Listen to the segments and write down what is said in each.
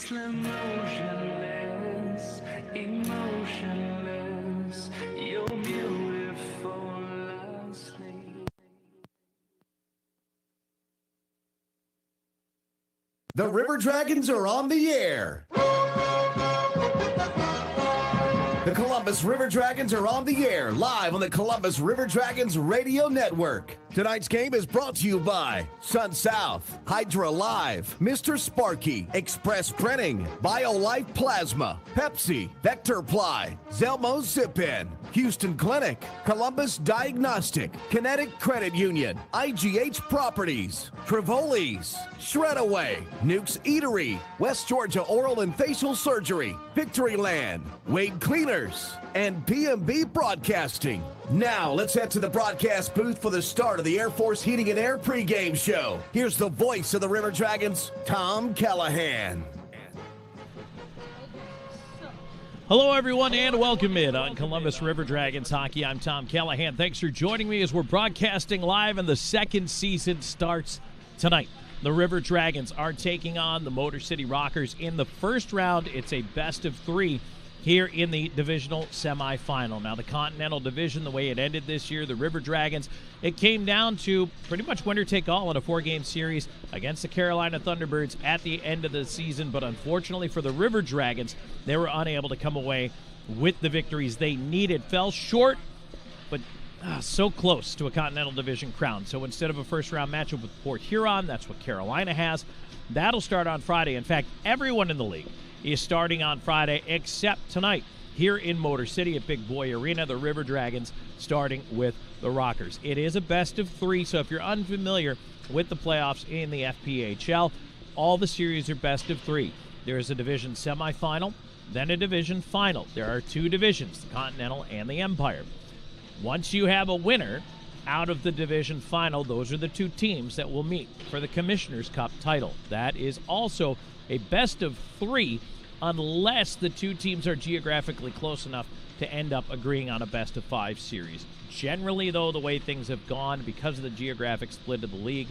Ceaseless, motionless, emotionless, you're beautiful asleep. The River Dragons are on the air. The Columbus River Dragons are on the air, live on the Columbus River Dragons Radio Network. Tonight's game is brought to you by Sun South, Hydra Live, Mr. Sparky, Express Printing, BioLife Plasma, Pepsi, Vector Ply, Zelmo Zip-In, Houston Clinic, Columbus Diagnostic, Kinetic Credit Union, IGH Properties, Trivoli's, Shredaway, Nuke's Eatery, West Georgia Oral and Facial Surgery, Victoryland, Wade Cleaners, and PMB Broadcasting. Now, let's head to the broadcast booth for the start of the Air Force Heating and Air pregame show. Here's the voice of the River Dragons, Tom Callahan. Hello, everyone, and welcome in on Columbus River Dragons Hockey. I'm Tom Callahan. Thanks for joining me as we're broadcasting live, and the second season starts tonight. The River Dragons are taking on the Motor City Rockers in the first round. It's a best of three here in the divisional semifinal. Now, the Continental Division, the way it ended this year, the River Dragons, it came down to pretty much winner-take-all in a four-game series against the Carolina Thunderbirds at the end of the season. But unfortunately for the River Dragons, they were unable to come away with the victories they needed. Fell short, but so close to a Continental Division crown. So instead of a first-round matchup with Port Huron, that's what Carolina has. That'll start on Friday. In fact, everyone in the league is starting on Friday except tonight here in Motor City at Big Boy Arena. The River Dragons starting with the Rockers. It is a best of three, so if you're unfamiliar with the playoffs in the FPHL, all the series are best of three. There is a division semifinal, then a division final. There are two divisions, the Continental and the Empire. Once you have a winner out of the division final, those are the two teams that will meet for the Commissioner's Cup title. That is also a best of three unless the two teams are geographically close enough to end up agreeing on a best of five series. Generally, though, the way things have gone, because of the geographic split of the league,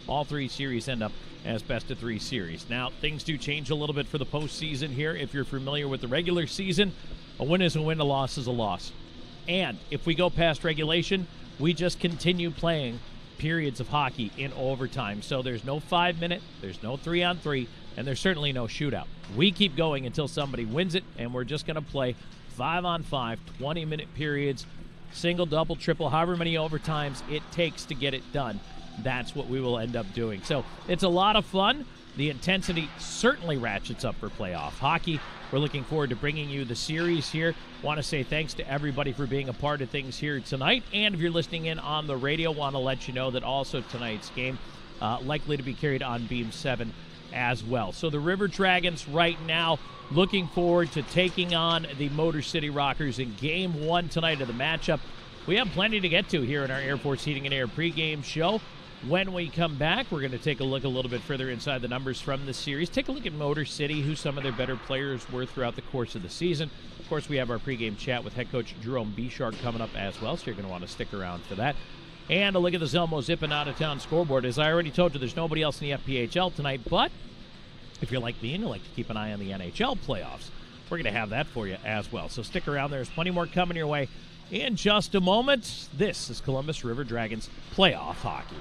all three series end up as best of three series. Now, things do change a little bit for the postseason here. If you're familiar with the regular season, a win is a win, a loss is a loss. And if we go past regulation, we just continue playing periods of hockey in overtime. So there's no 5-minute, there's no 3-on-3, and there's certainly no shootout. We keep going until somebody wins it, and we're just going to play 5-on-5, 20-minute periods, single, double, triple, however many overtimes it takes to get it done. That's what we will end up doing. So it's a lot of fun. The intensity certainly ratchets up for playoff hockey. We're looking forward to bringing you the series here. Want to say thanks to everybody for being a part of things here tonight. And if you're listening in on the radio, want to let you know that also tonight's game likely to be carried on Beam 7 as well. So the River Dragons right now looking forward to taking on the Motor City Rockers in Game 1 tonight of the matchup. We have plenty to get to here in our Air Force Heating and Air pregame show. When we come back, we're going to take a look a little bit further inside the numbers from the series. Take a look at Motor City, who some of their better players were throughout the course of the season. Of course, we have our pregame chat with head coach Jerome Bichardt coming up as well, so you're going to want to stick around for that. And a look at the Zelmo Zip-In out-of-town scoreboard. As I already told you, there's nobody else in the FPHL tonight, but if you're like me and you like to keep an eye on the NHL playoffs, we're going to have that for you as well. So stick around. There's plenty more coming your way in just a moment. This is Columbus River Dragons playoff hockey.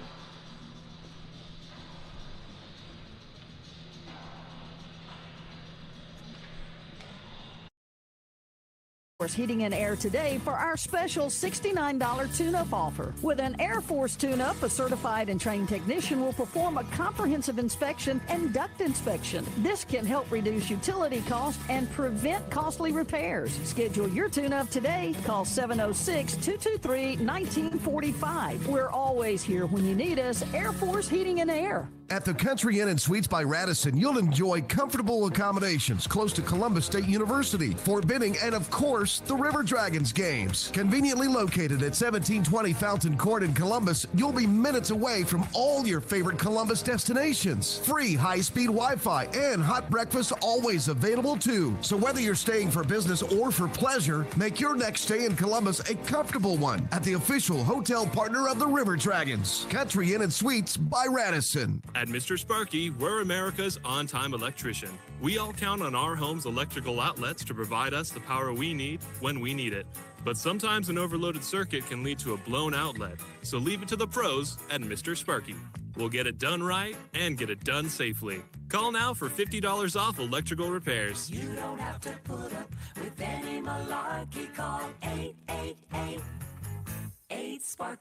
Heating and Air today for our special $69 tune-up offer. With an Air Force tune-up, a certified and trained technician will perform a comprehensive inspection and duct inspection. This can help reduce utility costs and prevent costly repairs. Schedule your tune-up today. Call 706-223-1945. We're always here when you need us. Air Force Heating and Air. At the Country Inn and Suites by Radisson, you'll enjoy comfortable accommodations close to Columbus State University, Fort Benning, and of course, the River Dragons games. Conveniently located at 1720 Fountain Court in Columbus, you'll be minutes away from all your favorite Columbus destinations. Free high-speed Wi-Fi and hot breakfast always available too. So whether you're staying for business or for pleasure, make your next stay in Columbus a comfortable one at the official hotel partner of the River Dragons, Country Inn and Suites by Radisson. At Mr. Sparky, we're America's on-time electrician. We all count on our home's electrical outlets to provide us the power we need when we need it. But sometimes an overloaded circuit can lead to a blown outlet. So leave it to the pros at Mr. Sparky. We'll get it done right and get it done safely. Call now for $50 off electrical repairs. You don't have to put up with any malarkey. Call 888-8-SPARKY.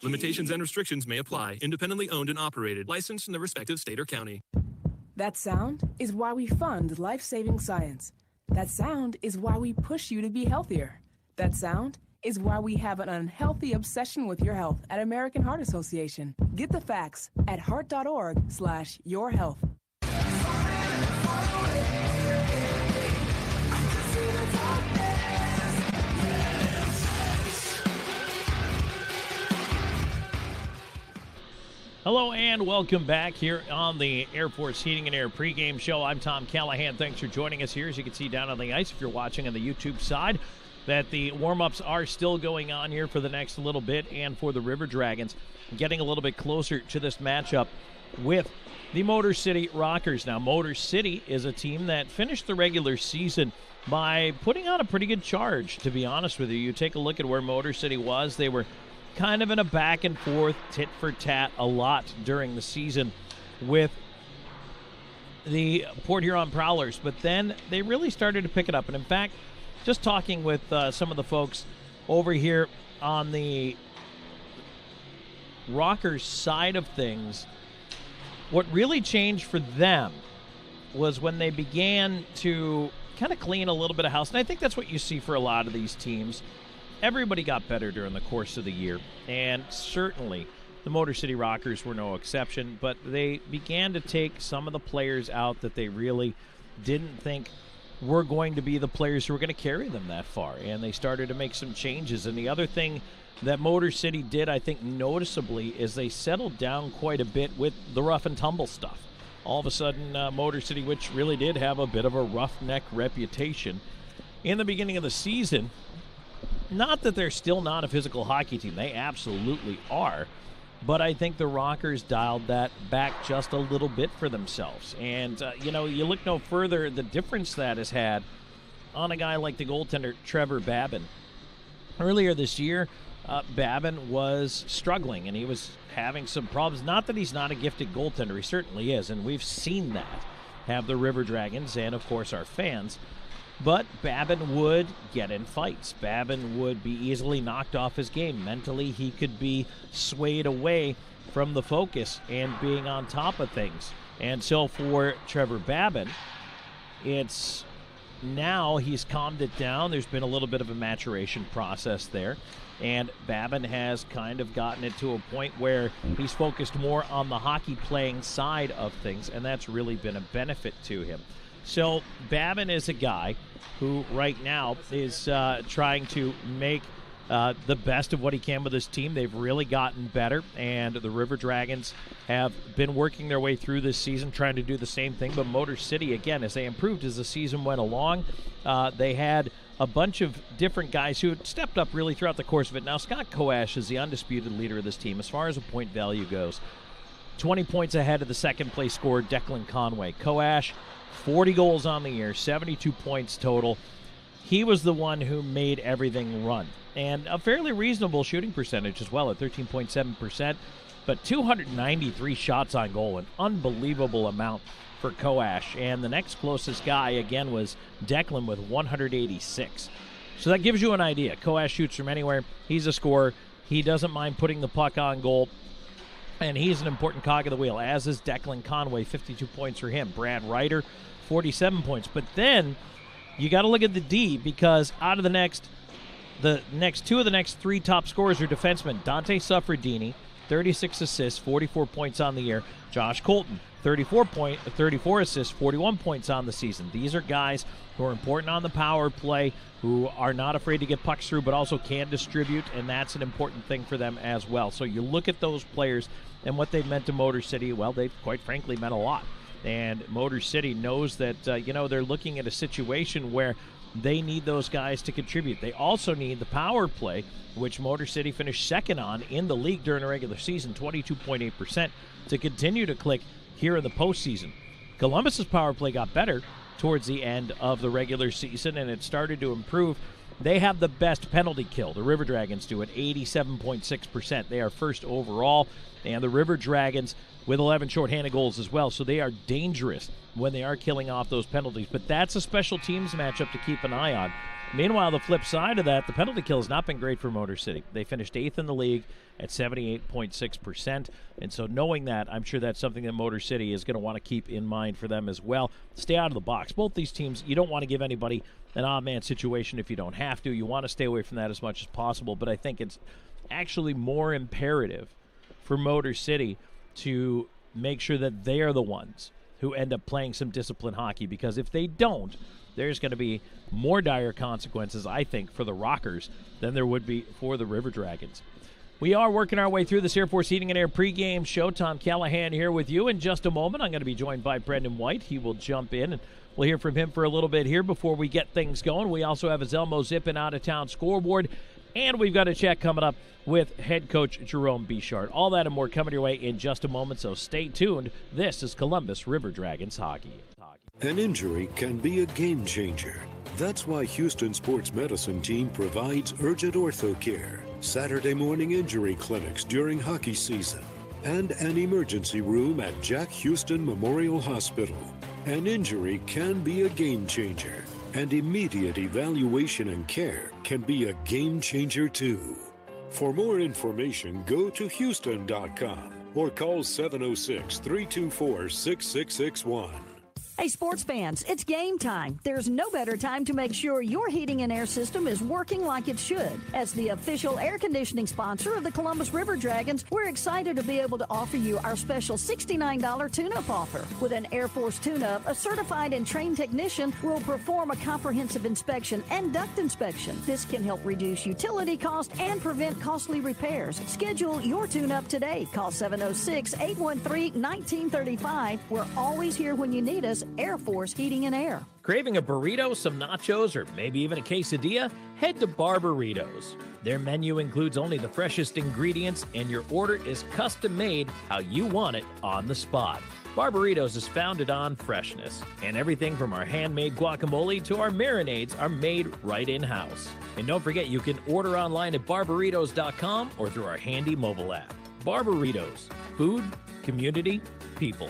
Limitations and restrictions may apply. Independently owned and operated. Licensed in the respective state or county. That sound is why we fund life-saving science. That sound is why we push you to be healthier. That sound is why we have an unhealthy obsession with your health at American Heart Association. Get the facts at heart.org/yourhealth. Hello and welcome back here on the Air Force Heating and Air pregame show. I'm Tom Callahan. Thanks for joining us here. As you can see down on the ice, if you're watching on the YouTube side, that the warm-ups are still going on here for the next little bit, and for the River Dragons getting a little bit closer to this matchup with the Motor City Rockers. Now, Motor City is a team that finished the regular season by putting on a pretty good charge, to be honest with you. You take a look at where Motor City was. They were kind of in a back and forth, tit for tat a lot during the season with the Port Huron Prowlers, but then they really started to pick it up. And in fact, just talking with some of the folks over here on the Rockers side of things, what really changed for them was when they began to kind of clean a little bit of house. And I think that's what you see for a lot of these teams. Everybody got better during the course of the year, and certainly the Motor City Rockers were no exception, but they began to take some of the players out that they really didn't think were going to be the players who were going to carry them that far, and they started to make some changes. And the other thing that Motor City did, I think, noticeably, is they settled down quite a bit with the rough and tumble stuff. All of a sudden, Motor City, which really did have a bit of a roughneck reputation in the beginning of the season, not that they're still not a physical hockey team. They absolutely are. But I think the Rockers dialed that back just a little bit for themselves. And, you look no further, the difference that has had on a guy like the goaltender, Trevor Babin. Earlier this year, Babin was struggling, and he was having some problems. Not that he's not a gifted goaltender. He certainly is, and we've seen that, have the River Dragons and, of course, our fans. But Babin would get in fights. Babin would be easily knocked off his game. Mentally, he could be swayed away from the focus and being on top of things. And so for Trevor Babin, it's now he's calmed it down. There's been a little bit of a maturation process there. And Babin has kind of gotten it to a point where he's focused more on the hockey playing side of things, and that's really been a benefit to him. So Babin is a guy who right now is trying to make the best of what he can with his team. They've really gotten better, and the River Dragons have been working their way through this season trying to do the same thing. But Motor City, again, as they improved as the season went along, they had a bunch of different guys who had stepped up really throughout the course of it. Now, Scott Koash is the undisputed leader of this team as far as a point value goes. 20 points ahead of the second-place scorer, Declan Conway. Koash, 40 goals on the year, 72 points total. He was the one who made everything run. And a fairly reasonable shooting percentage as well at 13.7%, but 293 shots on goal, an unbelievable amount for Koash. And the next closest guy, again, was Declan with 186. So that gives you an idea. Koash shoots from anywhere. He's a scorer. He doesn't mind putting the puck on goal. And he's an important cog of the wheel, as is Declan Conway, 52 points for him. Brad Ryder, 47 points. But then you got to look at the D, because out of the next two of the next three top scorers are defensemen. Dante Suffredini, 36 assists, 44 points on the year. Josh Colton, 34 assists, 41 points on the season. These are guys who are important on the power play, who are not afraid to get pucks through, but also can distribute, and that's an important thing for them as well. So you look at those players and what they've meant to Motor City. Well, they've quite frankly meant a lot. And Motor City knows that, they're looking at a situation where they need those guys to contribute. They also need the power play, which Motor City finished second on in the league during the regular season, 22.8%, to continue to click here in the postseason. Columbus's power play got better towards the end of the regular season, and it started to improve. They have the best penalty kill. The River Dragons do at 87.6%. They are first overall, and the River Dragons with 11 shorthanded goals as well, so they are dangerous when they are killing off those penalties. But that's a special teams matchup to keep an eye on. Meanwhile, the flip side of that, the penalty kill has not been great for Motor City. They finished 8th in the league at 78.6%, and so knowing that, I'm sure that's something that Motor City is going to want to keep in mind for them as well. Stay out of the box. Both these teams, you don't want to give anybody an odd-man situation if you don't have to. You want to stay away from that as much as possible, but I think it's actually more imperative for Motor City to make sure that they are the ones who end up playing some disciplined hockey, because if they don't, there's going to be more dire consequences, I think, for the Rockers than there would be for the River Dragons. We are working our way through this Air Force Heating and Air pregame show. Tom Callahan here with you. In just a moment, I'm going to be joined by Brendan White. He will jump in, and we'll hear from him for a little bit here before we get things going. We also have a Zelmo Zippin out-of-town scoreboard, and we've got a chat coming up with head coach Jerome Bichard. All that and more coming your way in just a moment, so stay tuned. This is Columbus River Dragons hockey. An injury can be a game changer. That's why Houston Sports Medicine Team provides urgent ortho care, Saturday morning injury clinics during hockey season, and an emergency room at Jack Houston Memorial Hospital. An injury can be a game changer, and immediate evaluation and care can be a game changer too. For more information, go to Houston.com or call 706-324-6661. Hey, sports fans, it's game time. There's no better time to make sure your heating and air system is working like it should. As the official air conditioning sponsor of the Columbus River Dragons, we're excited to be able to offer you our special $69 tune-up offer. With an Air Force tune-up, a certified and trained technician will perform a comprehensive inspection and duct inspection. This can help reduce utility costs and prevent costly repairs. Schedule your tune-up today. Call 706-813-1935. We're always here when you need us. Air Force Heating and Air. Craving a burrito, some nachos, or maybe even a quesadilla? Head to Barbaritos. Their menu includes only the freshest ingredients, and your order is custom made how you want it on the spot. Barbaritos is founded on freshness, and everything from our handmade guacamole to our marinades are made right in-house. And don't forget, you can order online at barbaritos.com or through our handy mobile app. Barbaritos. Food, community, people.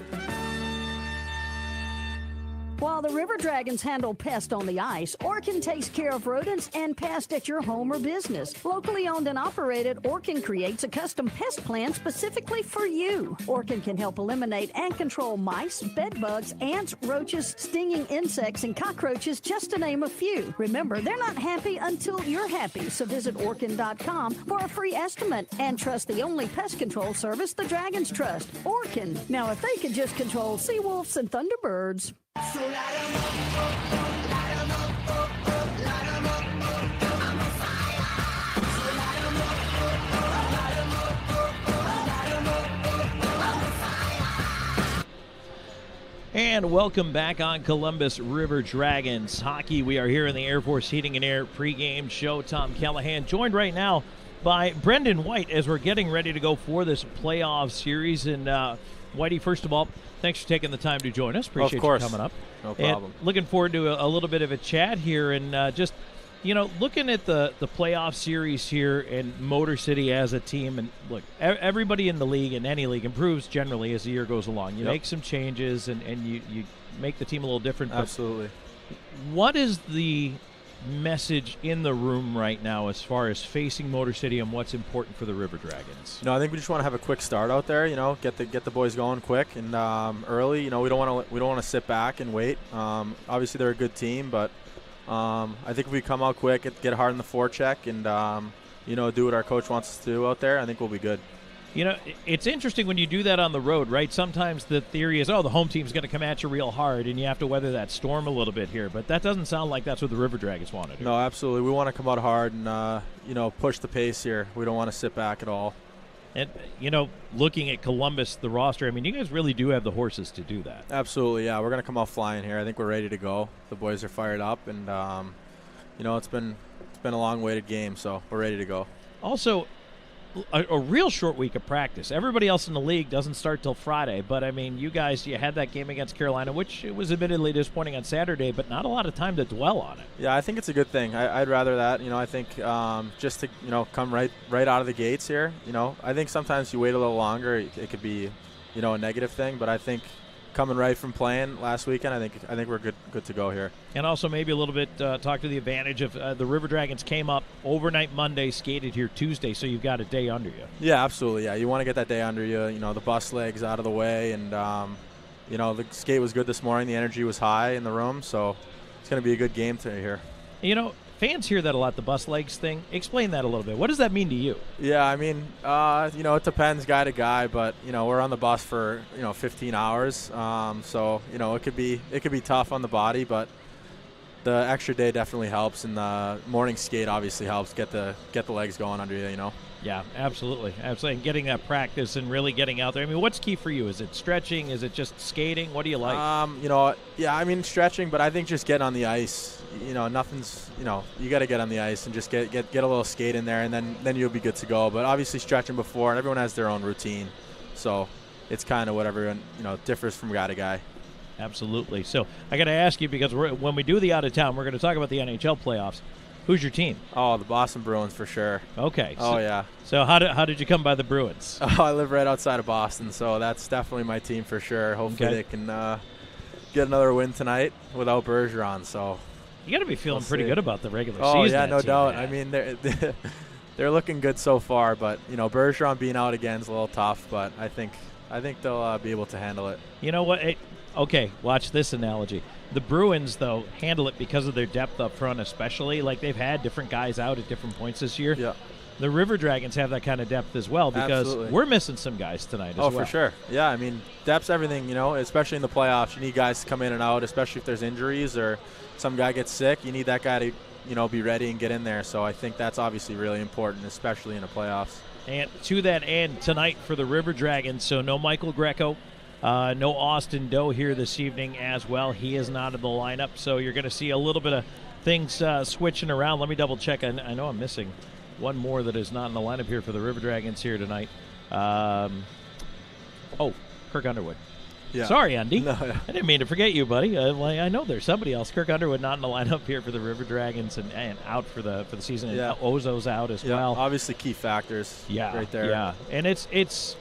While the River Dragons handle pests on the ice, Orkin takes care of rodents and pests at your home or business. Locally owned and operated, Orkin creates a custom pest plan specifically for you. Orkin can help eliminate and control mice, bed bugs, ants, roaches, stinging insects, and cockroaches, just to name a few. Remember, they're not happy until you're happy, so visit Orkin.com for a free estimate and trust the only pest control service the Dragons trust, Orkin. Now, if they could just control sea wolves and thunderbirds. So light 'em up, light 'em up, light 'em up, I'm on fire. So light 'em up, light 'em up, light 'em up, I'm on fire. And welcome back on Columbus River Dragons hockey. We are here in the Air Force Heating and Air pregame show. Tom Callahan joined right now by Brendan White as we're getting ready to go for this playoff series. And Whitey, first of all, thanks for taking the time to join us. Appreciate you coming up. No problem. And looking forward to a little bit of a chat here. And just, looking at the playoff series here and Motor City as a team. And look, everybody in the league, in any league, improves generally as the year goes along. You make some changes and you make the team a little different. Absolutely. What is the message in the room right now as far as facing Motor City and what's important for the River Dragons? I think we just want to have a quick start out there. Get the boys going quick and early. We don't want to sit back and wait. Obviously they're a good team, but I think if we come out quick, get hard in the forecheck, and do what our coach wants us to do out there, I think we'll be good. It's interesting when you do that on the road, right? Sometimes the theory is, the home team's going to come at you real hard, and you have to weather that storm a little bit here. But that doesn't sound like that's what the River Dragons want to do. No, absolutely. We want to come out hard and, push the pace here. We don't want to sit back at all. And, looking at Columbus, the roster, you guys really do have the horses to do that. Absolutely, yeah. We're going to come out flying here. I think we're ready to go. The boys are fired up, and, it's been a long-waited game, so we're ready to go. Also, a real short week of practice. Everybody else in the league doesn't start till Friday, but I mean, you guys, you had that game against Carolina, which it was admittedly disappointing on Saturday, but not a lot of time to dwell on it. Yeah, I think it's a good thing. I'd rather that. I think just to come right out of the gates here. I think sometimes you wait a little longer, it could be a negative thing, but I think coming right from playing last weekend, I think we're good to go here. And also maybe a little bit talk to the advantage of the River Dragons came up overnight Monday, skated here Tuesday, so you've got a day under you. Yeah, absolutely. Yeah, you want to get that day under you. The bus legs out of the way, and the skate was good this morning. The energy was high in the room, so it's going to be a good game today here. Fans hear that a lot, the bus legs thing. Explain that a little bit. What does that mean to you? Yeah, I mean, it depends guy to guy, but we're on the bus for 15 hours, so it could be tough on the body, but the extra day definitely helps, and the morning skate obviously helps get the legs going under you. Yeah, absolutely. And getting that practice and really getting out there. I mean, what's key for you? Is it stretching? Is it just skating? What do you like? Yeah, I mean stretching, but I think just getting on the ice. Nothing's. You got to get on the ice and just get a little skate in there, and then you'll be good to go. But obviously stretching before, and everyone has their own routine, so it's kind of whatever differs from guy to guy. Absolutely. So I got to ask you, because when we do the out of town, we're going to talk about the NHL playoffs. Who's your team? Oh, the Boston Bruins for sure. Okay. Yeah. So how did you come by the Bruins? Oh, I live right outside of Boston, so that's definitely my team for sure. Hopefully they can get another win tonight without Bergeron. So you got to be feeling pretty good about the regular season. Oh yeah, no doubt. I mean, they're looking good so far, but Bergeron being out again is a little tough. But I think they'll be able to handle it. You know what? Okay, watch this analogy. The Bruins, though, handle it because of their depth up front, especially. Like, they've had different guys out at different points this year. Yeah. The River Dragons have that kind of depth as well, because Absolutely. We're missing some guys tonight as well. Oh, for sure. Yeah, I mean, depth's everything, especially in the playoffs. You need guys to come in and out, especially if there's injuries or some guy gets sick. You need that guy to, be ready and get in there. So I think that's obviously really important, especially in the playoffs. And to that end, tonight for the River Dragons, so no Michael Greco. No Austin Doe here this evening as well. He is not in the lineup, so you're going to see a little bit of things switching around. Let me double check. I know I'm missing one more that is not in the lineup here for the River Dragons here tonight. Kirk Underwood. Yeah. Sorry, Andy. No, I didn't mean to forget you, buddy. I know there's somebody else. Kirk Underwood not in the lineup here for the River Dragons and out for the season. And Ozo's out as well. Obviously key factors right there. Yeah, and it's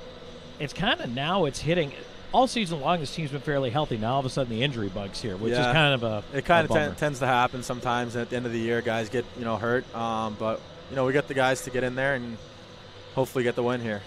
kind of now it's hitting – all season long, this team's been fairly healthy. Now, all of a sudden, the injury bug's here, which is kind of It kind of tends to happen sometimes. At the end of the year, guys get hurt. But we got the guys to get in there and hopefully get the win here.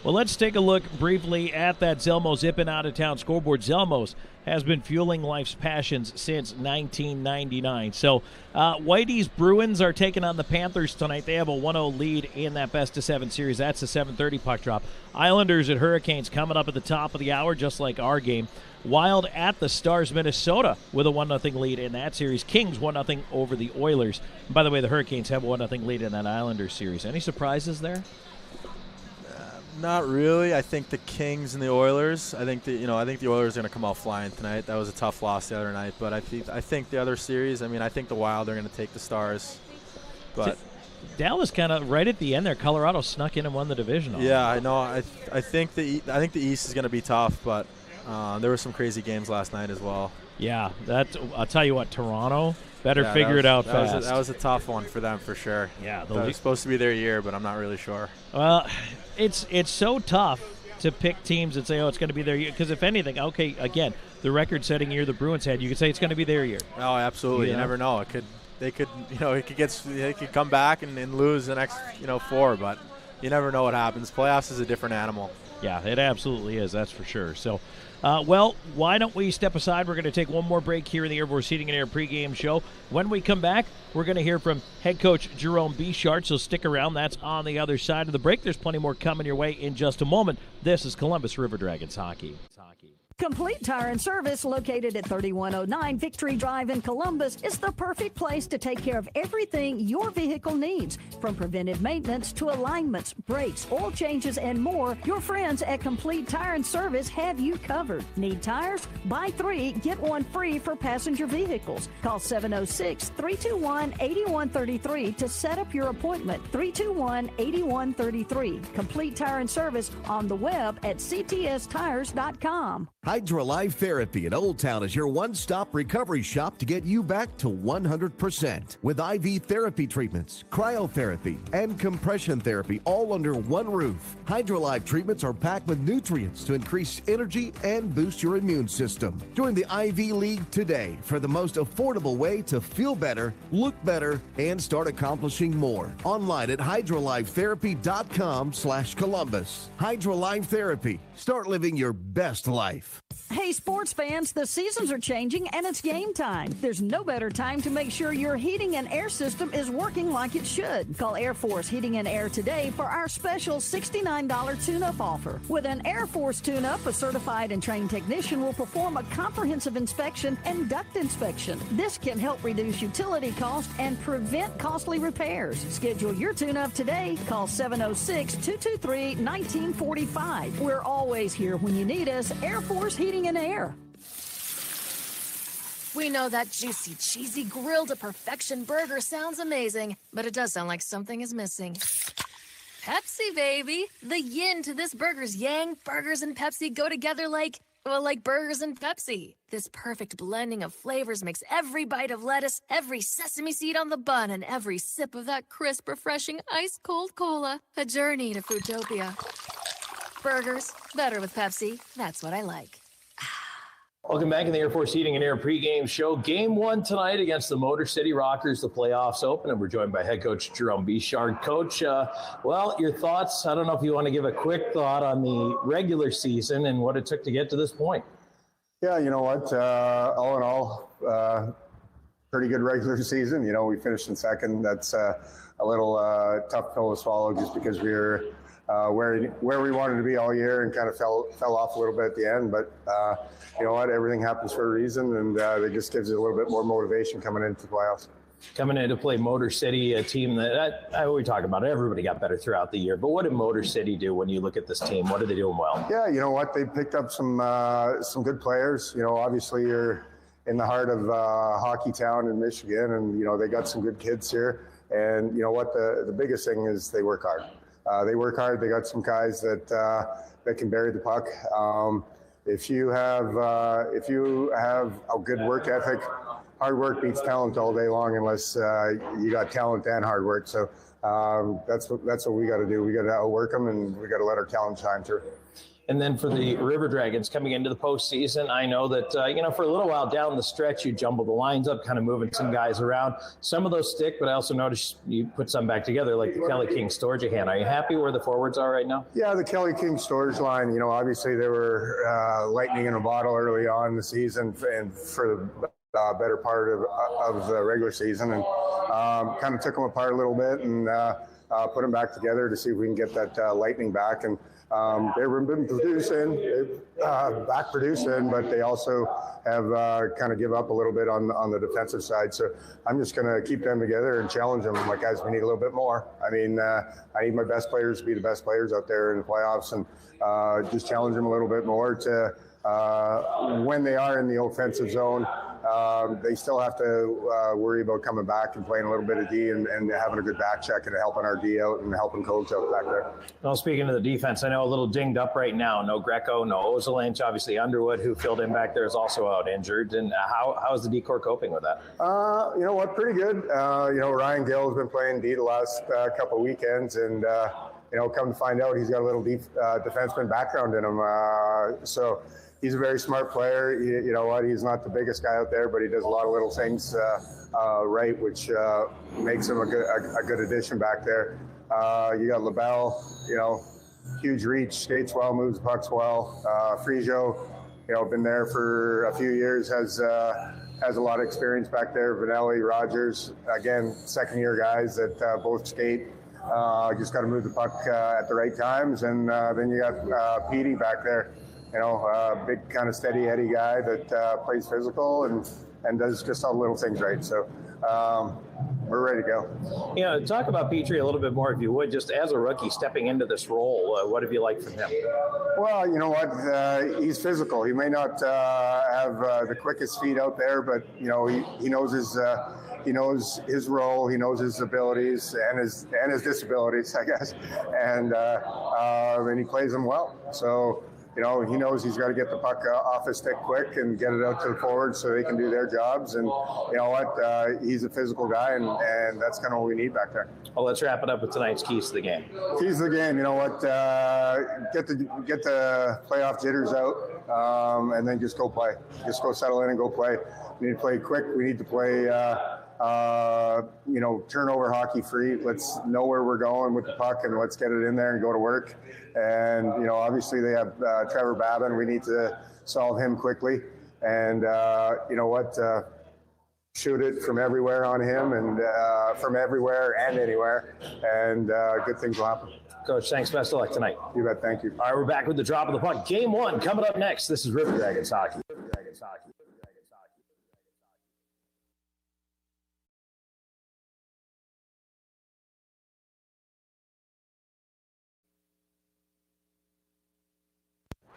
Well, let's take a look briefly at that Zelmo Zippin' out-of-town scoreboard. Zelmo's has been fueling life's passions since 1999. So Whitey's Bruins are taking on the Panthers tonight. They have a 1-0 lead in that best-of-7 series. That's a 7:30 puck drop. Islanders at Hurricanes coming up at the top of the hour, just like our game. Wild at the Stars, Minnesota, with a 1-0 lead in that series. Kings 1-0 over the Oilers. And by the way, the Hurricanes have a 1-0 lead in that Islanders series. Any surprises there? Not really. I think the Kings and the Oilers. I think the Oilers are going to come out flying tonight. That was a tough loss the other night, but I think the other series. I think the Wild are going to take the Stars. But Dallas kind of right at the end there. Colorado snuck in and won the division. Yeah, I know. I think the East is going to be tough, but there were some crazy games last night as well. Yeah, I'll tell you what. Toronto better figure it out fast. That was a tough one for them for sure. Yeah, that was supposed to be their year, but I'm not really sure. Well, it's so tough to pick teams and say, oh, it's going to be their year. Because if anything, okay, again, the record-setting year the Bruins had, you could say it's going to be their year. Oh, absolutely. You never know. They could come back and lose the next 4, but you never know what happens. Playoffs is a different animal. Yeah, it absolutely is. That's for sure. So, well, why don't we step aside? We're going to take one more break here in the Air Force Heating and Air pregame show. When we come back, we're going to hear from head coach Jerome Bichart, so stick around. That's on the other side of the break. There's plenty more coming your way in just a moment. This is Columbus River Dragons Hockey. Complete Tire and Service, located at 3109 Victory Drive in Columbus, is the perfect place to take care of everything your vehicle needs. From preventive maintenance to alignments, brakes, oil changes, and more, your friends at Complete Tire and Service have you covered. Need tires? Buy 3, get 1 free for passenger vehicles. Call 706-321-8133 to set up your appointment. 321-8133. Complete Tire and Service on the web at ctstires.com. Hydrolife Therapy in Old Town is your one-stop recovery shop to get you back to 100%. With IV therapy treatments, cryotherapy, and compression therapy all under one roof. Hydrolife treatments are packed with nutrients to increase energy and boost your immune system. Join the IV League today for the most affordable way to feel better, look better, and start accomplishing more. Online at hydrolifetherapy.com/Columbus. Hydrolife Therapy. Start living your best life. Hey, sports fans, the seasons are changing and it's game time. There's no better time to make sure your heating and air system is working like it should. Call Air Force Heating and Air today for our special $69 tune-up offer. With an Air Force tune-up, a certified and trained technician will perform a comprehensive inspection and duct inspection. This can help reduce utility costs and prevent costly repairs. Schedule your tune-up today. Call 706-223-1945. We're always here when you need us. Air Force Heating and Air. We know that juicy, cheesy, grilled to perfection burger sounds amazing, but it does sound like something is missing. Pepsi, baby! The yin to this burger's yang. Burgers and Pepsi go together like burgers and Pepsi. This perfect blending of flavors makes every bite of lettuce, every sesame seed on the bun, and every sip of that crisp, refreshing, ice-cold cola a journey to Foodtopia. Burgers, better with Pepsi. That's what I like. Welcome back in the Air Force Heating and Air pregame show. Game 1 tonight against the Motor City Rockers. The playoffs open, and we're joined by head coach Jerome Bichard. Coach, well, your thoughts? I don't know if you want to give a quick thought on the regular season and what it took to get to this point. Yeah, you know what? All in all, pretty good regular season. You know, we finished in second. That's a little tough pill to swallow just because we were where we wanted to be all year and kind of fell off a little bit at the end. But you know what? Everything happens for a reason, and it just gives you a little bit more motivation coming into the playoffs. Coming in to play Motor City, a team that we talk about, everybody got better throughout the year. But what did Motor City do when you look at this team? What are they doing well? Yeah, you know what? They picked up some good players. You know, obviously you're in the heart of hockey town in Michigan, and you know they got some good kids here. And you know what? The biggest thing is they work hard. They work hard. They got some guys that can bury the puck. If you have a good work ethic, hard work beats talent all day long, unless you got talent and hard work. So that's what we got to do. We got to outwork them, and we got to let our talent shine through. And then for the River Dragons coming into the postseason, I know that, for a little while down the stretch, you jumbled the lines up, kind of moving some guys around. Some of those stick, but I also noticed you put some back together, like the Kelly King storage of hand. Are you happy where the forwards are right now? Yeah, the Kelly King storage line, you know, obviously they were lightning in a bottle early on in the season and for the better part of the regular season, and kind of took them apart a little bit and put them back together to see if we can get that lightning back. And they've been back producing, but they also have kind of give up a little bit on the defensive side. So I'm just going to keep them together and challenge them. I'm like, guys, we need a little bit more. I mean, I need my best players to be the best players out there in the playoffs, and just challenge them a little bit more to when they are in the offensive zone. They still have to worry about coming back and playing a little bit of D and having a good back check and helping our D out and helping coach out back there. Well, speaking of the defense, I know a little dinged up right now. No Greco, no Ozolinch. Obviously, Underwood, who filled in back there, is also out injured. And how is the D-Corps coping with that? You know what? Pretty good. Ryan Gill has been playing D the last couple of weekends, and come to find out, he's got a little defenseman background in him. So he's a very smart player. You know what? He's not the biggest guy out there, but he does a lot of little things right, which makes him a good addition back there. You got LaBelle, huge reach, skates well, moves the pucks well. Fraser, been there for a few years, has a lot of experience back there. Vanelli, Rogers, again, second-year guys that both skate. Just got to move the puck at the right times. And then you got Petey back there. big kind of steady Eddie guy that plays physical and does just all the little things right. So we're ready to go. Talk about Petrie a little bit more, if you would, just as a rookie stepping into this role. What have you liked from him? Well, you know what? He's physical. He may not have the quickest feet out there, but he knows his role. He knows his abilities and his disabilities, I guess, and he plays them well. So. He knows he's got to get the puck off his stick quick and get it out to the forwards so they can do their jobs. And you know what? He's a physical guy, and that's kind of what we need back there. Well, let's wrap it up with tonight's keys to the game. Keys to the game, you know what? Get the playoff jitters out, and then just go play. Just go settle in and go play. We need to play quick. We need to play, turnover hockey free. Let's know where we're going with the puck, and let's get it in there and go to work. And, obviously they have Trevor Babin. We need to solve him quickly. And, shoot it from everywhere on him and from everywhere and anywhere. And good things will happen. Coach, thanks. Best of luck tonight. You bet. Thank you. All right, we're back with the drop of the puck. Game 1 coming up next. This is River Dragons Hockey.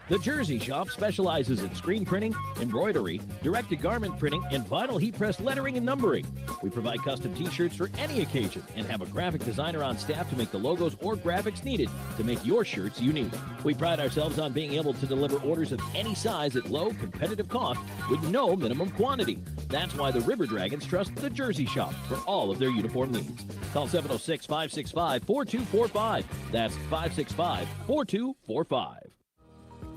The Jersey Shop specializes in screen printing, embroidery, direct-to-garment printing, and vinyl heat-press lettering and numbering. We provide custom t-shirts for any occasion and have a graphic designer on staff to make the logos or graphics needed to make your shirts unique. We pride ourselves on being able to deliver orders of any size at low, competitive cost with no minimum quantity. That's why the River Dragons trust the Jersey Shop for all of their uniform needs. Call 706-565-4245. That's 565-4245.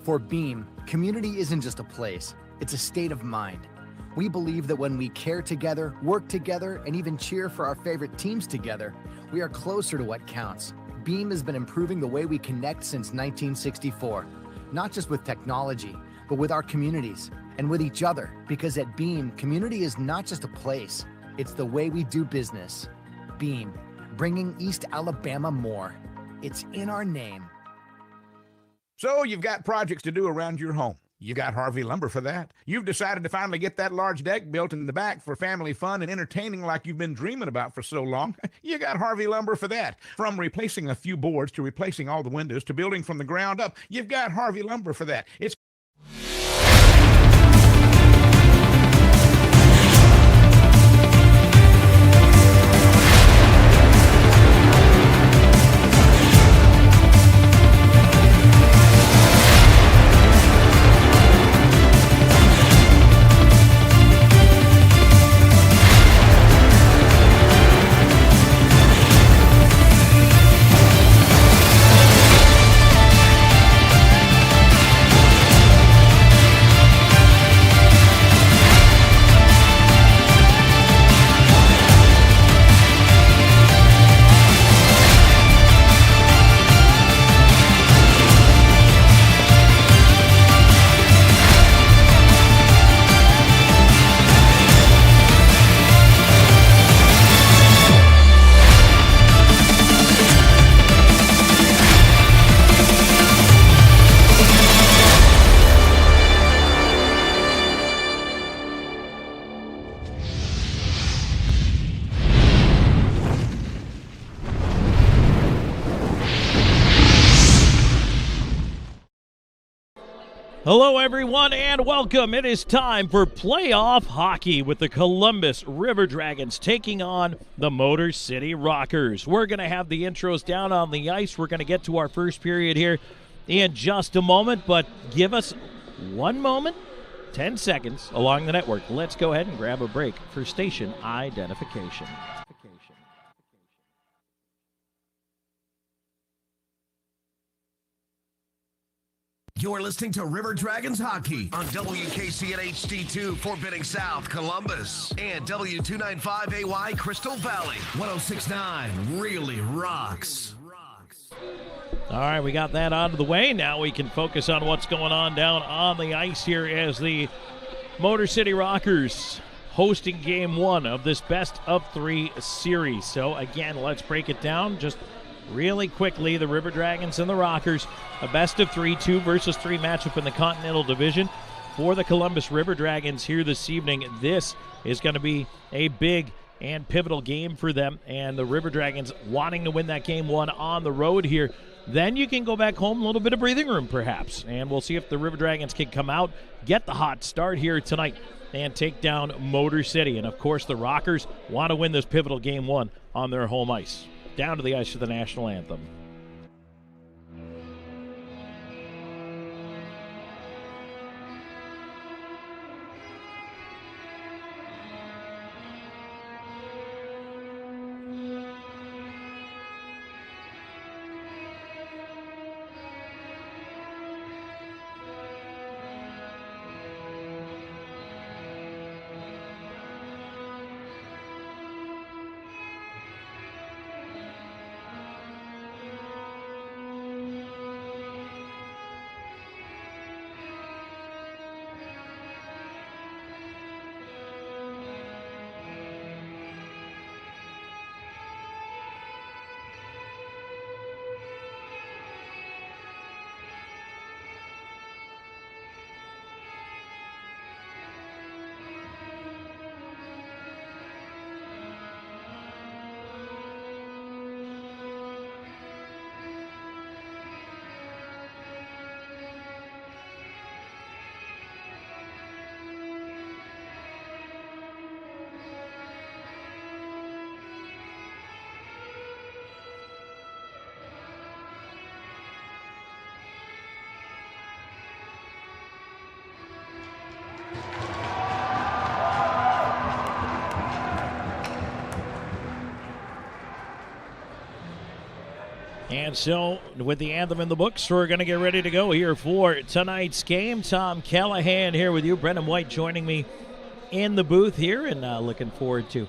For Beam, community isn't just a place, it's a state of mind. We believe that when we care together, work together, and even cheer for our favorite teams together, we are closer to what counts. Beam has been improving the way we connect since 1964, not just with technology, but with our communities and with each other, because at Beam, community is not just a place, it's the way we do business. Beam, bringing East Alabama more. It's in our name. So you've got projects to do around your home. You got Harvey Lumber for that. You've decided to finally get that large deck built in the back for family fun and entertaining like you've been dreaming about for so long. You got Harvey Lumber for that. From replacing a few boards to replacing all the windows to building from the ground up, you've got Harvey Lumber for that. It's Hello, everyone, and welcome. It is time for playoff hockey with the Columbus River Dragons taking on the Motor City Rockers. We're going to have the intros down on the ice. We're going to get to our first period here in just a moment, but give us 1 moment, 10 seconds along the network. Let's go ahead and grab a break for station identification. You're listening to River Dragons Hockey on WKC and HD2 Fort Benning South, Columbus, and W295AY Crystal Valley. 106.9 really rocks. All right, we got that out of the way. Now we can focus on what's going on down on the ice here as the Motor City Rockers hosting Game 1 of this best-of-3 series. So, again, let's break it down. Just really quickly, the River Dragons and the Rockers, a best-of-3, 2-versus-3 matchup in the Continental Division for the Columbus River Dragons here this evening. This is going to be a big and pivotal game for them, and the River Dragons wanting to win that game one on the road here. Then you can go back home, a little bit of breathing room perhaps, and we'll see if the River Dragons can come out, get the hot start here tonight, and take down Motor City. And, of course, the Rockers want to win this pivotal game one on their home ice. Down to the ice for the national anthem. And so, with the anthem in the books, we're going to get ready to go here for tonight's game. Tom Callahan here with you. Brendan White joining me in the booth here, and looking forward to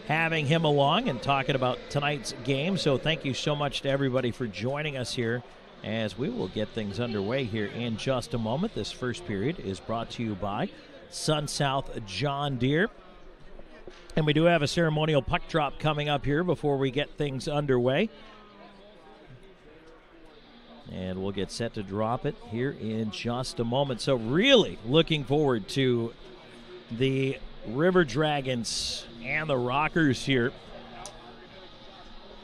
having him along and talking about tonight's game. So thank you so much to everybody for joining us here as we will get things underway here in just a moment. This first period is brought to you by Sun South John Deere. And we do have a ceremonial puck drop coming up here before we get things underway. And we'll get set to drop it here in just a moment. So really looking forward to the River Dragons and the Rockers here.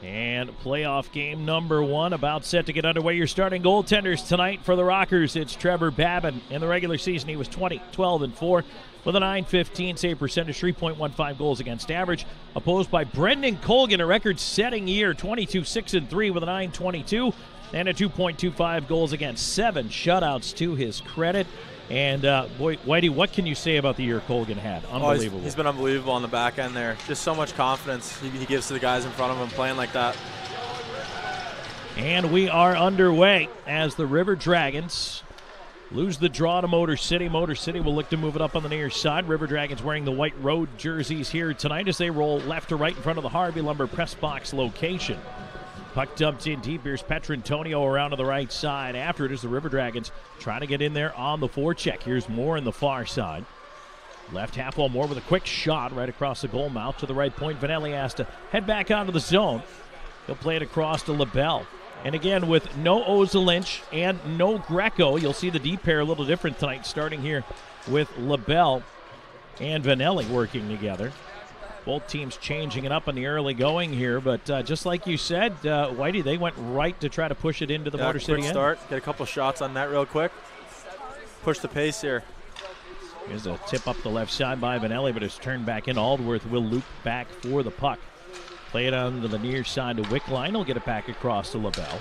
And playoff game number one about set to get underway. Your starting goaltenders tonight for the Rockers, it's Trevor Babin. In the regular season, he was 20-12-4 with a .915 save percentage, 3.15 goals against average. Opposed by Brendan Colgan, a record-setting year, 22-6-3 with a .922 and a 2.25 goals against, 7 shutouts to his credit. And, boy, Whitey, what can you say about the year Colgan had? Unbelievable. He's been unbelievable on the back end there. Just so much confidence he gives to the guys in front of him playing like that. And we are underway as the River Dragons lose the draw to Motor City. Motor City will look to move it up on the near side. River Dragons wearing the white road jerseys here tonight as they roll left to right in front of the Harvey Lumber press box location. Puck dumped in deep. Here's Petrantonio around to the right side. After it is the River Dragons trying to get in there on the forecheck. Here's Moore on the far side. Left half wall, Moore with a quick shot right across the goal mouth to the right point. Vanelli has to head back onto the zone. He'll play it across to LaBelle. And again, with no Ozelinch and no Greco, you'll see the D pair a little different tonight, starting here with LaBelle and Vanelli working together. Both teams changing it up in the early going here, but just like you said, Whitey, they went right to try to push it into the Motor City end. Start, get a couple shots on that real quick. Push the pace here. Here's a tip up the left side by Vanelli, but it's turned back in. Aldworth will loop back for the puck. Play it on to the near side to Wickline. He'll get it back across to LaBelle.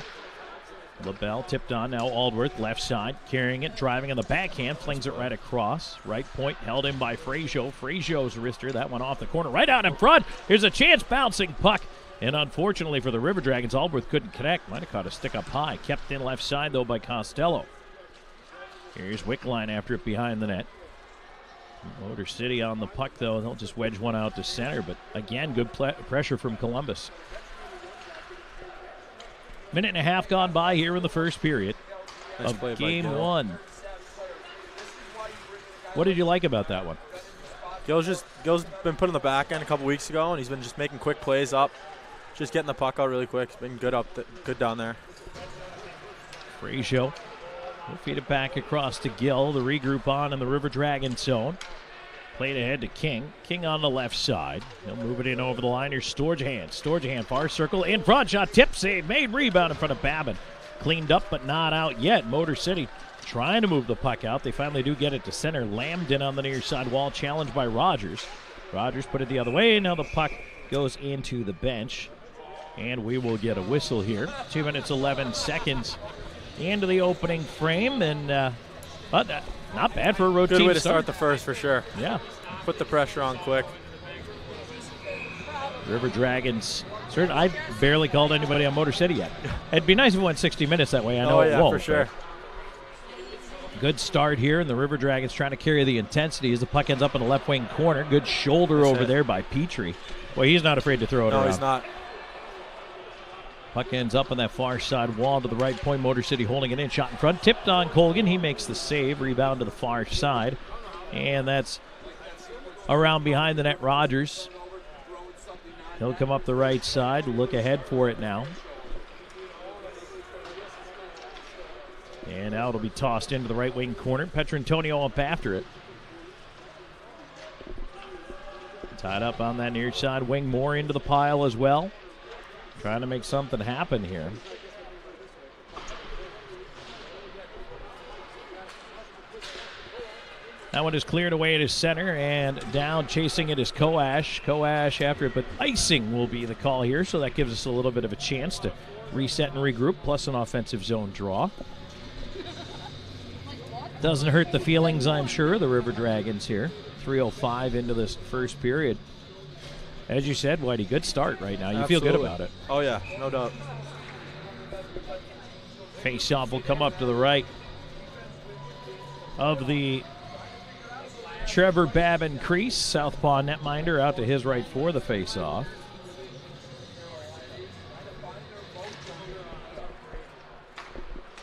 LaBelle tipped on now. Aldworth left side, carrying it, driving on the backhand, flings it right across. Right point held in by Fraser. Fraser's wrister. That one off the corner, right out in front. Here's a chance, bouncing puck. And unfortunately for the River Dragons, Aldworth couldn't connect. Might have caught a stick up high. Kept in left side, though, by Costello. Here's Wickline after it behind the net. Motor City on the puck, though. They'll just wedge one out to center. But again, good pressure from Columbus. Minute and a half gone by here in the first period of game one. What did you like about that one? Gil's been put in the back end a couple weeks ago, and he's been just making quick plays up. just getting the puck out really quick. It's been good good down there. Fraser will feed it back across to Gill. The regroup on in the River Dragon zone. Played ahead to King. King on the left side. He'll move it in over the line. Here's Storjahan. Storjahan, far circle, in front. Shot, tip, save, made, rebound in front of Babin. Cleaned up, but not out yet. Motor City trying to move the puck out. They finally do get it to center. Lambden on the near side wall, challenged by Rogers. Rogers put it the other way. Now the puck goes into the bench. And we will get a whistle here. 2 minutes, 11 seconds into the opening frame. And, but not bad for a road team. Good way to start the first for sure. Yeah. Put the pressure on quick. River Dragons. I've barely called anybody on Motor City yet. It'd be nice if we went 60 minutes that way. I know it won't. For sure. Good start here, and the River Dragons trying to carry the intensity as the puck ends up in the left wing corner. Good shoulder over there by Petrie. Well, he's not afraid to throw it around. No, he's not. Puck ends up on that far side wall to the right point. Motor City holding it in. Shot in front. Tipped on Colgan. He makes the save. Rebound to the far side. And that's around behind the net. Rogers. He'll come up the right side. Look ahead for it now. And now it'll be tossed into the right wing corner. Petrantonio up after it. Tied up on that near side wing. Moore into the pile as well. Trying to make something happen here. That one is cleared away at his center, and down chasing it is Koash. Koash after it, but icing will be the call here, so that gives us a little bit of a chance to reset and regroup, plus an offensive zone draw. Doesn't hurt the feelings, I'm sure, the River Dragons here. 3:05 into this first period. As you said, Whitey, good start right now. You feel good about it. Oh, yeah, no doubt. Face-off will come up to the right of the Trevor Babin crease. Southpaw netminder out to his right for the face-off.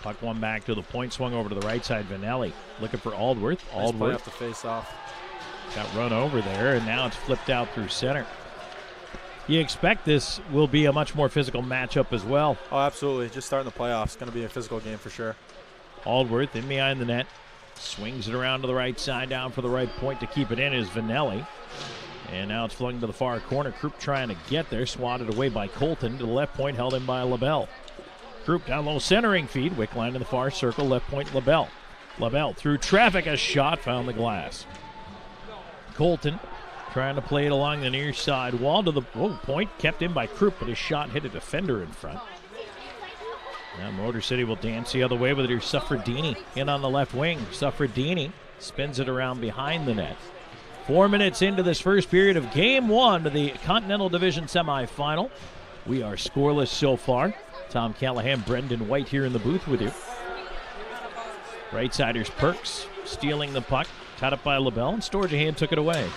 Puck one back to the point, swung over to the right side. Vanelli looking for Aldworth. Nice play off the face-off. Got run over there, and now it's flipped out through center. You expect this will be a much more physical matchup as well. Oh, absolutely. Just starting the playoffs. It's going to be a physical game for sure. Aldworth in behind the net. Swings it around to the right side, down for the right point to keep it in is Vanelli. And now it's flung to the far corner. Krupp trying to get there, swatted away by Colton. To the left point, held in by LaBelle. Krupp down low, centering feed. Wickline in the far circle, left point LaBelle. LaBelle through traffic, a shot, found the glass. Colton trying to play it along the near side wall to the point, kept in by Krupp, but his shot hit a defender in front. Now Motor City will dance the other way with it. Here's Suffredini in on the left wing. Suffredini spins it around behind the net. 4 minutes into this first period of Game 1 of the Continental Division semifinal. We are scoreless so far. Tom Callahan, Brendan White here in the booth with you. Right siders Perks stealing the puck. Tied up by LaBelle, and Storjahan took it away.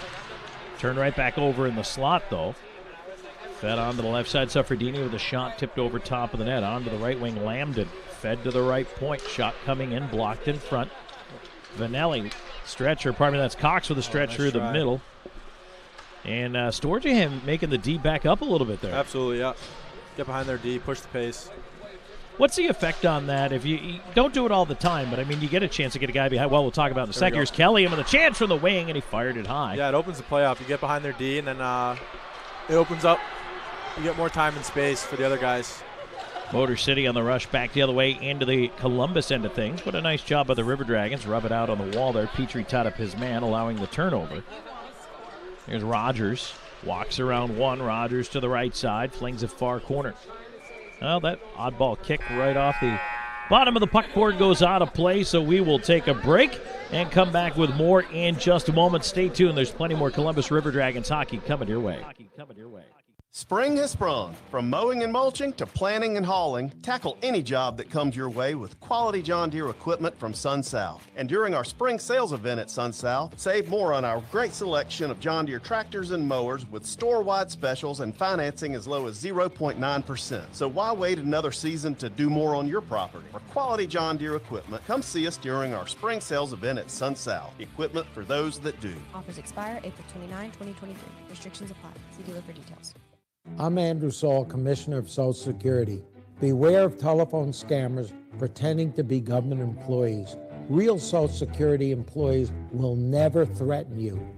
Turned right back over in the slot, though. Fed on to the left side, Suffredini with a shot tipped over top of the net. On to the right wing, Lambden. Fed to the right point. Shot coming in, blocked in front. Vanelli, stretcher. Pardon me, that's Cox with a stretch through the middle. And Storjahan making the D back up a little bit there. Absolutely, yeah. Get behind their D, push the pace. What's the effect on that? If you don't do it all the time, but I mean, you get a chance to get a guy behind. Well, we'll talk about it in a second. Here's Kelly with a chance from the wing, and he fired it high. Yeah, it opens the play up. You get behind their D, and then it opens up. You get more time and space for the other guys. Motor City on the rush back the other way into the Columbus end of things. What a nice job by the River Dragons. Rub it out on the wall there. Petrie tied up his man, allowing the turnover. Here's Rogers. Walks around one. Rogers to the right side. Flings it far corner. Well, that oddball kick right off the bottom of the puck board goes out of play, so we will take a break and come back with more in just a moment. Stay tuned. There's plenty more Columbus River Dragons hockey coming your way. Spring has sprung. From mowing and mulching to planting and hauling, tackle any job that comes your way with quality John Deere equipment from Sun South. And during our spring sales event at Sun South, save more on our great selection of John Deere tractors and mowers with store-wide specials and financing as low as 0.9%. So why wait another season to do more on your property? For quality John Deere equipment, come see us during our spring sales event at Sun South. Equipment for those that do. Offers expire April 29, 2023. Restrictions apply. See dealer for details. I'm Andrew Saul, Commissioner of Social Security. Beware of telephone scammers pretending to be government employees. Real Social Security employees will never threaten you.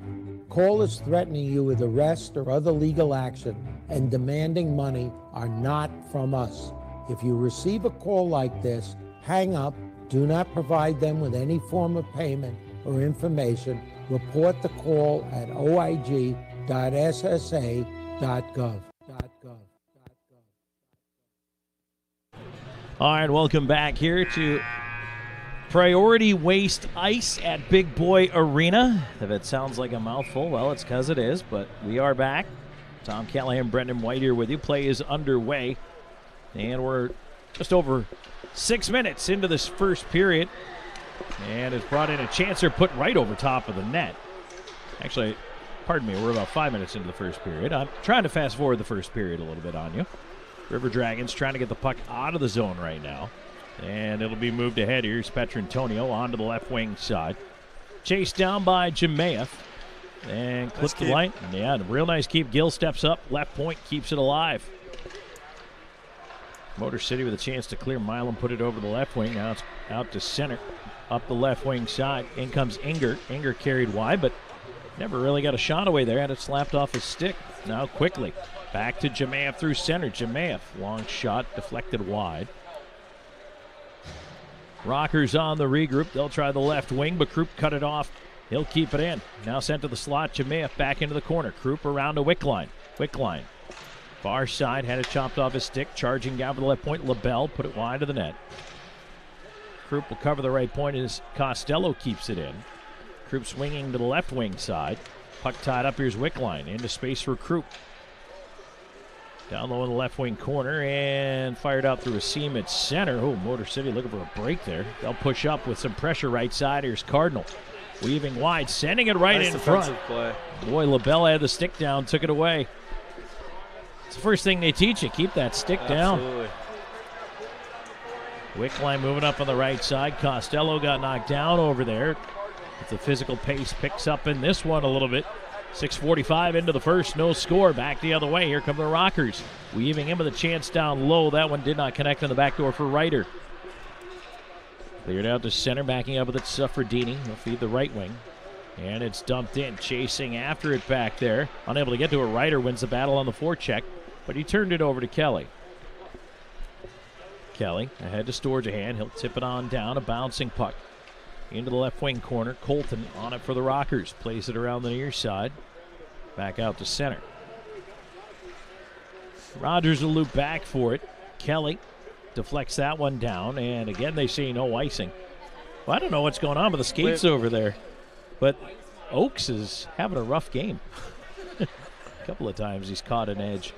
Callers threatening you with arrest or other legal action and demanding money are not from us. If you receive a call like this, hang up, do not provide them with any form of payment or information. Report the call at oig.ssa.gov. All right, welcome back here to Priority Waste Ice at Big Boy Arena. If it sounds like a mouthful, well, it's because it is, but we are back. Tom Callahan, Brendan White here with you. Play is underway, and we're just over 6 minutes into this first period, and it's brought in a chancer put right over top of the net. Actually, pardon me, we're about 5 minutes into the first period. I'm trying to fast forward the first period a little bit on you. River Dragons trying to get the puck out of the zone right now. And it'll be moved ahead here. Here's Petrantonio onto the left wing side. Chased down by Jemayev. And clipped the line. Yeah, real nice keep. Gill steps up. Left point keeps it alive. Motor City with a chance to clear Milam. Put it over the left wing. Now it's out to center. Up the left wing side. In comes Inger. Inger carried wide, but never really got a shot away there. Had it slapped off his stick. Now quickly. Back to Jemayev through center. Jemayev, long shot, deflected wide. Rockers on the regroup. They'll try the left wing, but Krupp cut it off. He'll keep it in. Now sent to the slot. Jemayev back into the corner. Krupp around to Wickline. Wickline. Far side, had it chopped off his stick. Charging down for the left point. LaBelle put it wide of the net. Krupp will cover the right point as Costello keeps it in. Krupp swinging to the left wing side. Puck tied up. Here's Wickline. Into space for Krupp. Down low in the left wing corner and fired out through a seam at center. Oh, Motor City looking for a break there. They'll push up with some pressure right side. Here's Cardinal. Weaving wide, sending it right in front. Play. Boy, LaBelle had the stick down, took it away. It's the first thing they teach you. Keep that stick Absolutely. down. Wickline moving up on the right side. Costello got knocked down over there. The physical pace picks up in this one a little bit. 6:45 into the first, no score. Back the other way. Here come the Rockers. Weaving in with a chance down low. That one did not connect on the back door for Ryder. Cleared out to center, backing up with it. Suffredini. He'll feed the right wing. And it's dumped in. Chasing after it back there. Unable to get to it. Ryder wins the battle on the forecheck, but he turned it over to Kelly. Kelly ahead to Storjahan. He'll tip it on down. A bouncing puck. Into the left wing corner. Colton on it for the Rockers. Plays it around the near side. Back out to center. Rogers will loop back for it. Kelly deflects that one down. And again, they say no icing. Well, I don't know what's going on with the skates over there. But Oakes is having a rough game. A couple of times he's caught an edge.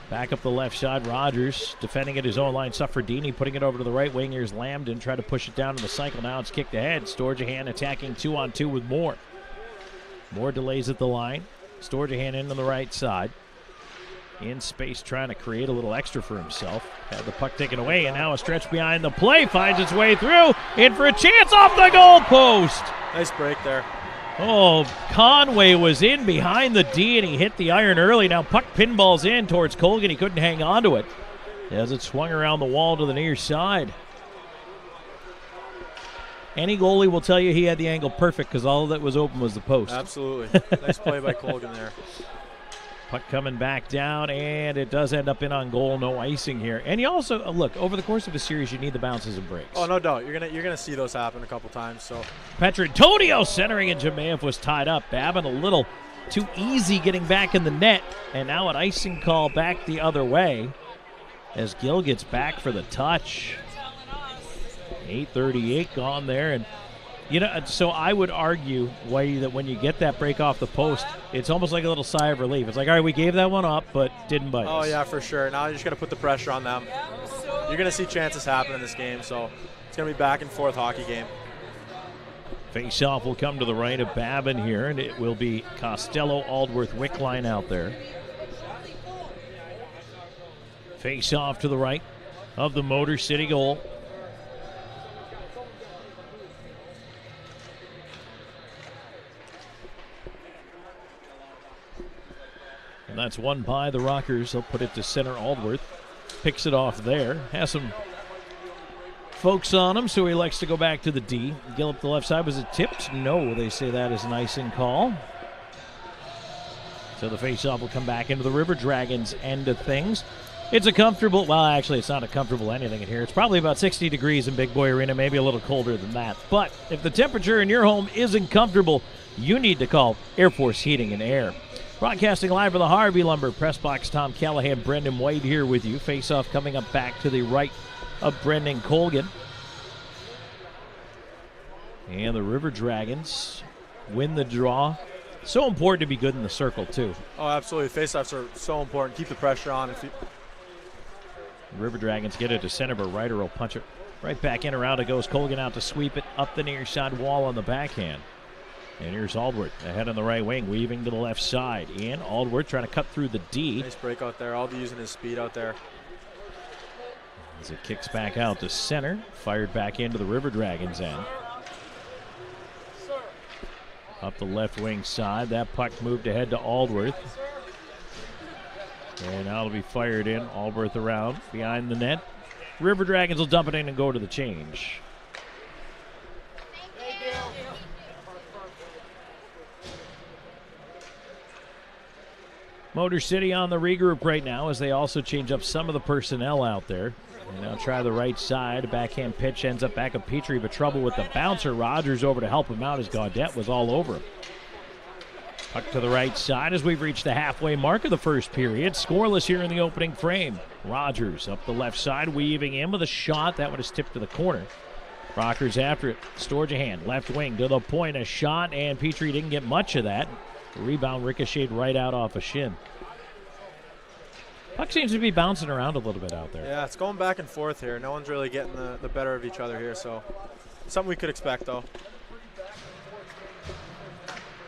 Back up the left side, Rogers defending at his own line. Suffredini putting it over to the right wing. Here's Lambden, try to push it down to the cycle. Now it's kicked ahead. Storjahan attacking 2-on-2 with Moore. Moore delays at the line. Storjahan in on the right side. In space, trying to create a little extra for himself. Had the puck taken away, and now a stretch behind the play. Finds its way through. In for a chance off the goal post. Nice break there. Oh, Conway was in behind the D, and he hit the iron early. Now puck pinballs in towards Colgan. He couldn't hang on to it as it swung around the wall to the near side. Any goalie will tell you he had the angle perfect because all that was open was the post. Absolutely. Nice play by Colgan there. Puck coming back down, and it does end up in on goal. No icing here. And you also, look, over the course of a series, you need the bounces and breaks. Oh, no doubt. You're gonna see those happen a couple times. So Petrantonio centering, and Jemayev was tied up. Babin a little too easy getting back in the net, and now an icing call back the other way as Gill gets back for the touch. 8:38 gone there, and you know, so I would argue that when you get that break off the post, it's almost like a little sigh of relief. It's like, all right, we gave that one up, but didn't bite us. Oh, yeah, for sure. Now you just got to put the pressure on them. You're going to see chances happen in this game, so it's going to be back and forth hockey game. Face-off will come to the right of Babin here, and it will be Costello, Aldworth, Wickline out there. Face-off to the right of the Motor City goal. And that's won by the Rockers. They'll put it to center. Aldworth picks it off there. Has some folks on him, so he likes to go back to the D. Gillip, the left side. Was it tipped? No, they say that is an icing call. So the faceoff will come back into the River Dragons end of things. It's a comfortable, well, actually, it's not a comfortable anything in here. It's probably about 60 degrees in Big Boy Arena, maybe a little colder than that. But if the temperature in your home isn't comfortable, you need to call Air Force Heating and Air. Broadcasting live from the Harvey Lumber Press Box, Tom Callahan, Brendan White here with you. Faceoff coming up back to the right of Brendan Colgan. And the River Dragons win the draw. So important to be good in the circle, too. Oh, absolutely. Faceoffs are so important. Keep the pressure on. River Dragons get it to center, but Ryder will punch it right back in. Around it goes. Colgan out to sweep it up the near side wall on the backhand. And here's Aldworth ahead on the right wing, weaving to the left side. And Aldworth trying to cut through the D. Nice break out there. Aldi using his speed out there. As it kicks back out to center, fired back into the River Dragons end. Up the left wing side, that puck moved ahead to Aldworth. And now it'll be fired in. Aldworth around behind the net. River Dragons will dump it in and go to the change. Motor City on the regroup right now as they also change up some of the personnel out there. And now try the right side. A backhand pitch ends up back of Petrie, but trouble with the bouncer. Rogers over to help him out as Gaudette was all over him. Puck to the right side as we've reached the halfway mark of the first period. Scoreless here in the opening frame. Rogers up the left side, weaving in with a shot. That one is tipped to the corner. Rockers after it. Storjahan, left wing to the point, a shot, and Petrie didn't get much of that. The rebound ricocheted right out off a shin. Puck seems to be bouncing around a little bit out there. Yeah, it's going back and forth here. No one's really getting the better of each other here, so something we could expect, though.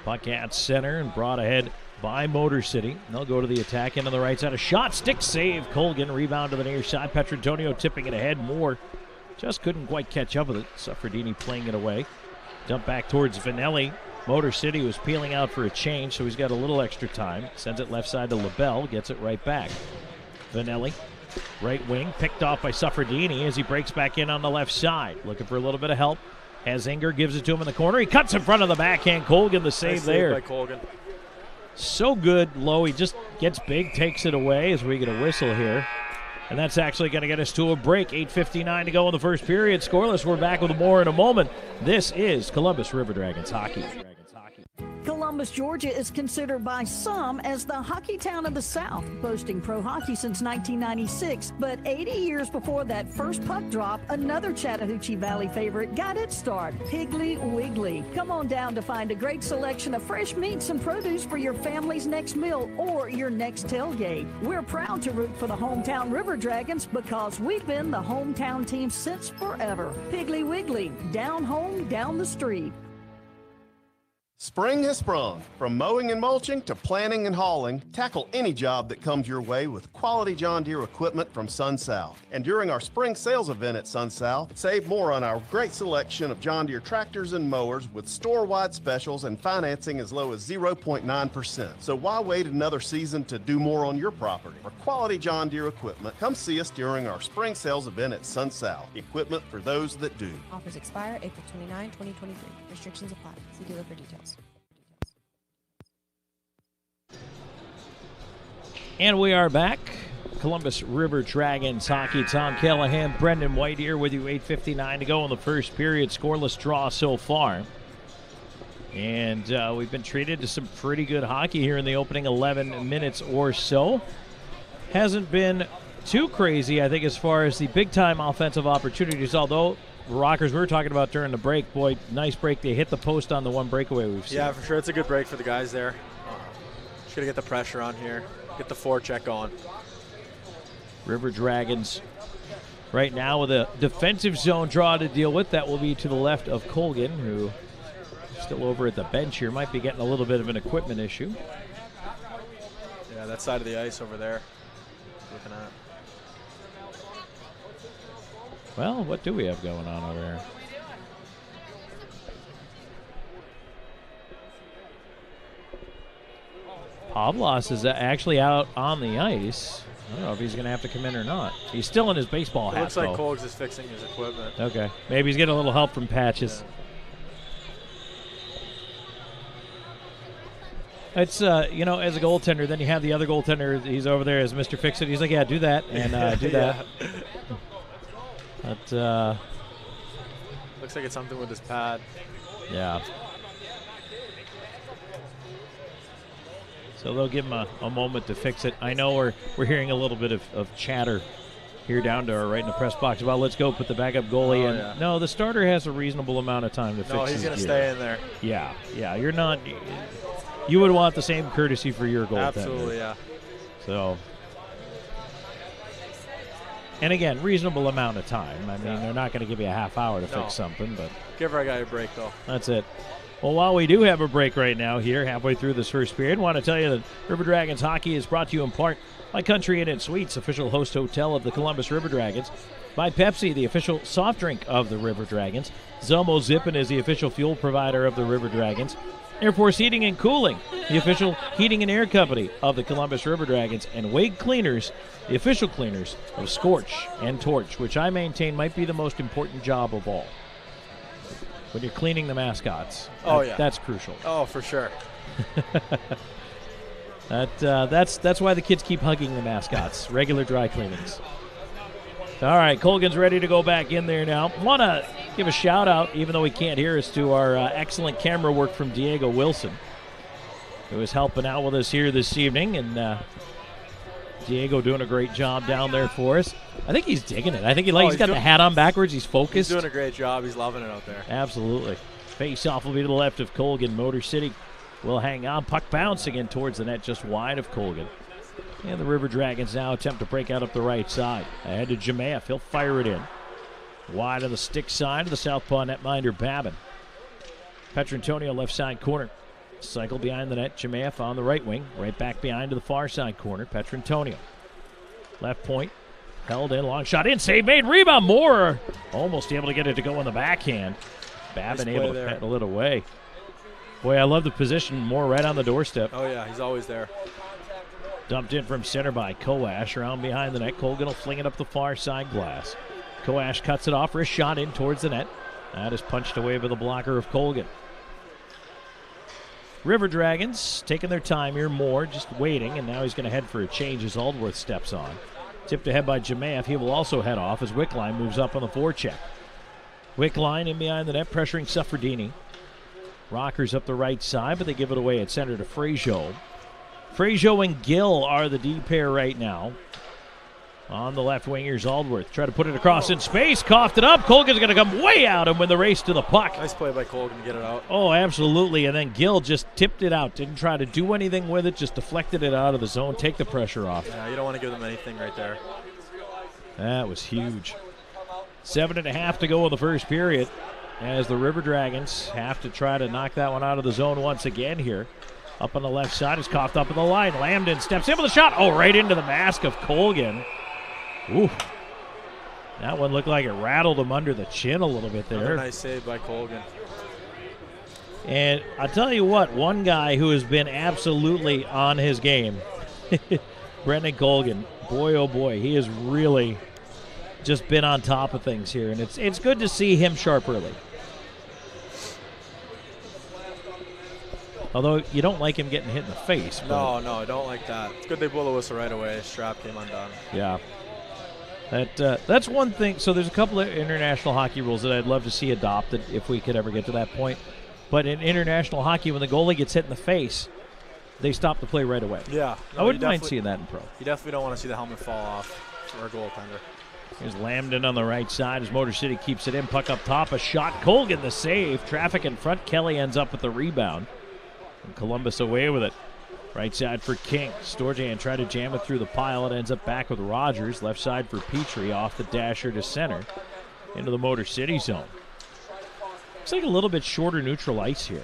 Puck at center and brought ahead by Motor City. They'll go to the attack end on the right side. A shot, stick save. Colgan rebound to the near side. Petrantonio tipping it ahead. Moore just couldn't quite catch up with it. Suffredini playing it away. Dump back towards Vanelli. Motor City was peeling out for a change, so he's got a little extra time. Sends it left side to LaBelle. Gets it right back. Vanelli, right wing, picked off by Suffredini as he breaks back in on the left side. Looking for a little bit of help. Hasinger gives it to him in the corner. He cuts in front of the backhand. Colgan the save nice there. Save by Colgan. So good, low. He just gets big, takes it away as we get a whistle here. And that's actually going to get us to a break. 8:59 to go in the first period. Scoreless. We're back with more in a moment. This is Columbus River Dragons hockey. Columbus, Georgia is considered by some as the hockey town of the South, boasting pro hockey since 1996. But 80 years before that first puck drop, another Chattahoochee Valley favorite got its start, Piggly Wiggly. Come on down to find a great selection of fresh meats and produce for your family's next meal or your next tailgate. We're proud to root for the hometown River Dragons because we've been the hometown team since forever. Piggly Wiggly, down home, down the street. Spring has sprung. From mowing and mulching to planting and hauling, tackle any job that comes your way with quality John Deere equipment from Sun South. And during our spring sales event at Sun South, save more on our great selection of John Deere tractors and mowers with store-wide specials and financing as low as 0.9%. So why wait another season to do more on your property? For quality John Deere equipment, come see us during our spring sales event at Sun South. Equipment for those that do. Offers expire April 29, 2023. Restrictions apply. See dealer for details. And we are back. Columbus River Dragons hockey. Tom Callahan, Brendan White here with you. 8:59 to go in the first period. Scoreless draw so far. And we've been treated to some pretty good hockey here in the opening 11 minutes or so. Hasn't been too crazy, I think, as far as the big-time offensive opportunities, although Rockers, we were talking about during the break. Boy, nice break. They hit the post on the one breakaway we've seen. Yeah, for sure. It's a good break for the guys there. Just got to get the pressure on here. Get the forecheck on. River Dragons right now with a defensive zone draw to deal with. That will be to the left of Colgan, who is still over at the bench here. Might be getting a little bit of an equipment issue. Yeah, that side of the ice over there. Looking at. Well, what do we have going on over here? Oblas is actually out on the ice. I don't know if he's going to have to come in or not. He's still in his baseball hat, looks like Colgs is fixing his equipment. Okay. Maybe he's getting a little help from Patches. Yeah. It's, you know, as a goaltender, then you have the other goaltender. He's over there as Mr. Fix-It. He's like, yeah, do that, and do that. But looks like it's something with his pad. Yeah. So they'll give him a moment to fix it. I know we're hearing a little bit of chatter here down to our right in the press box. Well, let's go put the backup goalie in. Yeah. No, the starter has a reasonable amount of time to fix his gear. No, he's going to stay in there. Yeah. You're not. You would want the same courtesy for your goaltender. Absolutely, yeah. So. And again, reasonable amount of time. I mean, they're not going to give you a half hour to fix something, but give our guy a break, though. That's it. Well, while we do have a break right now here, halfway through this first period, I want to tell you that River Dragons hockey is brought to you in part by Country Inn & Suites, official host hotel of the Columbus River Dragons, by Pepsi, the official soft drink of the River Dragons, Zelmo Zippin is the official fuel provider of the River Dragons, Air Force Heating and Cooling, the official heating and air company of the Columbus River Dragons, and Wade Cleaners, the official cleaners of Scorch and Torch, which I maintain might be the most important job of all. When you're cleaning the mascots. That's crucial. Oh, for sure. That's why the kids keep hugging the mascots. Regular dry cleanings. All right, Colgan's ready to go back in there now. Want to give a shout out, even though he can't hear us, to our excellent camera work from Diego Wilson, who is helping out with us here this evening, and Diego doing a great job down there for us. I think he's digging it. I think he's got the hat on backwards. He's focused. He's doing a great job. He's loving it out there. Absolutely. Face-off will be to the left of Colgan. Motor City will hang on. Puck bouncing in towards the net just wide of Colgan. And the River Dragons now attempt to break out up the right side. Ahead to Jemayeff. He'll fire it in. Wide of the stick side of the southpaw netminder Babin. Petrantonio left side corner. Cycle behind the net. Jemayeff on the right wing. Right back behind to the far side corner. Petrantonio. Left point. Held in. Long shot in. Save made. Rebound. Moore almost able to get it to go on the backhand. Babin able to pedal it away. Boy, I love the position. Moore right on the doorstep. Oh, yeah. He's always there. Dumped in from center by Koash. Around behind the net. Colgan will fling it up the far side glass. Koash cuts it off for a shot in towards the net. That is punched away by the blocker of Colgan. River Dragons taking their time here. Moore just waiting, and now he's going to head for a change as Aldworth steps on. Tipped ahead by Jemayeff. He will also head off as Wickline moves up on the forecheck. Wickline in behind the net, pressuring Suffredini. Rockers up the right side, but they give it away at center to Fraser. Fraser and Gill are the D pair right now. On the left wing, here's Aldworth. Try to put it across in space. Coughed it up. Colgan's going to come way out and win the race to the puck. Nice play by Colgan to get it out. Oh, absolutely. And then Gill just tipped it out. Didn't try to do anything with it. Just deflected it out of the zone. Take the pressure off. Yeah, you don't want to give them anything right there. That was huge. 7.5 to go in the first period as the River Dragons have to try to knock that one out of the zone once again here. Up on the left side is coughed up in the line. Lambden steps in with a shot. Oh, right into the mask of Colgan. Ooh. That one looked like it rattled him under the chin a little bit there. Another nice save by Colgan. And I'll tell you what, one guy who has been absolutely on his game, Brendan Colgan. Boy, oh boy, he has really just been on top of things here. And it's good to see him sharp early. Although you don't like him getting hit in the face. No, I don't like that. It's good they blew the whistle right away. Strap came undone. Yeah. That's one thing. So there's a couple of international hockey rules that I'd love to see adopted if we could ever get to that point. But in international hockey, when the goalie gets hit in the face, they stop the play right away. Yeah. I wouldn't mind seeing that in pro. You definitely don't want to see the helmet fall off for a goaltender. Here's Lambden on the right side as Motor City keeps it in. Puck up top, a shot. Colgan the save. Traffic in front. Kelly ends up with the rebound. And Columbus away with it. Right side for King. Storjan tried to jam it through the pile. It ends up back with Rogers. Left side for Petrie off the dasher to center into the Motor City zone. Looks like a little bit shorter neutral ice here.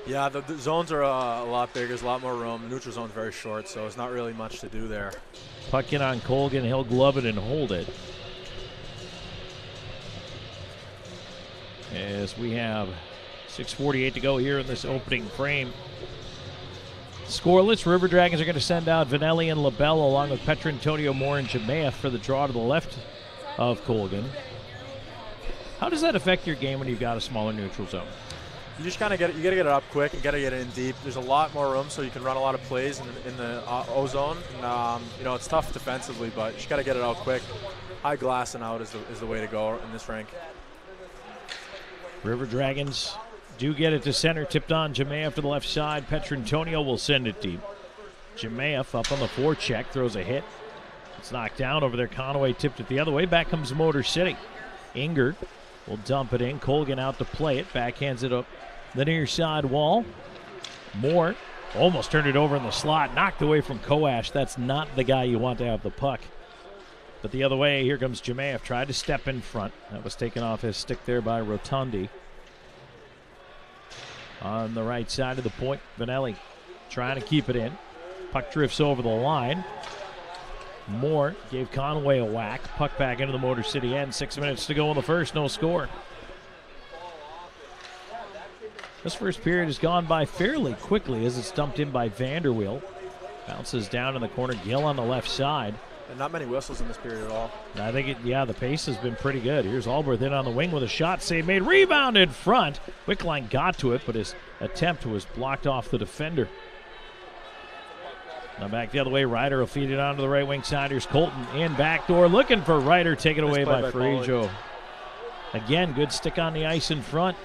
Yeah, the zones are a lot bigger. There's a lot more room. The neutral zone's very short, so it's not really much to do there. Puck in on Colgan. He'll glove it and hold it. As we have 6:48 to go here in this opening frame. Scoreless, River Dragons are going to send out Vanelli and LaBelle along with Petrantonio, Moore, and Jemaeth for the draw to the left of Colgan. How does that affect your game when you've got a smaller neutral zone? You just kind of you got to get it up quick and got to get it in deep. There's a lot more room, so you can run a lot of plays in the O zone. And, it's tough defensively, but you just got to get it out quick. High glass and out is the way to go in this rank. River Dragons do get it to center, tipped on Jemaeth to the left side. Petrantonio will send it deep. Jemaeth up on the forecheck, throws a hit. It's knocked down over there. Conway tipped it the other way. Back comes Motor City. Inger will dump it in. Colgan out to play it. Backhands it up the near side wall. Moore almost turned it over in the slot. Knocked away from Koash. That's not the guy you want to have the puck. But the other way, here comes Jemaeth. Tried to step in front. That was taken off his stick there by Rotundi. On the right side of the point, Vanelli trying to keep it in. Puck drifts over the line. Moore gave Conway a whack. Puck back into the Motor City end. 6 minutes to go in the first. No score. This first period has gone by fairly quickly as it's dumped in by Vanderweel. Bounces down in the corner. Gill on the left side. And not many whistles in this period at all. I think, the pace has been pretty good. Here's Alberth in on the wing with a shot save made. Rebound in front. Wickline got to it, but his attempt was blocked off the defender. Now back the other way. Ryder will feed it onto the right wing side. Here's Colton in backdoor looking for Ryder. Taken away by Fraser. Again, good stick on the ice in front.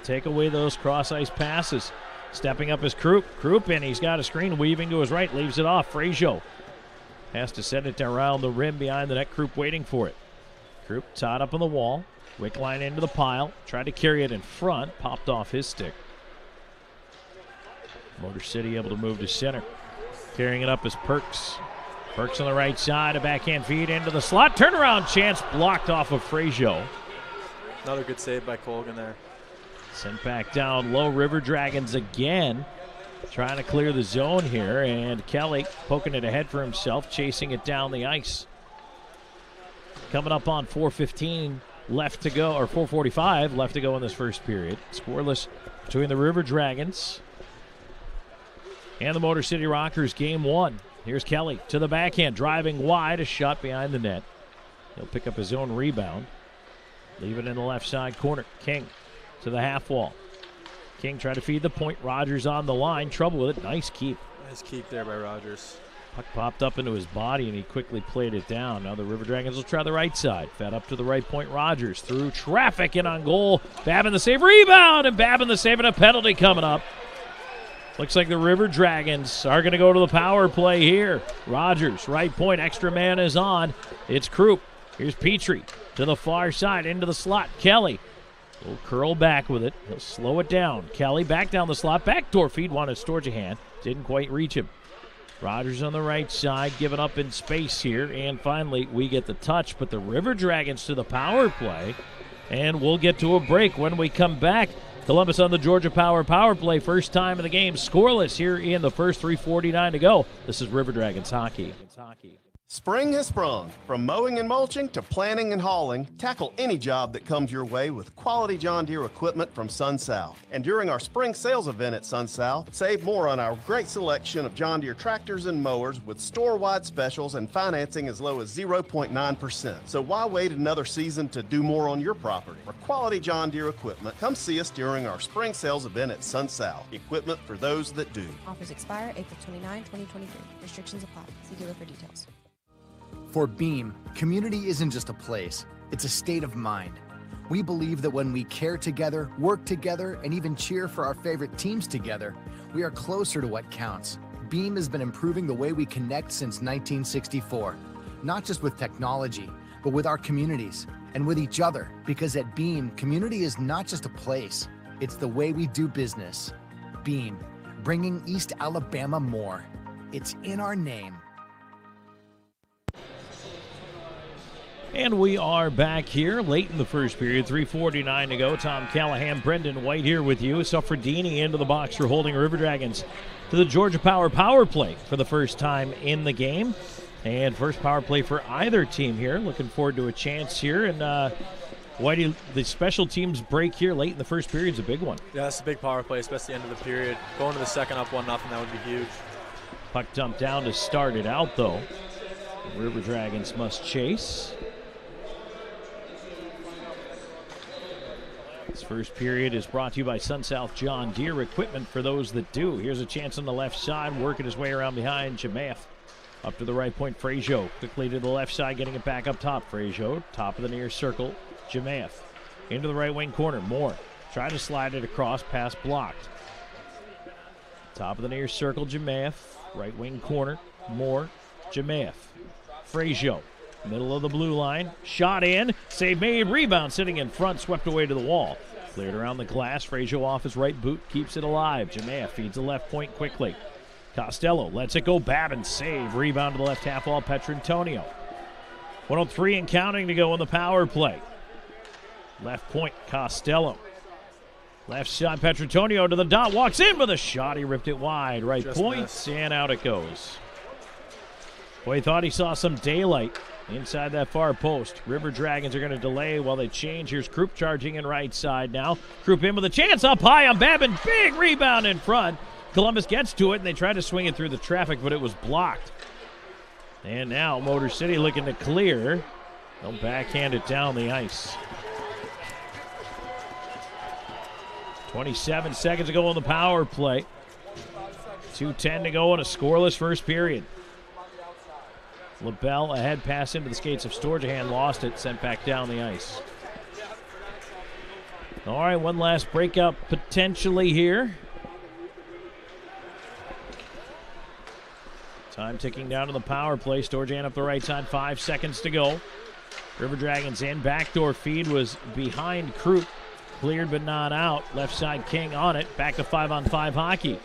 Take away those cross ice passes. Stepping up is Krupp. Krupp in. He's got a screen weaving to his right. Leaves it off. Fraser has to send it around the rim behind the net. Krupp waiting for it. Krupp tied up on the wall. Wickline into the pile. Tried to carry it in front. Popped off his stick. Motor City able to move to center. Carrying it up is Perks. Perks on the right side. A backhand feed into the slot. Turnaround chance blocked off of Fraser. Another good save by Colgan there. Sent back down low. River Dragons again. Trying to clear the zone here, and Kelly poking it ahead for himself, chasing it down the ice. Coming up on 4:15 left to go, or 4:45 left to go in this first period. Scoreless between the River Dragons and the Motor City Rockers, game one. Here's Kelly to the backhand, driving wide, a shot behind the net. He'll pick up his own rebound. Leave it in the left side corner. King to the half wall. King tried to feed the point. Rogers on the line. Trouble with it. Nice keep. Nice keep there by Rogers. Puck popped up into his body, and he quickly played it down. Now the River Dragons will try the right side. Fed up to the right point. Rogers through traffic in on goal. Babin the save. Rebound, and Babin the save, and a penalty coming up. Looks like the River Dragons are going to go to the power play here. Rogers, right point. Extra man is on. It's Krupp. Here's Petrie to the far side into the slot. Kelly will curl back with it. He'll slow it down. Kelly back down the slot. Backdoor feed. Wanted Storjahan. Didn't quite reach him. Rogers on the right side, giving up in space here. And finally, we get the touch. But the River Dragons to the power play. And we'll get to a break when we come back. Columbus on the Georgia Power play. First time in the game. Scoreless here in the first. 3:49 to go. This is River Dragons hockey. Spring has sprung. From mowing and mulching to planting and hauling, tackle any job that comes your way with quality John Deere equipment from Sun South. And during our spring sales event at Sun South, save more on our great selection of John Deere tractors and mowers with store-wide specials and financing as low as 0.9%. So why wait another season to do more on your property? For quality John Deere equipment, come see us during our spring sales event at Sun South. Equipment for those that do. Offers expire April 29, 2023. Restrictions apply. See dealer for details. For Beam, community isn't just a place, it's a state of mind. We believe that when we care together, work together, and even cheer for our favorite teams together, we are closer to what counts. Beam has been improving the way we connect since 1964, not just with technology, but with our communities and with each other, because at Beam, community is not just a place, it's the way we do business. Beam, bringing East Alabama more. It's in our name. And we are back here late in the first period, 3:49 to go. Tom Callahan, Brendan White here with you. Suffredini into the box for holding River Dragons to the Georgia power play for the first time in the game. And first power play for either team here. Looking forward to a chance here. And Whitey, the special teams break here late in the first period is a big one. Yeah, that's a big power play, especially the end of the period. Going to the second up 1-0, that would be huge. Puck dumped down to start it out, though. The River Dragons must chase. This first period is brought to you by SunSouth John Deere, equipment for those that do. Here's a chance on the left side, working his way around behind Jemaeth. Up to the right point, Fraser. Quickly to the left side, getting it back up top. Fraser, top of the near circle, Jemaeth. Into the right wing corner, Moore. Trying to slide it across, pass blocked. Top of the near circle, Jemaeth. Right wing corner, Moore, Jemaeth. Fraser, middle of the blue line, shot in, save made, rebound sitting in front, swept away to the wall. Cleared around the glass, Fraser off his right boot, keeps it alive. Jemaeth feeds the left point quickly. Costello lets it go, Babin save, rebound to the left half wall, Petrantonio. 103 and counting to go on the power play. Left point, Costello. Left side, Petrantonio to the dot, walks in with a shot, he ripped it wide. Right point, and out it goes. Boy, he thought he saw some daylight inside that far post. River Dragons are going to delay while they change. Here's Krupp charging in right side now. Krupp in with a chance up high on Babin. Big rebound in front. Columbus gets to it, and they try to swing it through the traffic, but it was blocked. And now Motor City looking to clear. They'll backhand it down the ice. 27 seconds to go on the power play. 2:10 to go in a scoreless first period. LaBelle, a head pass into the skates of Storjahan, lost it, sent back down the ice. All right, one last breakout potentially here. Time ticking down to the power play. Storjahan up the right side, 5 seconds to go. River Dragons in, backdoor feed was behind Krupp. Cleared but not out. Left side, King on it. Back to 5-on-5 hockey.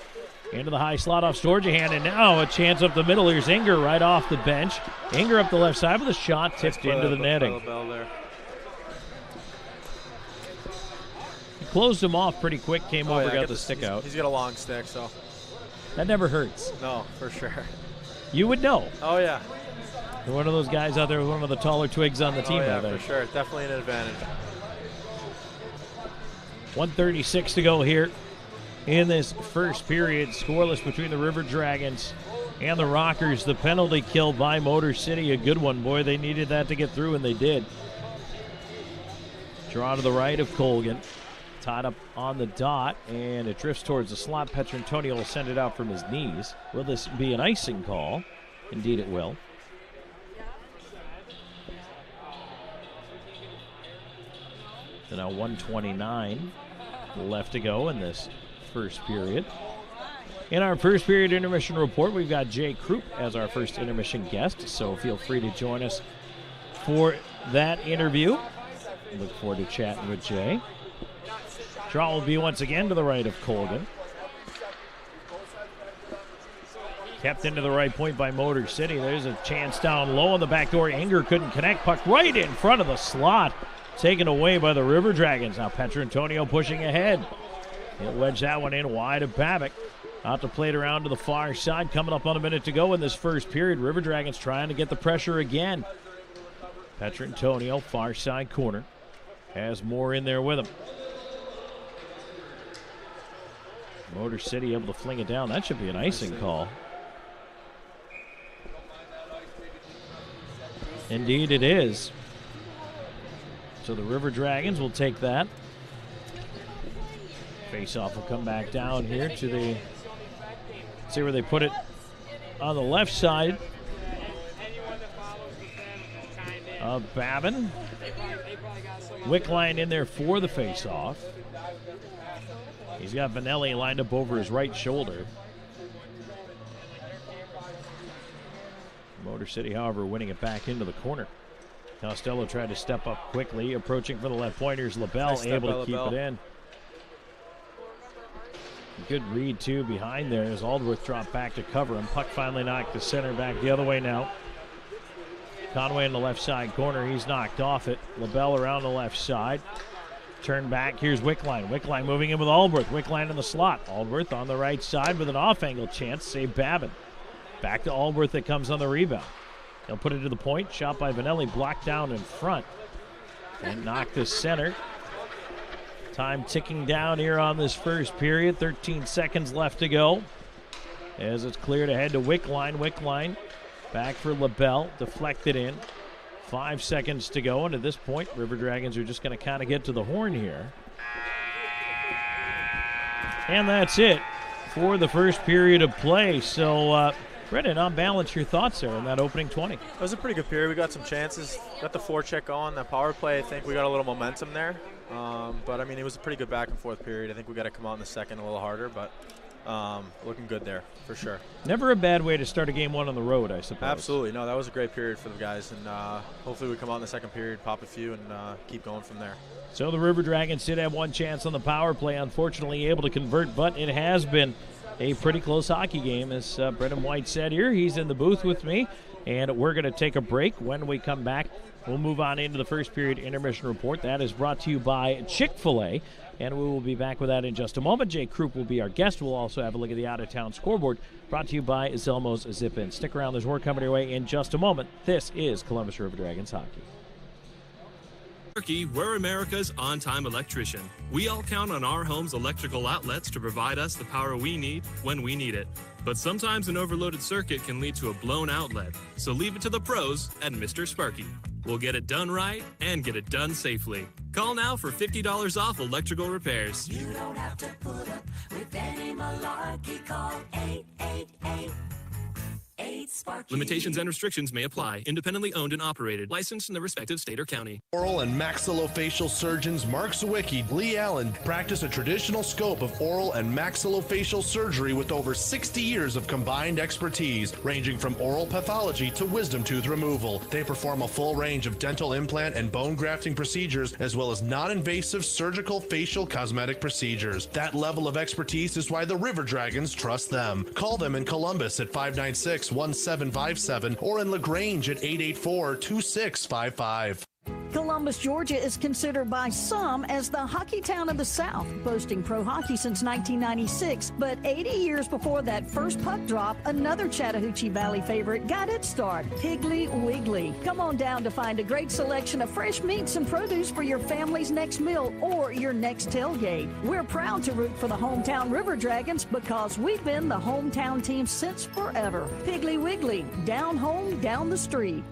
Into the high slot off Storjahan, and now a chance up the middle. Here's Inger right off the bench. Inger up the left side with a shot tipped into the netting. He closed him off pretty quick, came over, got the stick out. He's got a long stick, so. That never hurts. No, for sure. You would know. Oh, yeah. You're one of those guys out there with one of the taller twigs on the team. Oh, yeah, out there. for sure. Definitely an advantage. 1:36 to go here in this first period. Scoreless between the River Dragons and the Rockers. The penalty kill by Motor City, a good one. Boy, they needed that to get through, and they did. Draw to the right of Colgan. Tied up on the dot, and it drifts towards the slot. Petrantonio will send it out from his knees. Will this be an icing call? Indeed it will. So now 1:29 left to go in this first period. In our first period intermission report, we've got Jay Krupp as our first intermission guest, so feel free to join us for that interview. Look forward to chatting with Jay. Draw will be once again to the right of Colgan. Kept into the right point by Motor City. There's a chance down low on the back door. Inger couldn't connect. Puck right in front of the slot. Taken away by the River Dragons. Now Petrantonio pushing ahead. He'll wedge that one in wide of Babic. Out to play it around to the far side. Coming up on a minute to go in this first period. River Dragons trying to get the pressure again. Petrantonio, far side corner. Has Moore in there with him. Motor City able to fling it down. That should be an icing call. Indeed it is. So the River Dragons will take that. Face-off will come back down here to the, see where they put it, on the left side of Babin. Wickline in there for the face-off. He's got Vanelli lined up over his right shoulder. Motor City, however, winning it back into the corner. Costello tried to step up quickly, approaching for the left pointers. LaBelle able to keep it in. Good read, too, behind there as Aldworth dropped back to cover him. Puck finally knocked the center back the other way now. Conway in the left side corner. He's knocked off it. LaBelle around the left side. Turn back. Here's Wickline. Wickline moving in with Aldworth. Wickline in the slot. Aldworth on the right side with an off-angle chance. Save Babin. Back to Aldworth that comes on the rebound. They'll put it to the point. Shot by Vanelli. Blocked down in front. And knocked to center. Time ticking down here on this first period. 13 seconds left to go. as it's cleared ahead to Wickline. Wickline back for LaBelle, deflected in. 5 seconds to go, and at this point, River Dragons are just going to kind of get to the horn here. And that's it for the first period of play. So, Brendan, on balance, your thoughts there in that opening 20? It was a pretty good period. We got some chances. Got the forecheck going. That power play, I think we got a little momentum there. But, I mean, it was a pretty good back and forth period. I think we got to come out in the second a little harder, but looking good there for sure. Never a bad way to start a game one on the road, I suppose. Absolutely. No, that was a great period for the guys, and hopefully we come out in the second period, pop a few, and keep going from there. So the River Dragons did have one chance on the power play, unfortunately able to convert, but it has been a pretty close hockey game. As Brendan White said here, he's in the booth with me, and we're going to take a break. When we come back, we'll move on into the first period intermission report. That is brought to you by Chick-fil-A, and we will be back with that in just a moment. Jay Krupp will be our guest. We'll also have a look at the out-of-town scoreboard, brought to you by Zelmo's Zip-In. Stick around. There's more coming your way in just a moment. This is Columbus River Dragons hockey. We're America's on-time electrician. We all count on our home's electrical outlets to provide us the power we need when we need it. But sometimes an overloaded circuit can lead to a blown outlet. So leave it to the pros at Mr. Sparky. We'll get it done right and get it done safely. Call now for $50 off electrical repairs. You don't have to put up with any malarkey. Call 888. Limitations and restrictions may apply. Independently owned and operated. Licensed in the respective state or county. Oral and maxillofacial surgeons Mark Sawicki, Lee Allen practice a traditional scope of oral and maxillofacial surgery with over 60 years of combined expertise, ranging from oral pathology to wisdom tooth removal. They perform a full range of dental implant and bone grafting procedures, as well as non-invasive surgical facial cosmetic procedures. That level of expertise is why the River Dragons trust them. Call them in Columbus at 596-1757 or in LaGrange at 884-2655. Columbus, Georgia is considered by some as the hockey town of the South, boasting pro hockey since 1996. But 80 years before that first puck drop, another Chattahoochee Valley favorite got its start, Piggly Wiggly. Come on down to find a great selection of fresh meats and produce for your family's next meal or your next tailgate. We're proud to root for the hometown River Dragons because we've been the hometown team since forever. Piggly Wiggly, down home, down the street.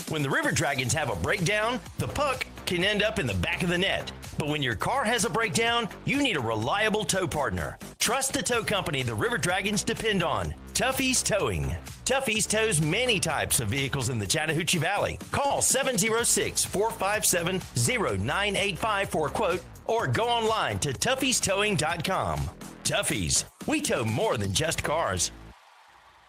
When the River Dragons have a breakdown, the puck can end up in the back of the net. But when your car has a breakdown, you need a reliable tow partner. Trust the tow company the River Dragons depend on, Tuffy's Towing. Tuffy's tows many types of vehicles in the Chattahoochee Valley. Call 706-457-0985 for a quote or go online to tuffystowing.com. Tuffy's, we tow more than just cars.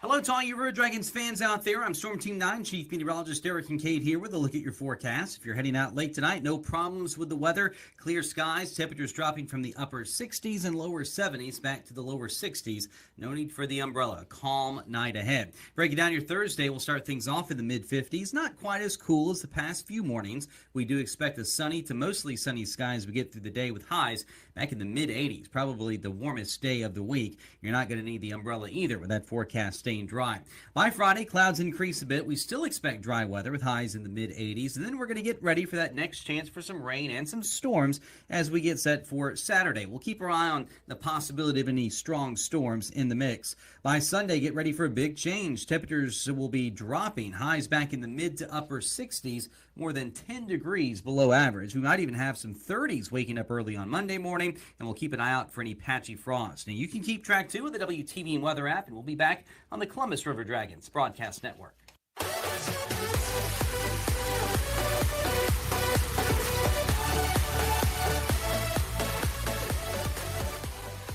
Hello to all you River Dragons fans out there. I'm Storm Team 9 Chief Meteorologist Derek Kincaid here with a look at your forecast. If you're heading out late tonight, no problems with the weather. Clear skies, temperatures dropping from the upper 60s and lower 70s back to the lower 60s. No need for the umbrella. A calm night ahead. Breaking down your Thursday, we'll start things off in the mid-50s. Not quite as cool as the past few mornings. We do expect a sunny to mostly sunny sky as we get through the day with highs back in the mid-80s. Probably the warmest day of the week. You're not going to need the umbrella either with that forecast staying dry. By Friday, clouds increase a bit. We still expect dry weather with highs in the mid-80s, and then we're going to get ready for that next chance for some rain and some storms as we get set for Saturday. We'll keep our eye on the possibility of any strong storms in the mix. By Sunday, get ready for a big change. Temperatures will be dropping. Highs back in the mid to upper 60s, more than 10 degrees below average. We might even have some 30s waking up early on Monday morning, and we'll keep an eye out for any patchy frost. Now, you can keep track, too, with the WTVN Weather app, and we'll be back on the Columbus River Dragons Broadcast Network.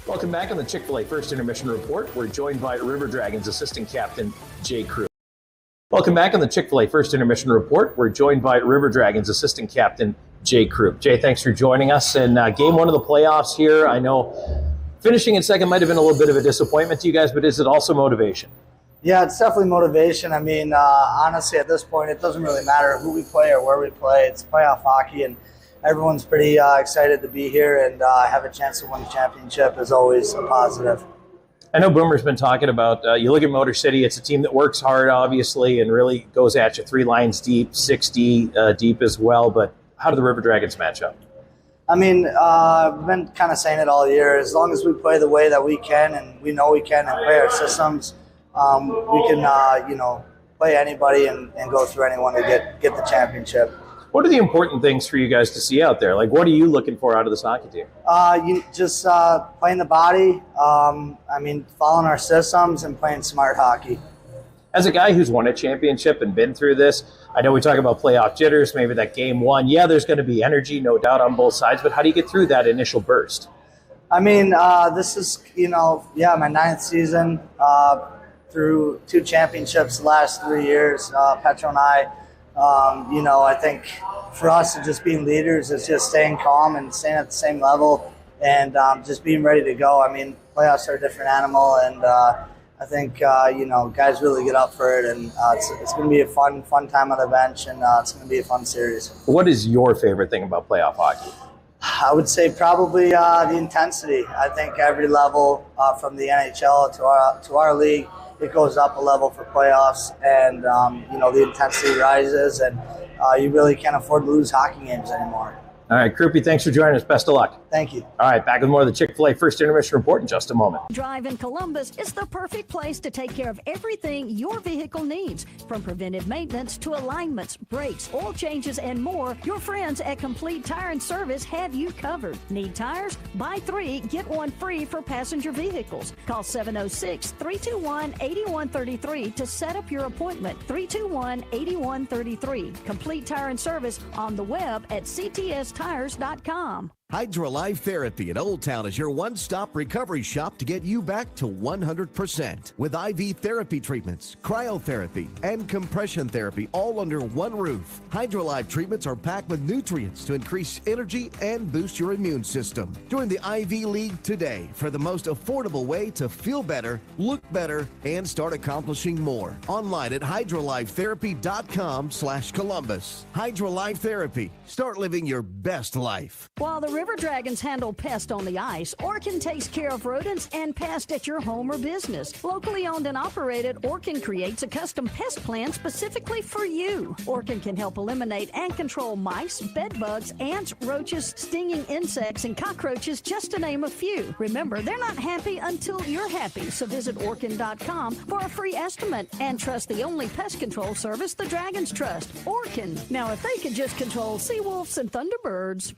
Welcome back on the Chick-fil-A First Intermission Report. We're joined by River Dragons Assistant Captain Jay Krupp. Welcome back on the Chick-fil-A First Intermission Report. We're joined by River Dragons Assistant Captain Jay Krupp. Jay, thanks for joining us. And game one of the playoffs here, I know finishing in second might have been a little bit of a disappointment to you guys, but is it also motivation? Yeah, it's definitely motivation. I mean, honestly, at this point, it doesn't really matter who we play or where we play. It's playoff hockey, and everyone's pretty excited to be here and have a chance to win the championship is always a positive. I know Boomer's been talking about, you look at Motor City, it's a team that works hard, obviously, and really goes at you 3 lines deep, 60 deep as well. But how do the River Dragons match up? I mean, I've been kind of saying it all year. As long as we play the way that we can, and we know we can, and play our systems, we can, play anybody and go through anyone to get the championship. What are the important things for you guys to see out there? Like, what are you looking for out of this hockey team? You just playing the body. Following our systems and playing smart hockey. As a guy who's won a championship and been through this, I know we talk about playoff jitters, maybe that game one. Yeah, there's going to be energy, no doubt, on both sides, but how do you get through that initial burst? This is, my 9th season through 2 championships the last 3 years, Petro and I. I think for us, just being leaders is just staying calm and staying at the same level and just being ready to go. Playoffs are a different animal, and I think, guys really get up for it, and it's going to be a fun time on the bench, and it's going to be a fun series. What is your favorite thing about playoff hockey? I would say probably the intensity. I think every level from the NHL to our league, it goes up a level for playoffs, and, the intensity rises, and you really can't afford to lose hockey games anymore. All right, Krupe, thanks for joining us. Best of luck. Thank you. All right, back with more of the Chick-fil-A First Intermission Report in just a moment. Drive in Columbus is the perfect place to take care of everything your vehicle needs. From preventive maintenance to alignments, brakes, oil changes, and more, your friends at Complete Tire and Service have you covered. Need tires? Buy 3, get 1 free for passenger vehicles. Call 706-321-8133 to set up your appointment. 321-8133. Complete Tire and Service on the web at ctstires.com. Hydrolife Therapy in Old Town is your one-stop recovery shop to get you back to 100%. With IV therapy treatments, cryotherapy, and compression therapy all under one roof. Hydrolife treatments are packed with nutrients to increase energy and boost your immune system. Join the IV League today for the most affordable way to feel better, look better, and start accomplishing more. Online at hydrolifetherapy.com/Columbus. Hydrolife Therapy. Start living your best life. While the River Dragons handle pests on the ice, Orkin takes care of rodents and pests at your home or business. Locally owned and operated, Orkin creates a custom pest plan specifically for you. Orkin can help eliminate and control mice, bed bugs, ants, roaches, stinging insects, and cockroaches, just to name a few. Remember, they're not happy until you're happy, so visit Orkin.com for a free estimate and trust the only pest control service the Dragons trust, Orkin. Now, if they could just control sea wolves and thunderbirds.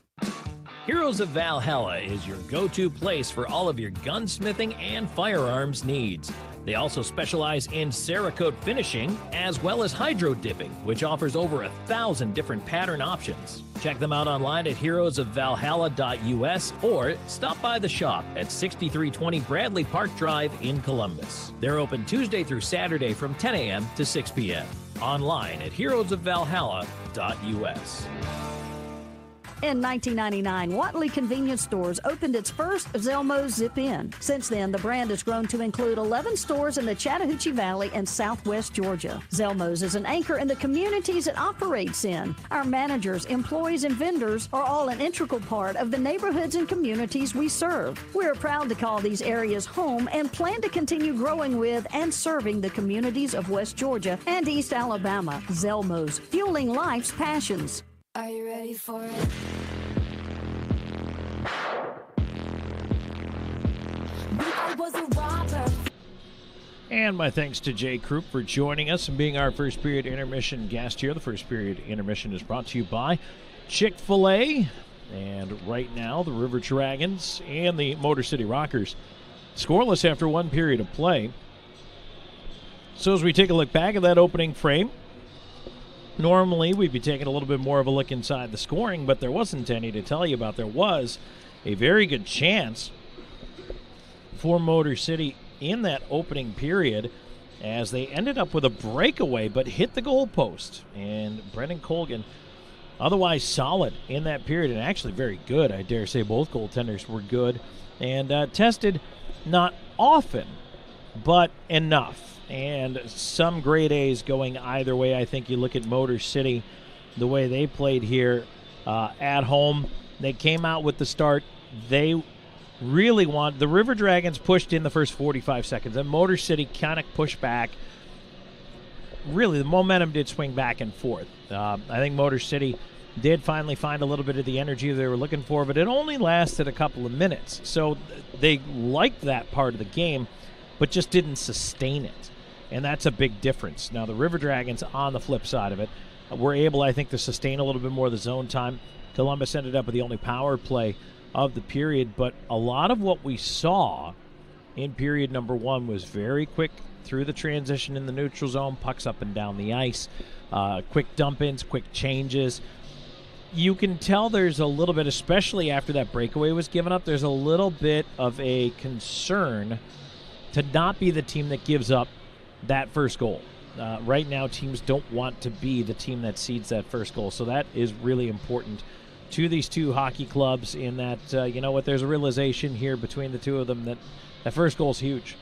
Heroes of Valhalla is your go-to place for all of your gunsmithing and firearms needs. They also specialize in Cerakote finishing as well as hydro dipping, which offers over 1,000 different pattern options. Check them out online at heroesofvalhalla.us or stop by the shop at 6320 Bradley Park Drive in Columbus. They're open Tuesday through Saturday from 10 a.m. to 6 p.m. Online at heroesofvalhalla.us. In 1999, Watley Convenience Stores opened its first Zelmo's Zip-In. Since then, the brand has grown to include 11 stores in the Chattahoochee Valley and Southwest Georgia. Zelmo's is an anchor in the communities it operates in. Our managers, employees, and vendors are all an integral part of the neighborhoods and communities we serve. We're proud to call these areas home and plan to continue growing with and serving the communities of West Georgia and East Alabama. Zelmo's, fueling life's passions. Are you ready for it? I was a robber. And my thanks to Jay Krupe for joining us and being our first period intermission guest here. The first period intermission is brought to you by Chick-fil-A. And right now, the River Dragons and the Motor City Rockers scoreless after one period of play. So as we take a look back at that opening frame, normally we'd be taking a little bit more of a look inside the scoring, but there wasn't any to tell you about. There was a very good chance for Motor City in that opening period as they ended up with a breakaway but hit the goalpost. And Brendan Colgan, otherwise solid in that period and actually very good. I dare say both goaltenders were good and tested not often, but enough. And some grade A's going either way. I think you look at Motor City, the way they played here at home. They came out with the start. They really want the River Dragons pushed in the first 45 seconds, and Motor City kind of pushed back. Really, the momentum did swing back and forth. I think Motor City did finally find a little bit of the energy they were looking for, but it only lasted a couple of minutes. So they liked that part of the game, but just didn't sustain it. And that's a big difference. Now, the River Dragons, on the flip side of it, were able, I think, to sustain a little bit more of the zone time. Columbus ended up with the only power play of the period, but a lot of what we saw in period number one was very quick through the transition in the neutral zone, pucks up and down the ice, quick dump-ins, quick changes. You can tell there's a little bit, especially after that breakaway was given up, there's a little bit of a concern to not be the team that gives up that first goal. Right now, teams don't want to be the team that cedes that first goal, so that is really important to these two hockey clubs in that, you know what, there's a realization here between the two of them that that first goal is huge.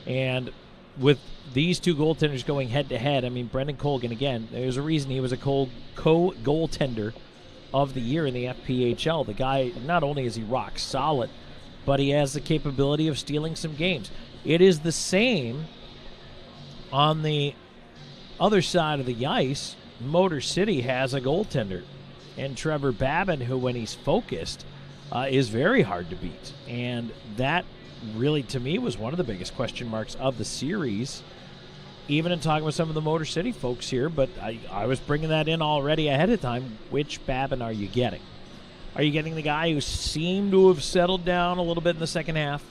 And with these two goaltenders going head-to-head, I mean, Brendan Colgan, again, there's a reason he was a co-goaltender of the year in the FPHL. The guy, not only is he rock solid, but he has the capability of stealing some games. It is the same on the other side of the ice. Motor City has a goaltender, and Trevor Babin, who, when he's focused, is very hard to beat. And that really, to me, was one of the biggest question marks of the series, even in talking with some of the Motor City folks here. But I was bringing that in already ahead of time. Which Babin are you getting? Are you getting the guy who seemed to have settled down a little bit in the second half?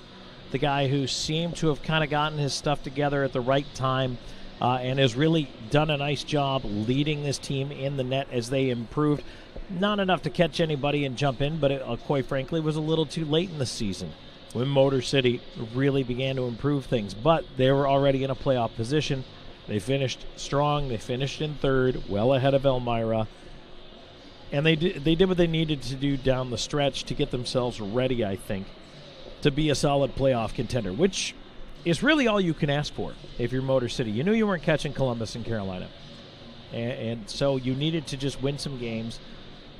The guy who seemed to have kind of gotten his stuff together at the right time and has really done a nice job leading this team in the net as they improved. Not enough to catch anybody and jump in, but it, quite frankly, was a little too late in the season when Motor City really began to improve things. But they were already in a playoff position. They finished strong. They finished in third, well ahead of Elmira. And they did what they needed to do down the stretch to get themselves ready, I think, to be a solid playoff contender, which is really all you can ask for if you're Motor City. You knew you weren't catching Columbus and Carolina. And so you needed to just win some games,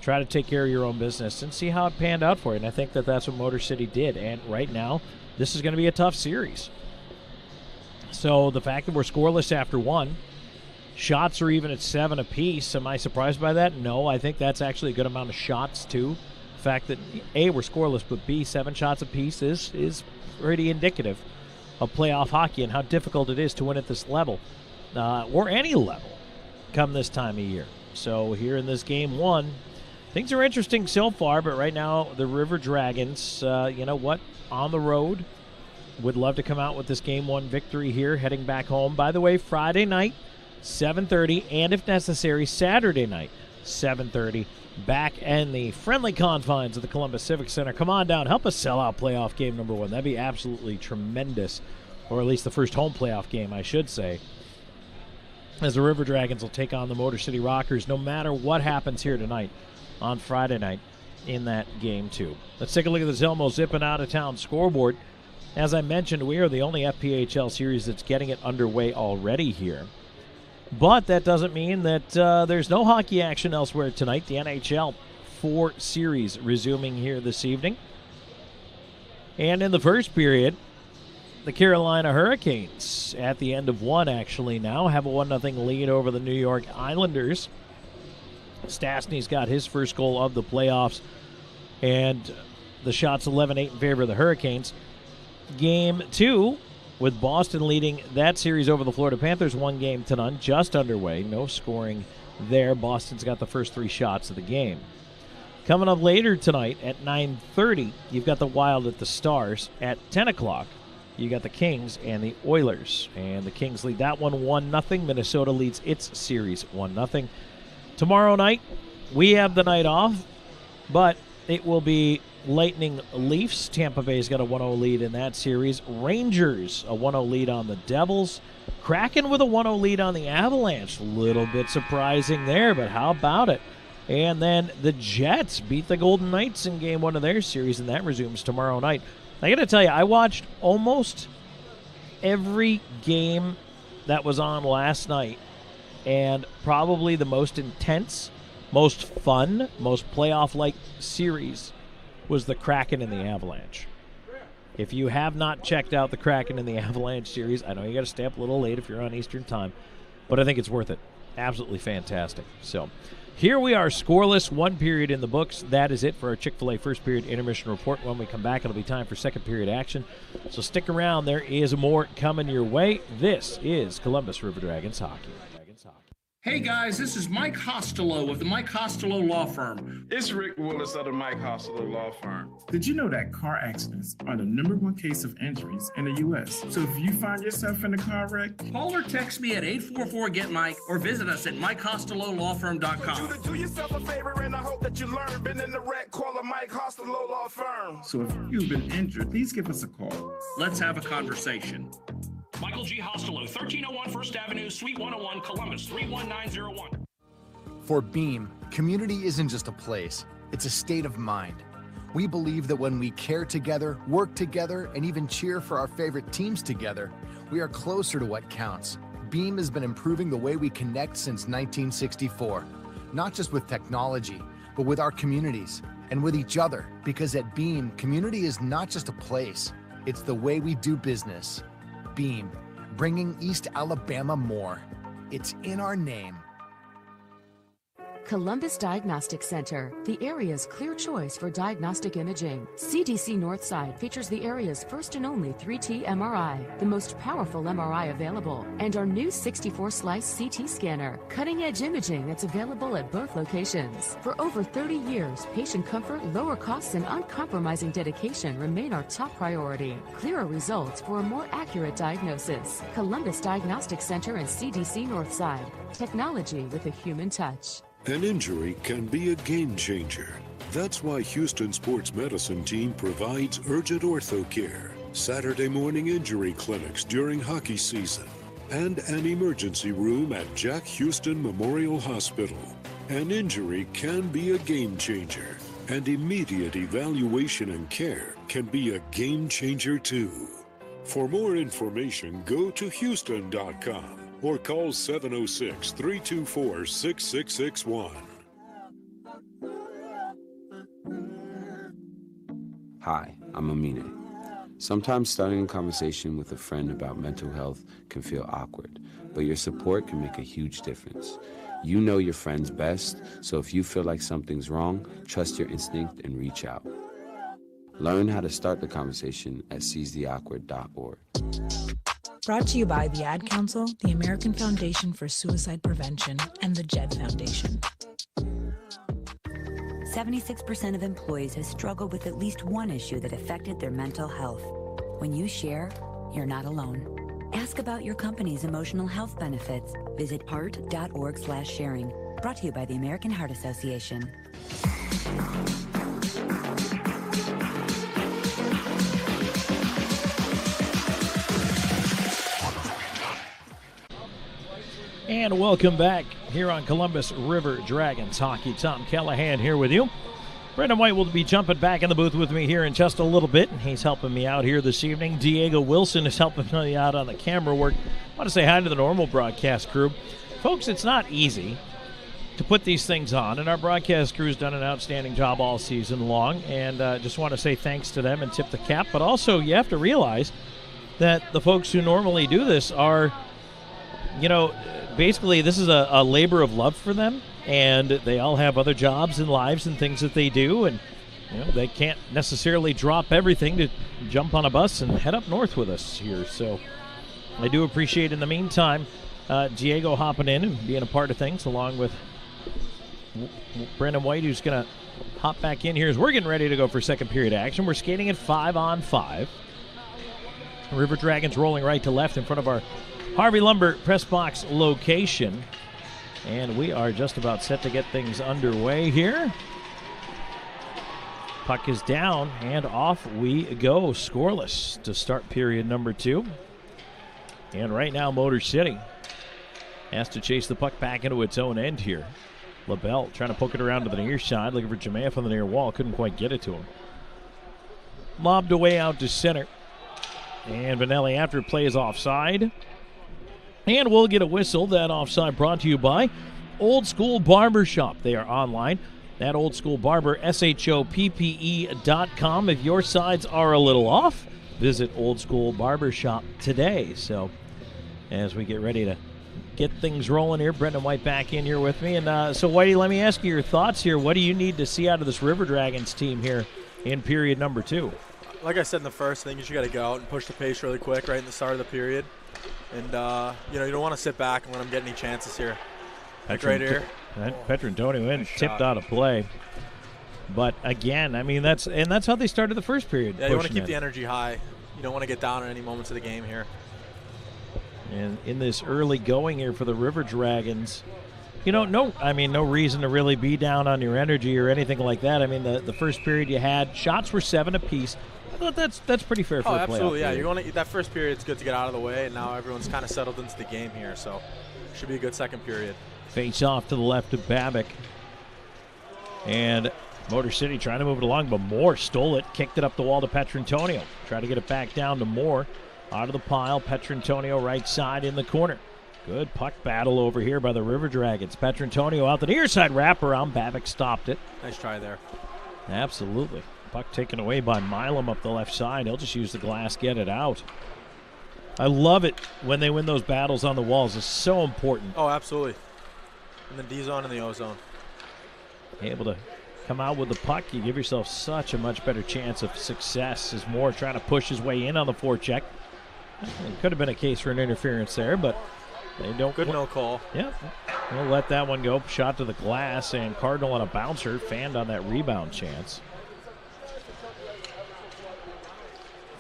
try to take care of your own business, and see how it panned out for you. And I think that that's what Motor City did. And right now, this is going to be a tough series. So the fact that we're scoreless after one, shots are even at 7 apiece. Am I surprised by that? No, I think that's actually a good amount of shots, too. The fact that, A, we're scoreless, but B, 7 shots apiece is pretty indicative of playoff hockey and how difficult it is to win at this level, or any level, come this time of year. So here in this game one, things are interesting so far, but right now the River Dragons, you know what, on the road, would love to come out with this game one victory here, heading back home. By the way, Friday night, 7:30, and if necessary, Saturday night, 7:30, back in the friendly confines of the Columbus Civic Center. Come on down, help us sell out playoff game number one. That'd be absolutely tremendous, or at least the first home playoff game, I should say, as the River Dragons will take on the Motor City Rockers no matter what happens here tonight on Friday night in that game two. Let's take a look at the Zelmo Zippin' Out of Town scoreboard. As I mentioned, we are the only FPHL series that's getting it underway already here. But that doesn't mean that there's no hockey action elsewhere tonight. The NHL 4 series resuming here this evening. And in the first period, the Carolina Hurricanes, at the end of one actually now, have a 1-0 lead over the New York Islanders. Stastny's got his first goal of the playoffs, and the shot's 11-8 in favor of the Hurricanes. Game two, with Boston leading that series over the Florida Panthers 1-0 just underway. No scoring there. Boston's got the first 3 shots of the game. Coming up later tonight at 9:30, you've got the Wild at the Stars. At 10 o'clock, you got the Kings and the Oilers. And the Kings lead that one 1-0. Minnesota leads its series 1-0. Tomorrow night, we have the night off, but it will be Lightning Leafs. Tampa Bay's got a 1-0 lead in that series. Rangers, a 1-0 lead on the Devils. Kraken with a 1-0 lead on the Avalanche. A little bit surprising there, but how about it? And then the Jets beat the Golden Knights in game one of their series, and that resumes tomorrow night. I got to tell you, I watched almost every game that was on last night, and probably the most intense, most fun, most playoff-like series was the Kraken and the Avalanche. If you have not checked out the Kraken and the Avalanche series, I know you got to stay up a little late if you're on Eastern time, but I think it's worth it. Absolutely fantastic. So Here we are, scoreless, 1 period in the books. That is it for our Chick-fil-A first period intermission report. When we come back, it'll be time for second period action. So stick around. There is more coming your way. This is Columbus River Dragons hockey. Hey guys, this is Mike Hostelow of the Mike Hostelow Law Firm. It's Rick Willis of the Mike Hostelow Law Firm. Did you know that car accidents are the #1 case of injuries in the U.S.? So if you find yourself in a car wreck, call or text me at 844-GET-MIKE or visit us at MikeHosteloLawFirm.com. Do yourself a favor and I hope that you learn. Been in the wreck, call a Mike Hostelow Law Firm. So if you've been injured, please give us a call. Let's have a conversation. Michael G. Hostelow, 1301 First Avenue, Suite 101, Columbus, 31901. For Beam, community isn't just a place, it's a state of mind. We believe that when we care together, work together, and even cheer for our favorite teams together, we are closer to what counts. Beam has been improving the way we connect since 1964, not just with technology, but with our communities and with each other. Because at Beam, community is not just a place, it's the way we do business. Beam, bringing East Alabama more. It's in our name. Columbus Diagnostic Center, the area's clear choice for diagnostic imaging. CDC Northside features the area's first and only 3T MRI, the most powerful MRI available, and our new 64-slice CT scanner, cutting-edge imaging that's available at both locations. For over 30 years, patient comfort, lower costs, and uncompromising dedication remain our top priority. Clearer results for a more accurate diagnosis. Columbus Diagnostic Center and CDC Northside. Technology with a human touch. An injury can be a game changer. That's why Houston Sports Medicine Team provides urgent ortho care, Saturday morning injury clinics during hockey season, and an emergency room at Jack Houston Memorial Hospital. An injury can be a game changer, and immediate evaluation and care can be a game changer too. For more information, go to Houston.com. or call 706-324-6661. Hi, I'm Amine. Sometimes starting a conversation with a friend about mental health can feel awkward, but your support can make a huge difference. You know your friends best, so if you feel like something's wrong, trust your instinct and reach out. Learn how to start the conversation at seizetheawkward.org. Brought to you by the Ad Council, the American Foundation for Suicide Prevention, and the JED Foundation. 76% of employees have struggled with at least one issue that affected their mental health. When you share, you're not alone. Ask about your company's emotional health benefits. Visit heart.org/sharing. Brought to you by the American Heart Association. And welcome back here on Columbus River Dragons Hockey. Tom Callahan here with you. Brendan White will be jumping back in the booth with me here in just a little bit, and he's helping me out here this evening. Diego Wilson is helping me out on the camera work. I want to say hi to the normal broadcast crew. Folks, it's not easy to put these things on, and our broadcast crew's done an outstanding job all season long, and just want to say thanks to them and tip the cap. But also, you have to realize that the folks who normally do this are, basically this is a labor of love for them, and they all have other jobs and lives and things that they do, and they can't necessarily drop everything to jump on a bus and head up north with us here. So I do appreciate, in the meantime, Diego hopping in and being a part of things, along with Brandon White, who's going to hop back in here as we're getting ready to go for second period action. We're skating at 5-on-5. River Dragons rolling right to left in front of our Harvey Lumber press box location. And we are just about set to get things underway here. Puck is down, and off we go. Scoreless to start period number 2. And right now, Motor City has to chase the puck back into its own end here. LaBelle trying to poke it around to the near side, looking for Jemayeff on the near wall. Couldn't quite get it to him. Lobbed away out to center. And Vanelli, after play, is offside. And we'll get a whistle. That offside brought to you by Old School Barber Shop. They are online at Old School Barber, SHOPPE.com. If your sides are a little off, visit Old School Barber Shop today. So as we get ready to get things rolling here. Brendan White back in here with me. And so, Whitey, let me ask you your thoughts here. What do you need to see out of this River Dragons team here in period number 2? Like I said in the first, I think you just got to go out and push the pace really quick right in the start of the period. And, you don't want to sit back and let them get any chances here. Like right here. Petrantonio in, tipped out of play. But, again, I mean, that's how they started the first period. Yeah, you want to keep the energy high. You don't want to get down at any moments of the game here. And in this early going here for the River Dragons, no reason to really be down on your energy or anything like that. I mean, the first period you had, shots were 7 apiece. I thought that's pretty fair for a playoff. Absolutely, yeah. Period. That first period's good to get out of the way, and now everyone's kind of settled into the game here, so should be a good second period. Face off to the left of Babick. And Motor City trying to move it along, but Moore stole it, kicked it up the wall to Petrantonio. Try to get it back down to Moore. Out of the pile, Petrantonio right side in the corner. Good puck battle over here by the River Dragons. Petrantonio out the near side wraparound. Babick stopped it. Nice try there. Absolutely. Puck taken away by Milam up the left side. He'll just use the glass, get it out. I love it when they win those battles on the walls. It's so important. Oh, absolutely. In the D zone and the O zone. Able to come out with the puck, you give yourself such a much better chance of success as Moore trying to push his way in on the forecheck. It could have been a case for an interference there, but they don't. Good no call. Yeah, we'll let that one go. Shot to the glass, and Cardinal on a bouncer, fanned on that rebound chance.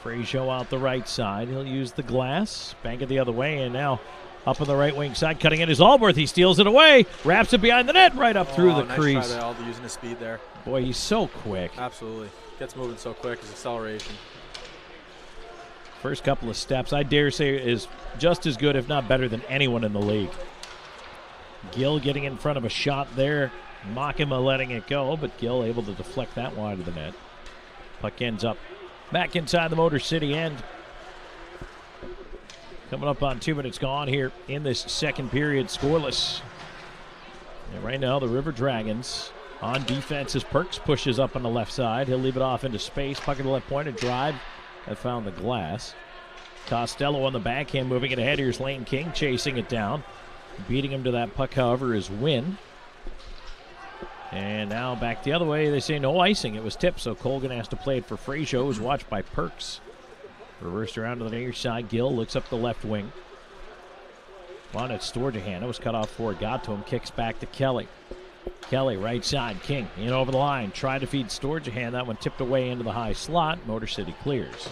Fraser out the right side. He'll use the glass, bank it the other way, and now up on the right wing side, cutting in is Allworth. He steals it away, wraps it behind the net, right up through the nice crease. Try there, Aldi using his speed there. Boy, he's so quick. Absolutely. Gets moving so quick, his acceleration. First couple of steps, I dare say, is just as good, if not better, than anyone in the league. Gill getting in front of a shot there. Makima letting it go, but Gill able to deflect that wide of the net. Puck ends up back inside the Motor City end. Coming up on 2 minutes gone here in this second period, scoreless. And right now, the River Dragons on defense as Perks pushes up on the left side. He'll leave it off into space. Puck at the left point, a drive. That found the glass. Costello on the backhand, moving it ahead. Here's Lane King chasing it down. Beating him to that puck, however, is Wynn. And now back the other way. They say no icing. It was tipped, so Colgan has to play it for Fraser, who's watched by Perks. Reversed around to the near side. Gill looks up the left wing. On at Storjahan. It was cut off before it got to him. Kicks back to Kelly. Kelly, right side. King in over the line. Tried to feed Storjahan. That one tipped away into the high slot. Motor City clears.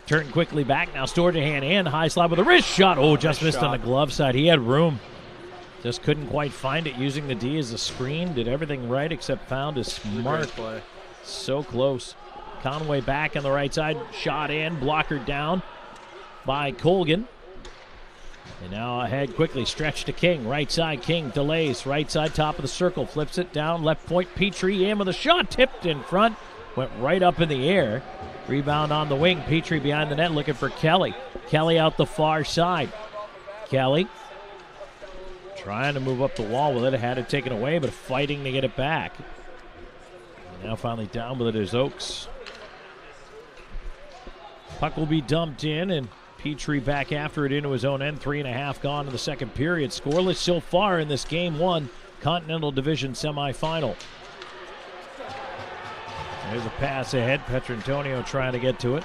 Turn quickly back. Now Storjahan in. High slot with a wrist shot. Oh, just missed on the glove side. He had room. Just couldn't quite find it. Using the D as a screen. Did everything right except found his mark. Play. So close. Conway back on the right side. Shot in. Blocker down by Colgan. And now ahead quickly, stretch to King. Right side, King delays. Right side, top of the circle. Flips it down. Left point, Petrie in with a shot. Tipped in front. Went right up in the air. Rebound on the wing. Petrie behind the net looking for Kelly. Kelly out the far side. Kelly trying to move up the wall with it. Had it taken away, but fighting to get it back. Now finally down with it is Oakes. Puck will be dumped in, and Petrie back after it into his own end. 3.5 gone in the second period. Scoreless so far in this Game 1 Continental Division semifinal. There's a pass ahead. Petrantonio trying to get to it.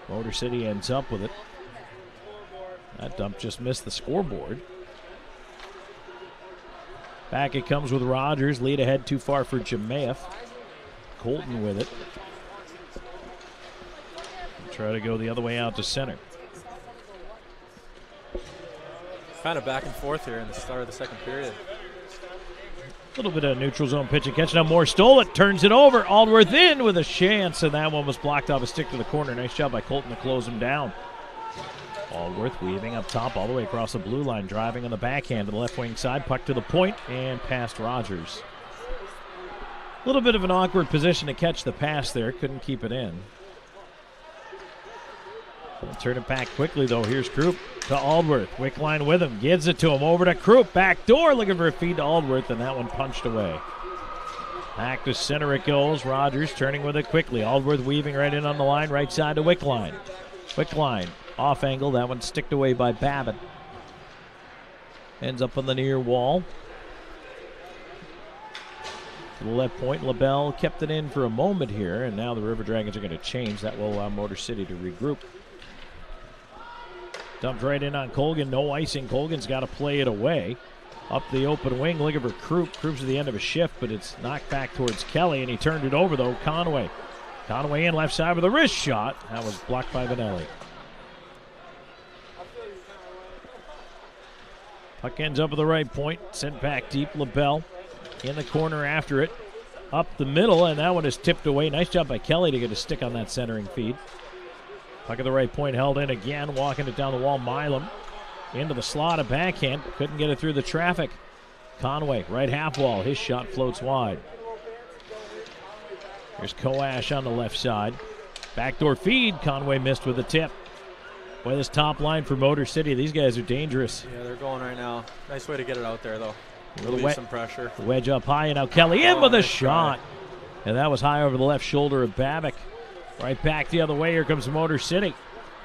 Motor City ends up with it. That dump just missed the scoreboard. Back it comes with Rogers. Lead ahead too far for Jemaeth. Colton with it. Try to go the other way out to center. Kind of back and forth here in the start of the second period. A little bit of neutral zone pitch and catch. Now Moore stole it, turns it over. Aldworth in with a chance, and that one was blocked off a stick to the corner. Nice job by Colton to close him down. Aldworth weaving up top all the way across the blue line, driving on the backhand to the left wing side. Puck to the point and past Rogers. A little bit of an awkward position to catch the pass there. Couldn't keep it in. Turn it back quickly, though. Here's Krupp to Aldworth. Wickline with him. Gives it to him. Over to Krupp. Back door. Looking for a feed to Aldworth, and that one punched away. Back to center it goes. Rogers turning with it quickly. Aldworth weaving right in on the line. Right side to Wickline. Wickline Off angle, that one sticked away by Babbitt. Ends up on the near wall. To the left point, LaBelle kept it in for a moment here, and now the River Dragons are going to change. That will allow Motor City to regroup. Dumped right in on Colgan, no icing. Colgan's got to play it away. Up the open wing, looking for Krupp. Krupp's at the end of a shift, but it's knocked back towards Kelly, and he turned it over, though. Conway in left side with a wrist shot. That was blocked by Vanelli. Puck ends up at the right point, sent back deep. LaBelle in the corner after it. Up the middle, and that one is tipped away. Nice job by Kelly to get a stick on that centering feed. Puck at the right point, held in again, walking it down the wall. Milam into the slot, a backhand. Couldn't get it through the traffic. Conway, right half wall. His shot floats wide. Here's Koash on the left side. Backdoor feed. Conway missed with a tip. Boy, this top line for Motor City, these guys are dangerous. Yeah, they're going right now. Nice way to get it out there, though. Relieve some pressure. The wedge up high, and now Kelly in with a shot. And that was high over the left shoulder of Babbitt. Right back the other way. Here comes Motor City.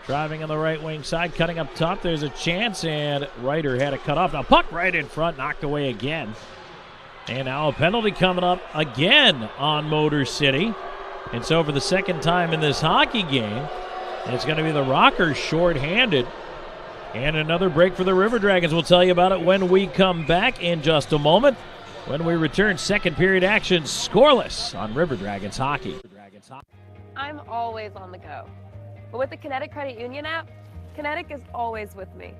Driving on the right wing side, cutting up top. There's a chance, and Ryder had it cut off. Now puck right in front, knocked away again. And now a penalty coming up again on Motor City. And so for the second time in this hockey game, it's going to be the Rockers short-handed. And another break for the River Dragons. We'll tell you about it when we come back in just a moment. When we return, second period action scoreless on River Dragons hockey. I'm always on the go. But with the Kinetic Credit Union app, Kinetic is always with me.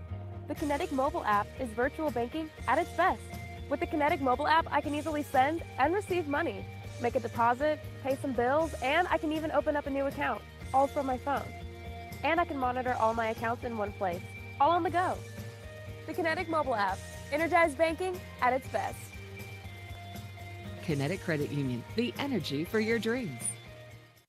The Kinetic mobile app is virtual banking at its best. With the Kinetic mobile app, I can easily send and receive money, make a deposit, pay some bills, and I can even open up a new account, all from my phone. And I can monitor all my accounts in one place, all on the go. The Kinetic mobile app, energized banking at its best. Kinetic Credit Union, the energy for your dreams.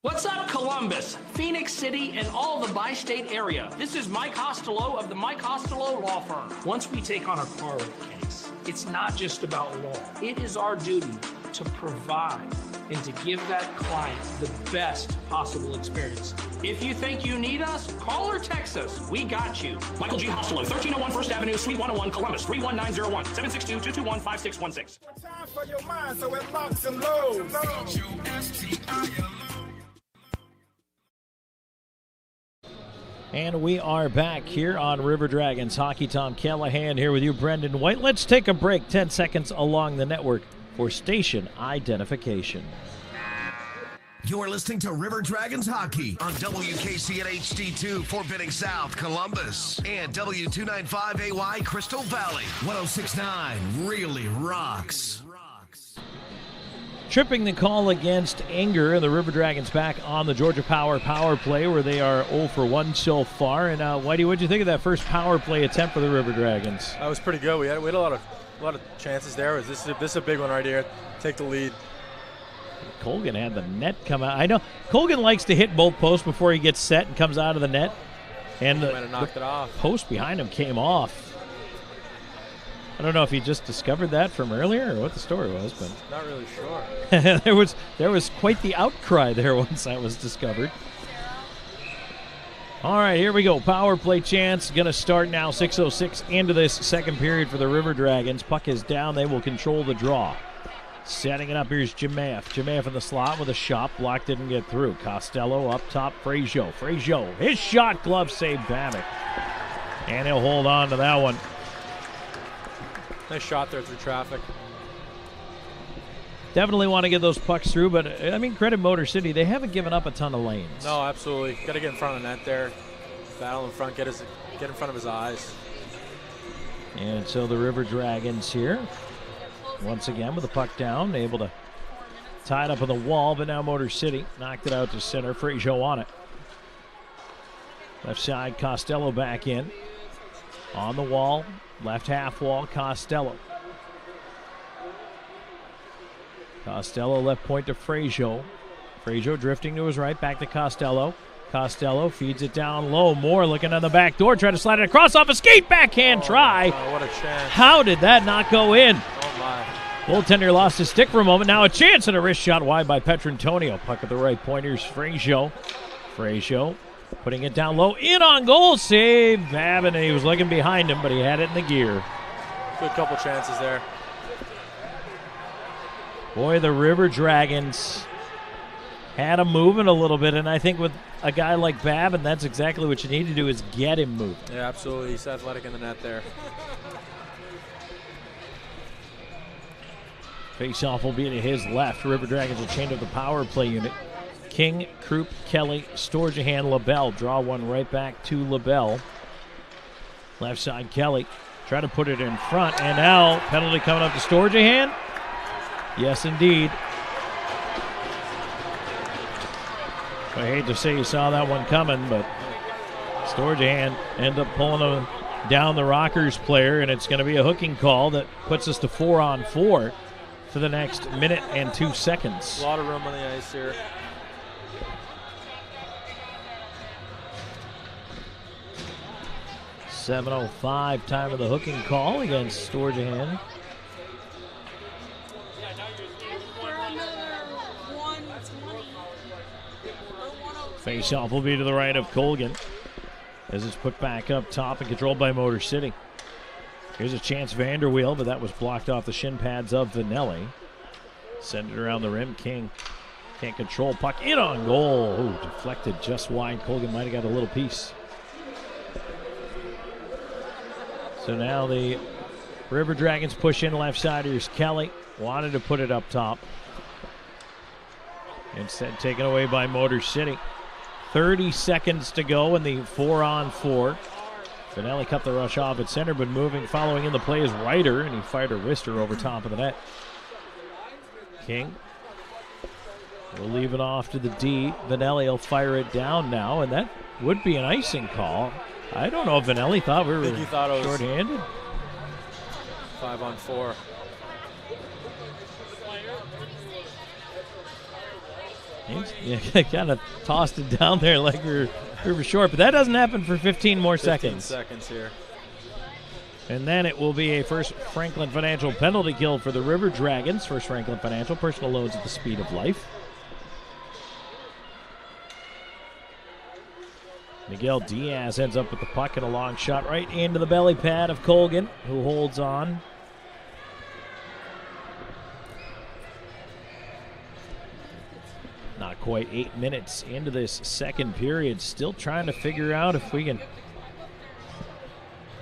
What's up, Columbus, Phoenix City, and all the bi-state area? This is Mike Costello of the Mike Costello Law Firm. Once we take on a car wreck case, it's not just about law. It is our duty to provide and to give that client the best possible experience. If you think you need us, call or text us. We got you. Michael G. Costello, 1301 First Avenue, Suite 101, Columbus, 31901, 762-221-5616. Time for your mind, so it locks and loads. And we are back here on River Dragons Hockey. Tom Callahan here with you, Brendan White. Let's take a break, 10 seconds along the network for station identification. You're listening to River Dragons Hockey on WKC at HD2 Fort Benning South, Columbus, and W295AY Crystal Valley. 106.9 really rocks. Tripping the call against Enger, and the River Dragons back on the Georgia Power play where they are 0 for 1 so far. And Whitey, what did you think of that first power play attempt for the River Dragons? That was pretty good. We had a lot of chances there. This is a big one right here. Take the lead. Colgan had the net come out. I know Colgan likes to hit both posts before he gets set and comes out of the net. And he might have knocked it off. Post behind him came off. I don't know if he just discovered that from earlier or what the story was, but not really sure. there was quite the outcry there once that was discovered. All right, here we go. Power play chance going to start now. 6:06 into this second period for the River Dragons. Puck is down. They will control the draw. Setting it up, here's Jemaev. Jemaev in the slot with a shot. Block didn't get through. Costello up top. Fraser. His shot, glove save Babbitt. And he'll hold on to that one. Nice shot there through traffic. Definitely want to get those pucks through, but I mean, credit Motor City. They haven't given up a ton of lanes. No, absolutely. Got to get in front of the net there. Battle in front, get in front of his eyes. And so the River Dragons here, once again with the puck down, able to tie it up on the wall, but now Motor City knocked it out to center. Fraser on it. Left side, Costello back in. On the wall, left half wall, Costello. Costello left point to Fraser. Fraser drifting to his right, back to Costello. Costello feeds it down low. Moore looking on the back door, trying to slide it across off a skate backhand try. Oh, what a chance. How did that not go in? Oh, my. Goaltender lost his stick for a moment. Now a chance and a wrist shot wide by Petrantonio. Puck at the right point. Here's Fraser. Fraser Putting it down low, in on goal, save Babin, and he was looking behind him, but he had it in the gear. Good couple chances there. Boy, the River Dragons had him moving a little bit, and I think with a guy like Babin, that's exactly what you need to do is get him moving. Yeah, absolutely. He's athletic in the net there. Face-off will be to his left. River Dragons will change up the power play unit. King, Krupp, Kelly, Storjahan, LaBelle. Draw one right back to LaBelle. Left side, Kelly. Try to put it in front, and now penalty coming up to Storjahan. Yes, indeed. I hate to say you saw that one coming, but Storjahan ended up pulling down the Rockers player, and it's going to be a hooking call that puts us to 4-on-4 for the next minute and 2 seconds. A lot of room on the ice here. .705 time of the hooking call against Storjahan. Face-off will be to the right of Colgan as it's put back up top and controlled by Motor City. Here's a chance Vanderweel, but that was blocked off the shin pads of Vanelli. Send it around the rim. King can't control puck. In on goal. Ooh, deflected just wide. Colgan might have got a little piece. So now the River Dragons push in left side. Here's Kelly. Wanted to put it up top. Instead taken away by Motor City. 30 seconds to go in the 4-on-4. Vanelli cut the rush off at center, but following in the play is Ryder, and he fired a wrister over top of the net. King will leave it off to the D. Vanelli will fire it down now, and that would be an icing call. I don't know if Vanelli thought we were shorthanded. 5-on-4. Yeah, kind of tossed it down there like we were short, but that doesn't happen for 15 more seconds. 15 seconds here. And then it will be a First Franklin Financial penalty kill for the River Dragons. First Franklin Financial, personal loans at the speed of life. Miguel Diaz ends up with the puck and a long shot right into the belly pad of Colgan, who holds on. Not quite 8 minutes into this second period. Still trying to figure out if we can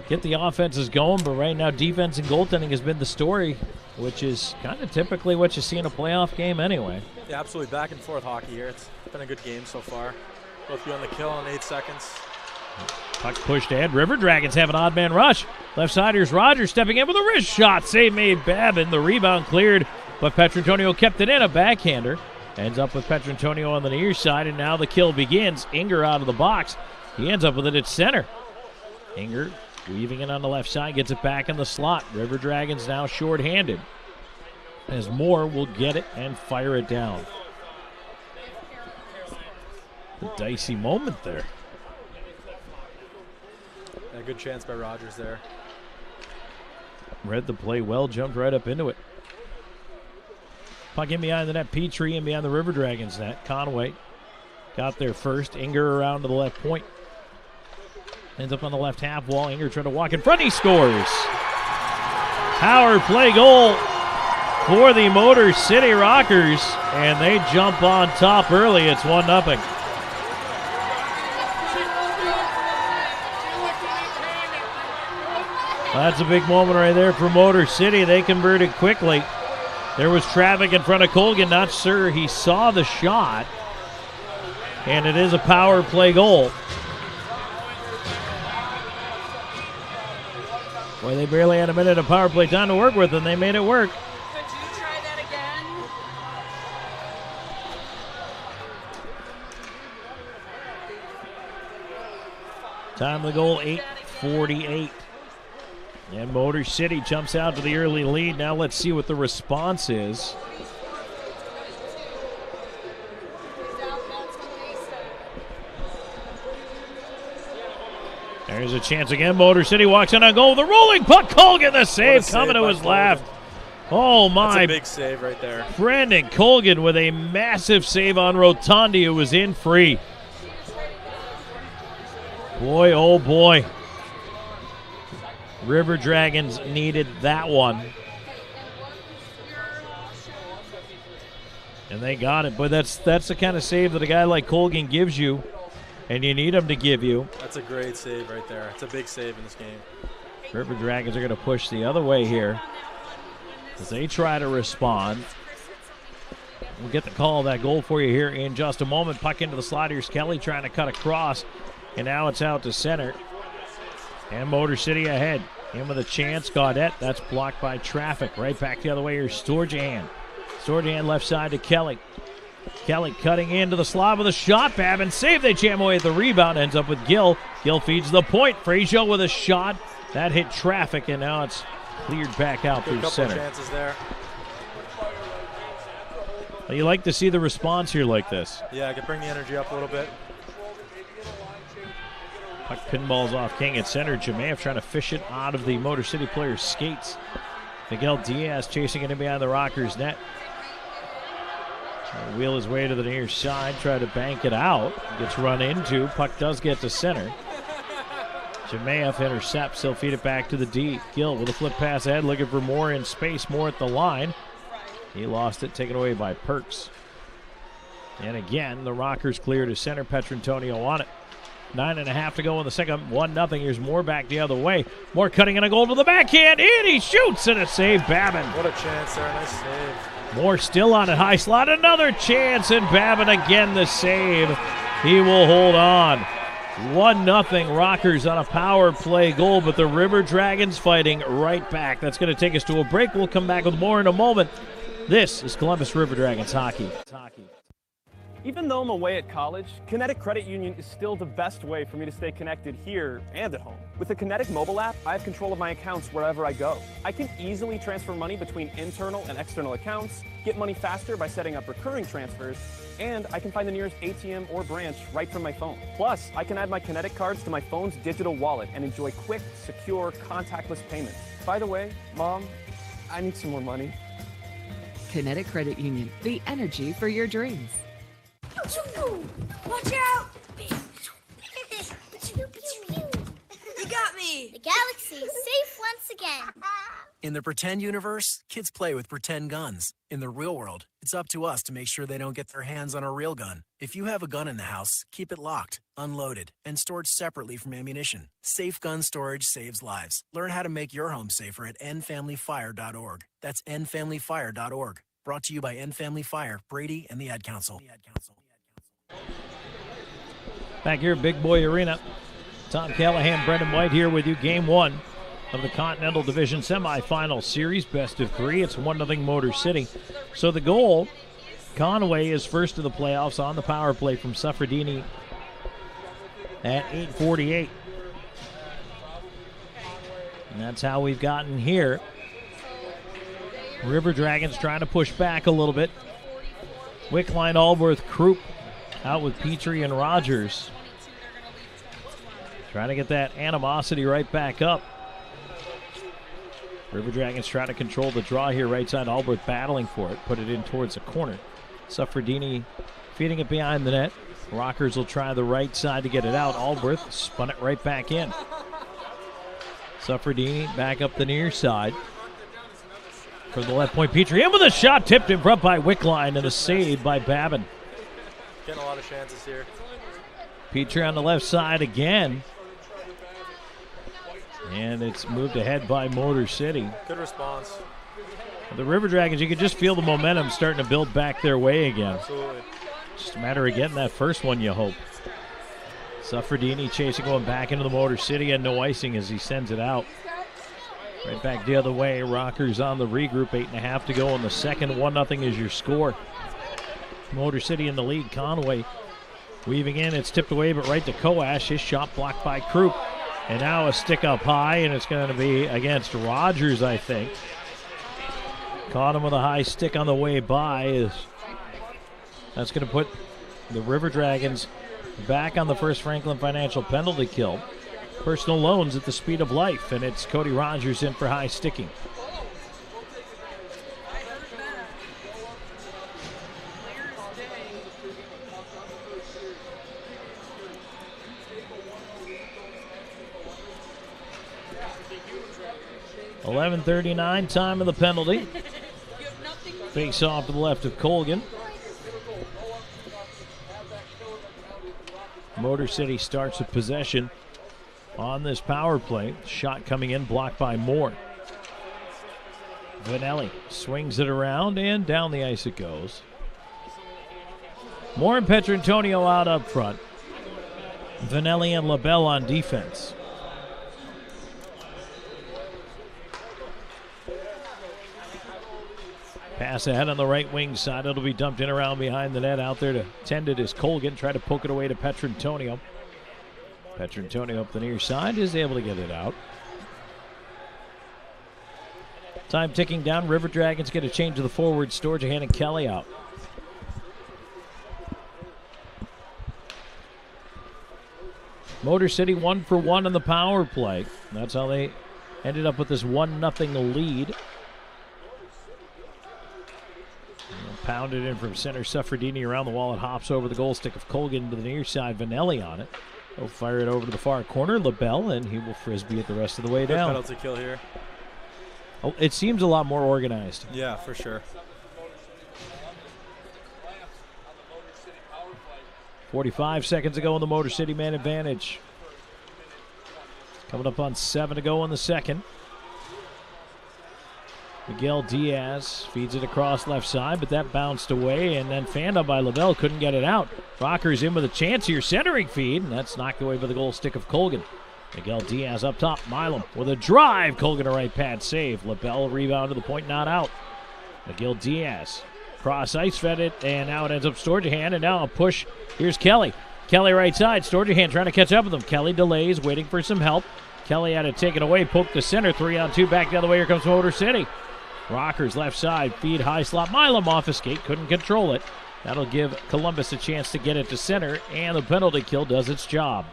get the offenses going, but right now defense and goaltending has been the story, which is kind of typically what you see in a playoff game anyway. Yeah, absolutely. Back and forth hockey here. It's been a good game so far. Both be on the kill in 8 seconds. Puck pushed ahead. River Dragons have an odd man rush. Left side, here's Rogers stepping in with a wrist shot. Save made Babin. The rebound cleared, but Petrantonio kept it in. A backhander. Ends up with Petrantonio on the near side, and now the kill begins. Inger out of the box. He ends up with it at center. Inger weaving it on the left side, gets it back in the slot. River Dragons now shorthanded, as Moore will get it and fire it down. A dicey moment there. Yeah, good chance by Rogers there. Read the play well, jumped right up into it. Puck in behind the net, Petrie in behind the River Dragons net. Conway got there first. Inger around to the left point. Ends up on the left half wall. Inger trying to walk in front. He scores. Power play goal for the Motor City Rockers, and they jump on top early. It's 1-0. That's a big moment right there for Motor City. They converted quickly. There was traffic in front of Colgan. Not sure he saw the shot. And it is a power play goal. Boy, they barely had a minute of power play time to work with, and they made it work. Could you try that again? Time of the goal, 8:48. And Motor City jumps out to the early lead. Now let's see what the response is. There's a chance again. Motor City walks in on goal with a rolling puck. Colgan, the save coming to his left. Oh, my. That's a big save right there. Brandon Colgan with a massive save on Rotondi, who was in free. Boy, oh boy. River Dragons needed that one. And they got it. But that's the kind of save that a guy like Colgan gives you, and you need him to give you. That's a great save right there. It's a big save in this game. River Dragons are going to push the other way here as they try to respond. We'll get the call of that goal for you here in just a moment. Puck into the slot. Here's Kelly trying to cut across, and now it's out to center. And Motor City ahead. In with a chance, Gaudette. That's blocked by traffic. Right back the other way. Here's Storjahan. Storjahan left side to Kelly. Kelly cutting into the slot with a shot. Babin save. They jam away at the rebound. Ends up with Gill. Gill feeds the point. Fraser with a shot. That hit traffic, and now it's cleared back out through center. Chances there. Well, you like to see the response here like this. Yeah, I could bring the energy up a little bit. Puck pinballs off King at center. Jemayev trying to fish it out of the Motor City player's skates. Miguel Diaz chasing it in behind the Rockers' net. Trying to wheel his way to the near side, try to bank it out. Gets run into. Puck does get to center. Jemayev intercepts. He'll feed it back to the D. Gill with a flip pass ahead, looking for more in space, more at the line. He lost it, taken away by Perks. And again, the Rockers clear to center. Petrantonio on it. 9.5 to go in the second. 1-0. Here's Moore back the other way. Moore cutting in a goal to the backhand. And he shoots, and a save. Babin. What a chance there. Nice save. Moore still on it. High slot. Another chance, and Babin again the save. He will hold on. 1-0 Rockers on a power play goal, but the River Dragons fighting right back. That's going to take us to a break. We'll come back with more in a moment. This is Columbus River Dragons hockey. Even though I'm away at college, Kinetic Credit Union is still the best way for me to stay connected here and at home. With the Kinetic mobile app, I have control of my accounts wherever I go. I can easily transfer money between internal and external accounts, get money faster by setting up recurring transfers, and I can find the nearest ATM or branch right from my phone. Plus, I can add my Kinetic cards to my phone's digital wallet and enjoy quick, secure, contactless payments. By the way, Mom, I need some more money. Kinetic Credit Union, the energy for your dreams. Watch out! You got me! The galaxy is safe once again. In the pretend universe, kids play with pretend guns. In the real world, it's up to us to make sure they don't get their hands on a real gun. If you have a gun in the house, keep it locked, unloaded, and stored separately from ammunition. Safe gun storage saves lives. Learn how to make your home safer at endfamilyfire.org. That's endfamilyfire.org. Brought to you by End Family Fire, Brady, and the Ad Council. Back here at Big Boy Arena, Tom Callahan, Brendan White here with you. Game 1 of the Continental Division Semifinal Series, best of 3. It's 1-0 Motor City. So the goal, Conway is first of the playoffs on the power play from Suffredini at 8:48. And that's how we've gotten here. River Dragons trying to push back a little bit. Wickline, Allworth, Krupp out with Petrie and Rogers. Trying to get that animosity right back up. River Dragons trying to control the draw here. Right side, Allworth battling for it. Put it in towards the corner. Suffredini feeding it behind the net. Rockers will try the right side to get it out. Allworth spun it right back in. Suffredini back up the near side. From the left point, Petrie in with a shot, tipped in front by Wickline, and a save by Babin. Getting a lot of chances here. Petrie on the left side again. And it's moved ahead by Motor City. Good response. The River Dragons, you can just feel the momentum starting to build back their way again. Absolutely. Just a matter of getting that first one, you hope. Suffredini chasing, going back into the Motor City, and no icing as he sends it out. Right back the other way. Rockers on the regroup. 8.5 to go in the second. 1-0 is your score. Motor City in the lead. Conway weaving in. It's tipped away, but right to Koash. His shot blocked by Krupp. And now a stick up high, and it's going to be against Rogers, I think. Caught him with a high stick on the way by. That's going to put the River Dragons back on the first Franklin Financial penalty kill. Personal loans at the speed of life, and it's Cody Rogers in for high sticking. 11:39, time of the penalty. Face off to the left of Colgan. Motor City starts with possession on this power play. Shot coming in, blocked by Moore. Vanelli swings it around, and down the ice it goes. Moore and Petrantonio out up front. Vanelli and LaBelle on defense. Pass ahead on the right wing side. It'll be dumped in around behind the net. Out there to tend it is Colgan. Try to poke it away to Petrantonio. Petrantonio up the near side is able to get it out. Time ticking down. River Dragons get a change to the forward. Storjahan and Kelly out. Motor City 1 for 1 in the power play. That's how they ended up with this 1-0 lead. Pounded in from center. Suffredini around the wall. It hops over the goal stick of Colgan to the near side. Vanelli on it. He'll fire it over to the far corner. LaBelle, and he will frisbee it the rest of the way down. Penalty kill here. Oh, it seems a lot more organized. Yeah, for sure. 45 seconds to go in the Motor City man advantage. Coming up on 7 to go in the second. Miguel Diaz feeds it across left side, but that bounced away and then fanned up by LaBelle. Couldn't get it out. Rockers in with a chance here. Centering feed, and that's knocked away by the goal stick of Colgan. Miguel Diaz up top. Milam with a drive. Colgan a right pad save. LaBelle rebound to the point, not out. Miguel Diaz cross ice fed it, and now it ends up Storjahan, and now a push. Here's Kelly. Kelly right side. Storjahan trying to catch up with him. Kelly delays, waiting for some help. Kelly had it taken away, poked the center. 3-on-2 back the other way. Here comes Motor City. Rockers left side, feed high slot. Milam off a skate, couldn't control it. That'll give Columbus a chance to get it to center, and the penalty kill does its job.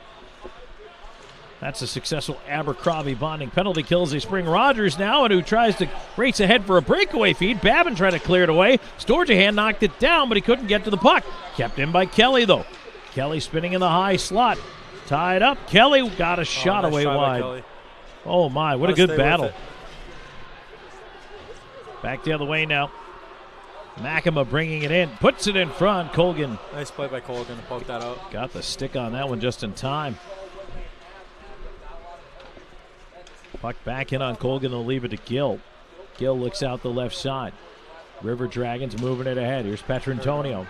That's a successful Abercrombie bonding penalty kill as they spring Rogers now, and who tries to race ahead for a breakaway feed. Babin tried to clear it away. Storjahan knocked it down, but he couldn't get to the puck. Kept in by Kelly, though. Kelly spinning in the high slot. Tied up. Kelly got a shot nice away try by wide. Kelly. Oh, my. What a good battle. Back the other way now. Makema bringing it in. Puts it in front. Colgan. Nice play by Colgan to poke that out. Got the stick on that one just in time. Puck back in on Colgan. They'll leave it to Gill. Gill looks out the left side. River Dragons moving it ahead. Here's Petrantonio.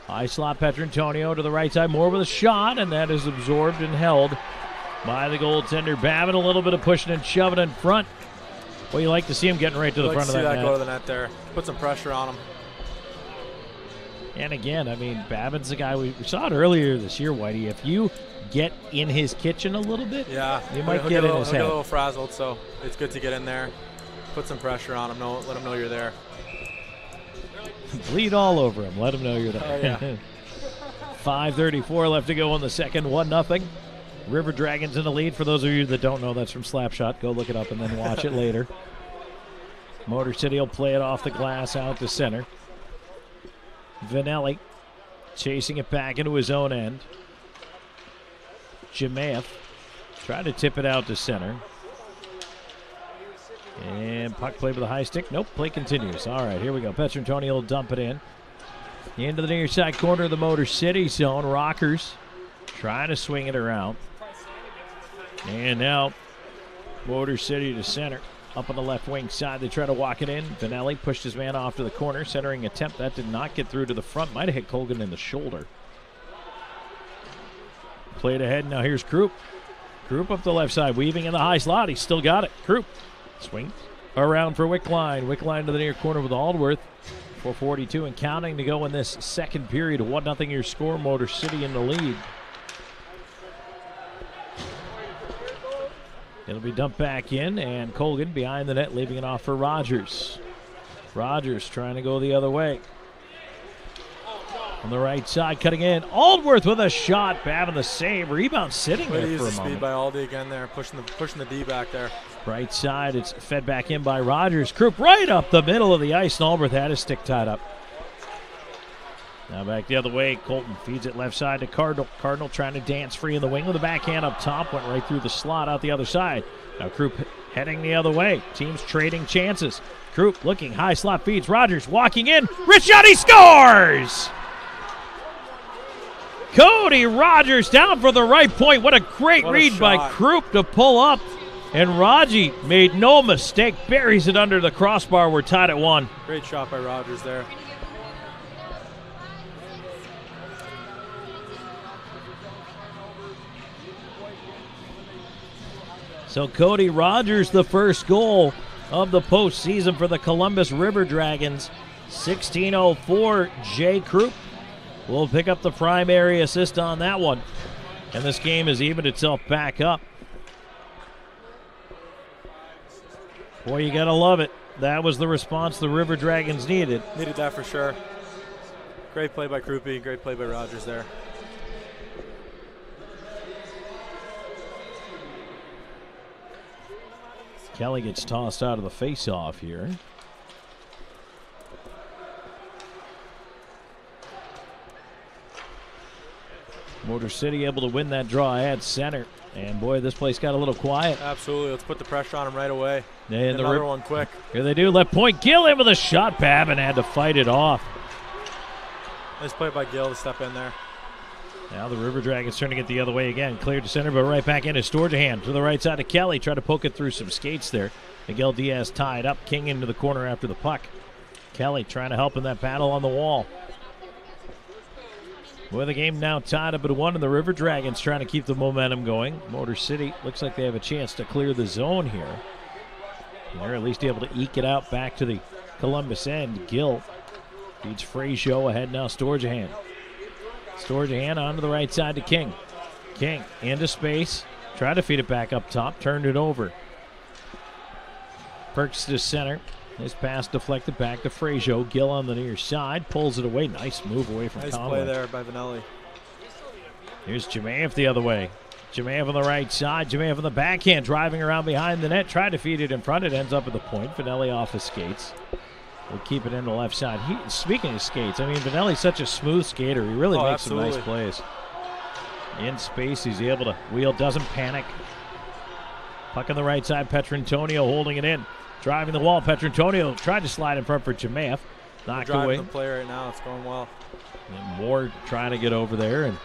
High slot Petrantonio to the right side. More with a shot, and that is absorbed and held by the goaltender. Babin, a little bit of pushing and shoving in front. Well, you like to see him getting right to the front of that net. Like to see that go to the net there. Put some pressure on him. And again, I mean, Babin's the guy, we saw it earlier this year, Whitey. If you get in his kitchen a little bit, yeah, you might get in his head. He'll get a little frazzled, so it's good to get in there. Put some pressure on him. Let him know you're there. Bleed all over him. Let him know you're there. Oh, yeah. 5:34 left to go in the second. 1-0. River Dragons in the lead. For those of you that don't know, that's from Slapshot. Go look it up and then watch it later. Motor City will play it off the glass out to center. Vanelli chasing it back into his own end. Jemaev trying to tip it out to center. And puck play with a high stick. Nope, play continues. All right, here we go. Petrantonio will dump it in. Into the near side corner of the Motor City zone. Rockers trying to swing it around. And now Motor City to center. Up on the left wing side, they try to walk it in. Vanelli pushed his man off to the corner. Centering attempt. That did not get through to the front. Might have hit Colgan in the shoulder. Played ahead. Now here's Krupp. Krupp up the left side. Weaving in the high slot. He's still got it. Krupp swings around for Wickline. Wickline to the near corner with Aldworth. 4:42 and counting to go in this second period. 1-0 your score. Motor City in the lead. It'll be dumped back in, and Colgan behind the net, leaving it off for Rogers. Rogers trying to go the other way. On the right side, cutting in. Aldworth with a shot. Babin the save. Rebound sitting there for a moment. Speed by Aldi again there, pushing the D back there. Right side, it's fed back in by Rogers. Krupp right up the middle of the ice, and Aldworth had his stick tied up. Now back the other way. Colton feeds it left side to Cardinal. Cardinal trying to dance free in the wing with a backhand up top. Went right through the slot out the other side. Now Krupp heading the other way. Teams trading chances. Krupp looking, high slot feeds. Rogers walking in. Wrist shot, he scores! Cody Rogers down for the right point. What a great read by Krupp to pull up. And Raji made no mistake, buries it under the crossbar. We're tied at 1. Great shot by Rogers there. So Cody Rogers, the first goal of the postseason for the Columbus River Dragons. 16:04, Jay Krupp will pick up the primary assist on that one. And this game has evened itself back up. Boy, you got to love it. That was the response the River Dragons needed. Needed that for sure. Great play by Kruppe, great play by Rogers there. Kelly gets tossed out of the face-off here. Motor City able to win that draw at center. And boy, this place got a little quiet. Absolutely. Let's put the pressure on him right away. And another one quick. Here they do. Left point. Gill in with a shot. Babin had to fight it off. Nice play by Gill to step in there. Now the River Dragons turning it the other way again. Cleared to center, but right back in is Storjahan. To the right side of Kelly. Try to poke it through some skates there. Miguel Diaz tied up. King into the corner after the puck. Kelly trying to help in that battle on the wall. Well, the game now tied up at 1, and the River Dragons trying to keep the momentum going. Motor City looks like they have a chance to clear the zone here. And they're at least able to eke it out back to the Columbus end. Gill feeds Fraser ahead now. Storjahan. Storjahan onto the right side to King. King into space. Tried to feed it back up top. Turned it over. Perks to center. His pass deflected back to Fraser. Gill on the near side. Pulls it away. Nice move away from Conway. Nice play there by Vanelli. Here's Jemaev the other way. Jemaev on the right side. Jemaev on the backhand. Driving around behind the net. Tried to feed it in front. It ends up at the point. Vanelli off his skates. We'll keep it in the left side. Speaking of skates, I mean, Vanelli's such a smooth skater. He really makes some nice plays. In space, he's able to wheel. Doesn't panic. Puck on the right side. Petrantonio holding it in. Driving the wall, Petrantonio tried to slide in front for Jemaev. Knocked away. The play right now, it's going well. And Moore trying to get over there, and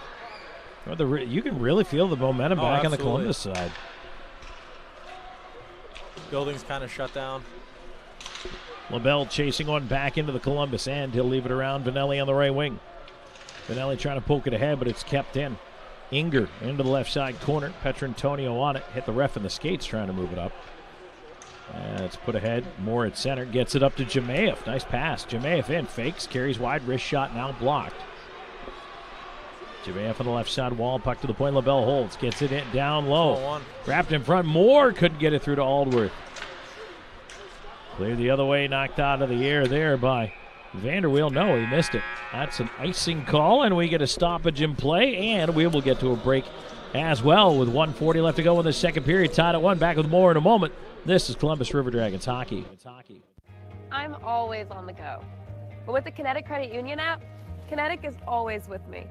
you can really feel the momentum back on the Columbus side. Building's kind of shut down. LaBelle chasing one back into the Columbus end. He'll leave it around Vanelli on the right wing. Vanelli trying to poke it ahead, but it's kept in. Inger into the left side corner. Petrantonio on it. Hit the ref in the skates trying to move it up. It's put ahead. Moore at center. Gets it up to Jemaev. Nice pass. Jemaev in. Fakes. Carries wide. Wrist shot now blocked. Jemaev on the left side wall. Puck to the point. LaBelle holds. Gets it in down low. Wrapped in front. Moore couldn't get it through to Aldworth. Cleared the other way. Knocked out of the air there by Vanderweel. No, he missed it. That's an icing call, and we get a stoppage in play, and we will get to a break as well with 1:40 left to go in the second period. Tied at 1. Back with more in a moment. This is Columbus River Dragons hockey. I'm always on the go. But with the Kinetic Credit Union app, Kinetic is always with me.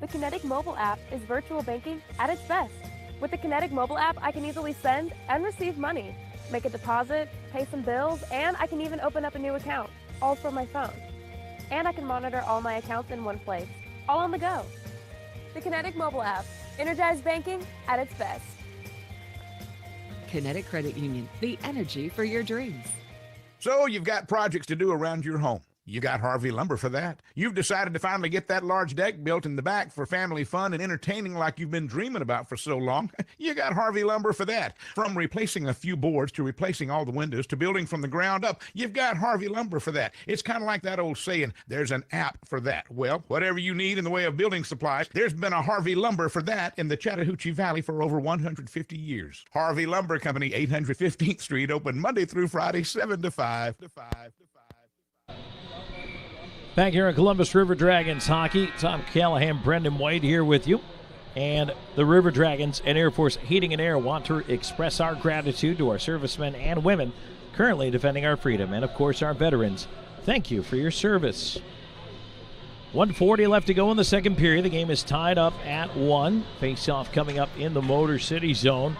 The Kinetic mobile app is virtual banking at its best. With the Kinetic mobile app, I can easily send and receive money, make a deposit, pay some bills, and I can even open up a new account, all from my phone. And I can monitor all my accounts in one place, all on the go. The Kinetic mobile app, energized banking at its best. Kinetic Credit Union, the energy for your dreams. So you've got projects to do around your home. You got Harvey Lumber for that. You've decided to finally get that large deck built in the back for family fun and entertaining like you've been dreaming about for so long. You got Harvey Lumber for that. From replacing a few boards to replacing all the windows to building from the ground up, you've got Harvey Lumber for that. It's kind of like that old saying, there's an app for that. Well, whatever you need in the way of building supplies, there's been a Harvey Lumber for that in the Chattahoochee Valley for over 150 years. Harvey Lumber Company, 815th Street, open Monday through Friday, 7 to 5. Back here at Columbus River Dragons hockey, Tom Callahan, Brendan White here with you. And the River Dragons and Air Force Heating and Air want to express our gratitude to our servicemen and women currently defending our freedom, and of course our veterans. Thank you for your service. 1:40 left to go in the second period. The game is tied up at 1. Face-off coming up in the Motor City zone.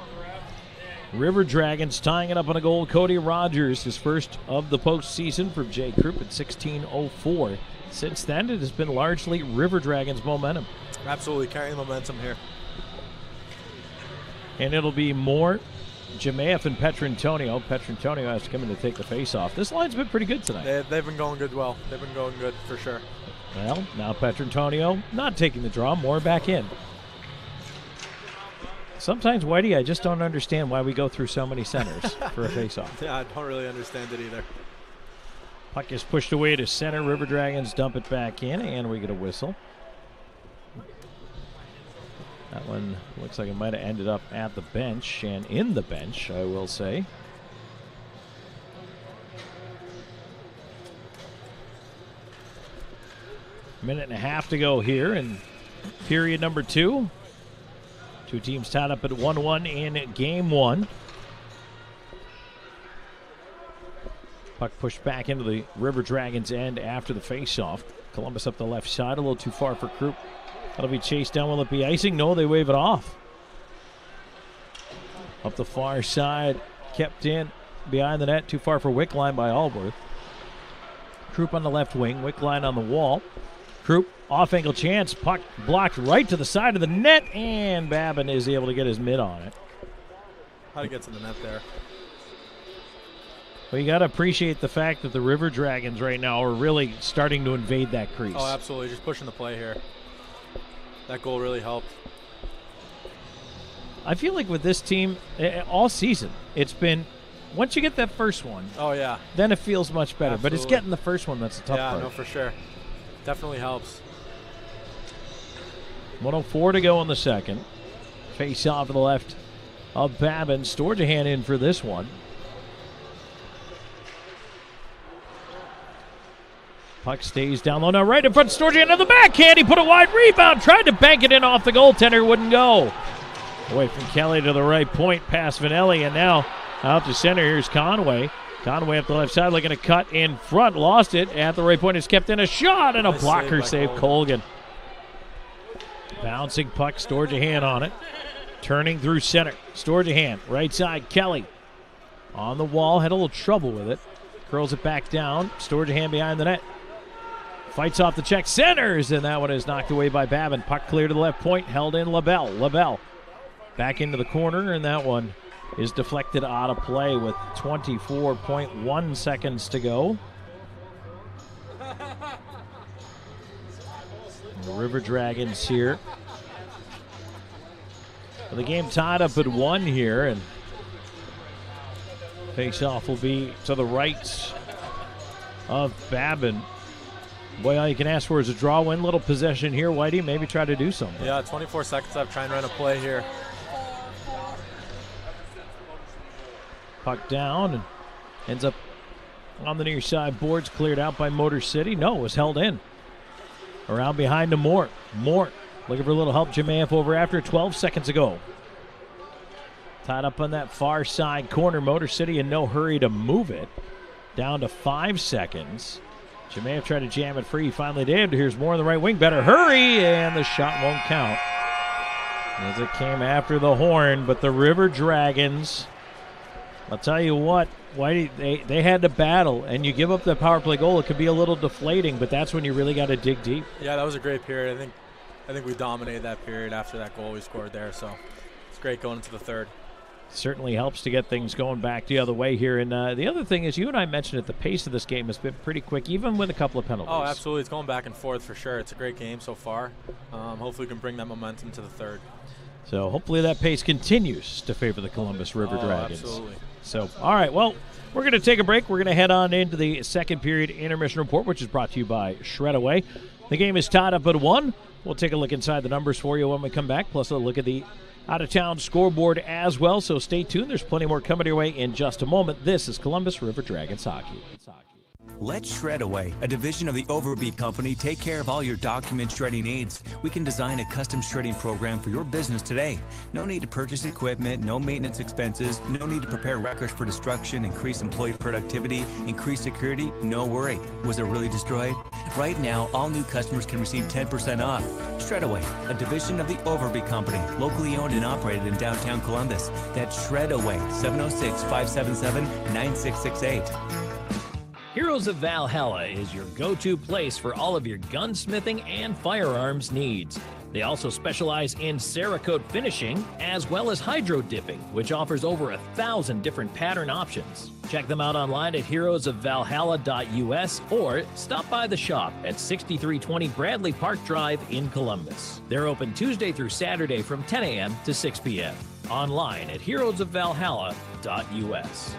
River Dragons tying it up on a goal. Cody Rogers, his first of the postseason for Jay Krupp at 16:04. Since then, it has been largely River Dragons momentum. Absolutely carrying momentum here. And it'll be more Jemaeff and Petrantonio. Petrantonio has to come in to take the face-off. This line's been pretty good tonight. They've been going good well. They've been going good for sure. Well, now Petrantonio not taking the draw, more back in. Sometimes, Whitey, I just don't understand why we go through so many centers for a face-off. Yeah, I don't really understand it either. Puck is pushed away to center. River Dragons dump it back in, and we get a whistle. That one looks like it might have ended up at the bench, and in the bench, I will say. Minute and a half to go here in period number 2. Two teams tied up at 1-1 in game 1. Puck pushed back into the River Dragons' end after the faceoff. Columbus up the left side, a little too far for Krupp. That'll be chased down. Will it be icing? No, they wave it off. Up the far side, kept in behind the net, too far for Wickline by Allworth. Krupp on the left wing, Wickline on the wall. Krupp, off-angle chance, puck blocked right to the side of the net, and Babin is able to get his mid on it. How to get to the net there. Well, you got to appreciate the fact that the River Dragons right now are really starting to invade that crease. Oh, absolutely. Just pushing the play here. That goal really helped. I feel like with this team, all season, it's been, once you get that first one, oh yeah, then it feels much better. Absolutely. But it's getting the first one that's the tough part. Yeah, no, for sure. Definitely helps. 1:04 to go in the second. Face off to the left of Babin. Storjahan in for this one. Puck stays down low now, right in front. Storjahan on the backhand. He put a wide rebound. Tried to bank it in off the goaltender. Wouldn't go. Away from Kelly to the right point. Past Vanelli. And now out to center. Here's Conway. Conway up the left side looking to cut in front. Lost it at the right point. It's kept in a shot and a blocker save. Colgan. Bouncing puck. Storjahan on it. Turning through center. Storjahan. Right side. Kelly. On the wall. Had a little trouble with it. Curls it back down. Storjahan behind the net. Fights off the check. Centers. And that one is knocked away by Babin. Puck clear to the left point. Held in LaBelle. LaBelle back into the corner. And that one is deflected out of play with 24.1 seconds to go. The River Dragons here. Well, the game tied up at 1 here, and face-off will be to the right of Babin. Boy, all you can ask for is a draw win. Little possession here, Whitey. Maybe try to do something. Yeah, 24 seconds left. Try and run a play here. Puck down and ends up on the near side. Boards cleared out by Motor City. No, it was held in. Around behind to Mort. Mort looking for a little help. Jemaeff over after 12 seconds ago. Tied up on that far side corner. Motor City in no hurry to move it. Down to 5 seconds. Jemaeff tried to jam it free. He finally did. Here's more on the right wing. Better hurry. And the shot won't count as it came after the horn. But the River Dragons, I'll tell you what, Whitey, they had to battle, and you give up the power play goal, it could be a little deflating, but that's when you really got to dig deep. Yeah, that was a great period. I think we dominated that period after that goal we scored there, so it's great going into the third. Certainly helps to get things going back the other way here. And the other thing is, you and I mentioned it, the pace of this game has been pretty quick, even with a couple of penalties. Oh, absolutely. It's going back and forth for sure. It's a great game so far. Hopefully we can bring that momentum to the third. So hopefully that pace continues to favor the Columbus River Dragons. Absolutely. So, all right, well, we're going to take a break. We're going to head on into the second period intermission report, which is brought to you by Shred Away. The game is tied up at 1. We'll take a look inside the numbers for you when we come back, plus a look at the out-of-town scoreboard as well. So stay tuned. There's plenty more coming your way in just a moment. This is Columbus River Dragons Hockey. Let Shredaway, a division of the Overbeat Company, take care of all your document shredding needs. We can design a custom shredding program for your business today. No need to purchase equipment, no maintenance expenses, no need to prepare records for destruction, increase employee productivity, increase security, no worry. Was it really destroyed? Right now, all new customers can receive 10% off. Shredaway, a division of the Overbeat Company, locally owned and operated in downtown Columbus. That's Shredaway, 706-577-9668. Heroes of Valhalla is your go-to place for all of your gunsmithing and firearms needs. They also specialize in Cerakote finishing as well as hydro dipping, which offers over 1,000 different pattern options. Check them out online at heroesofvalhalla.us or stop by the shop at 6320 Bradley Park Drive in Columbus. They're open Tuesday through Saturday from 10 a.m. to 6 p.m. Online at heroesofvalhalla.us.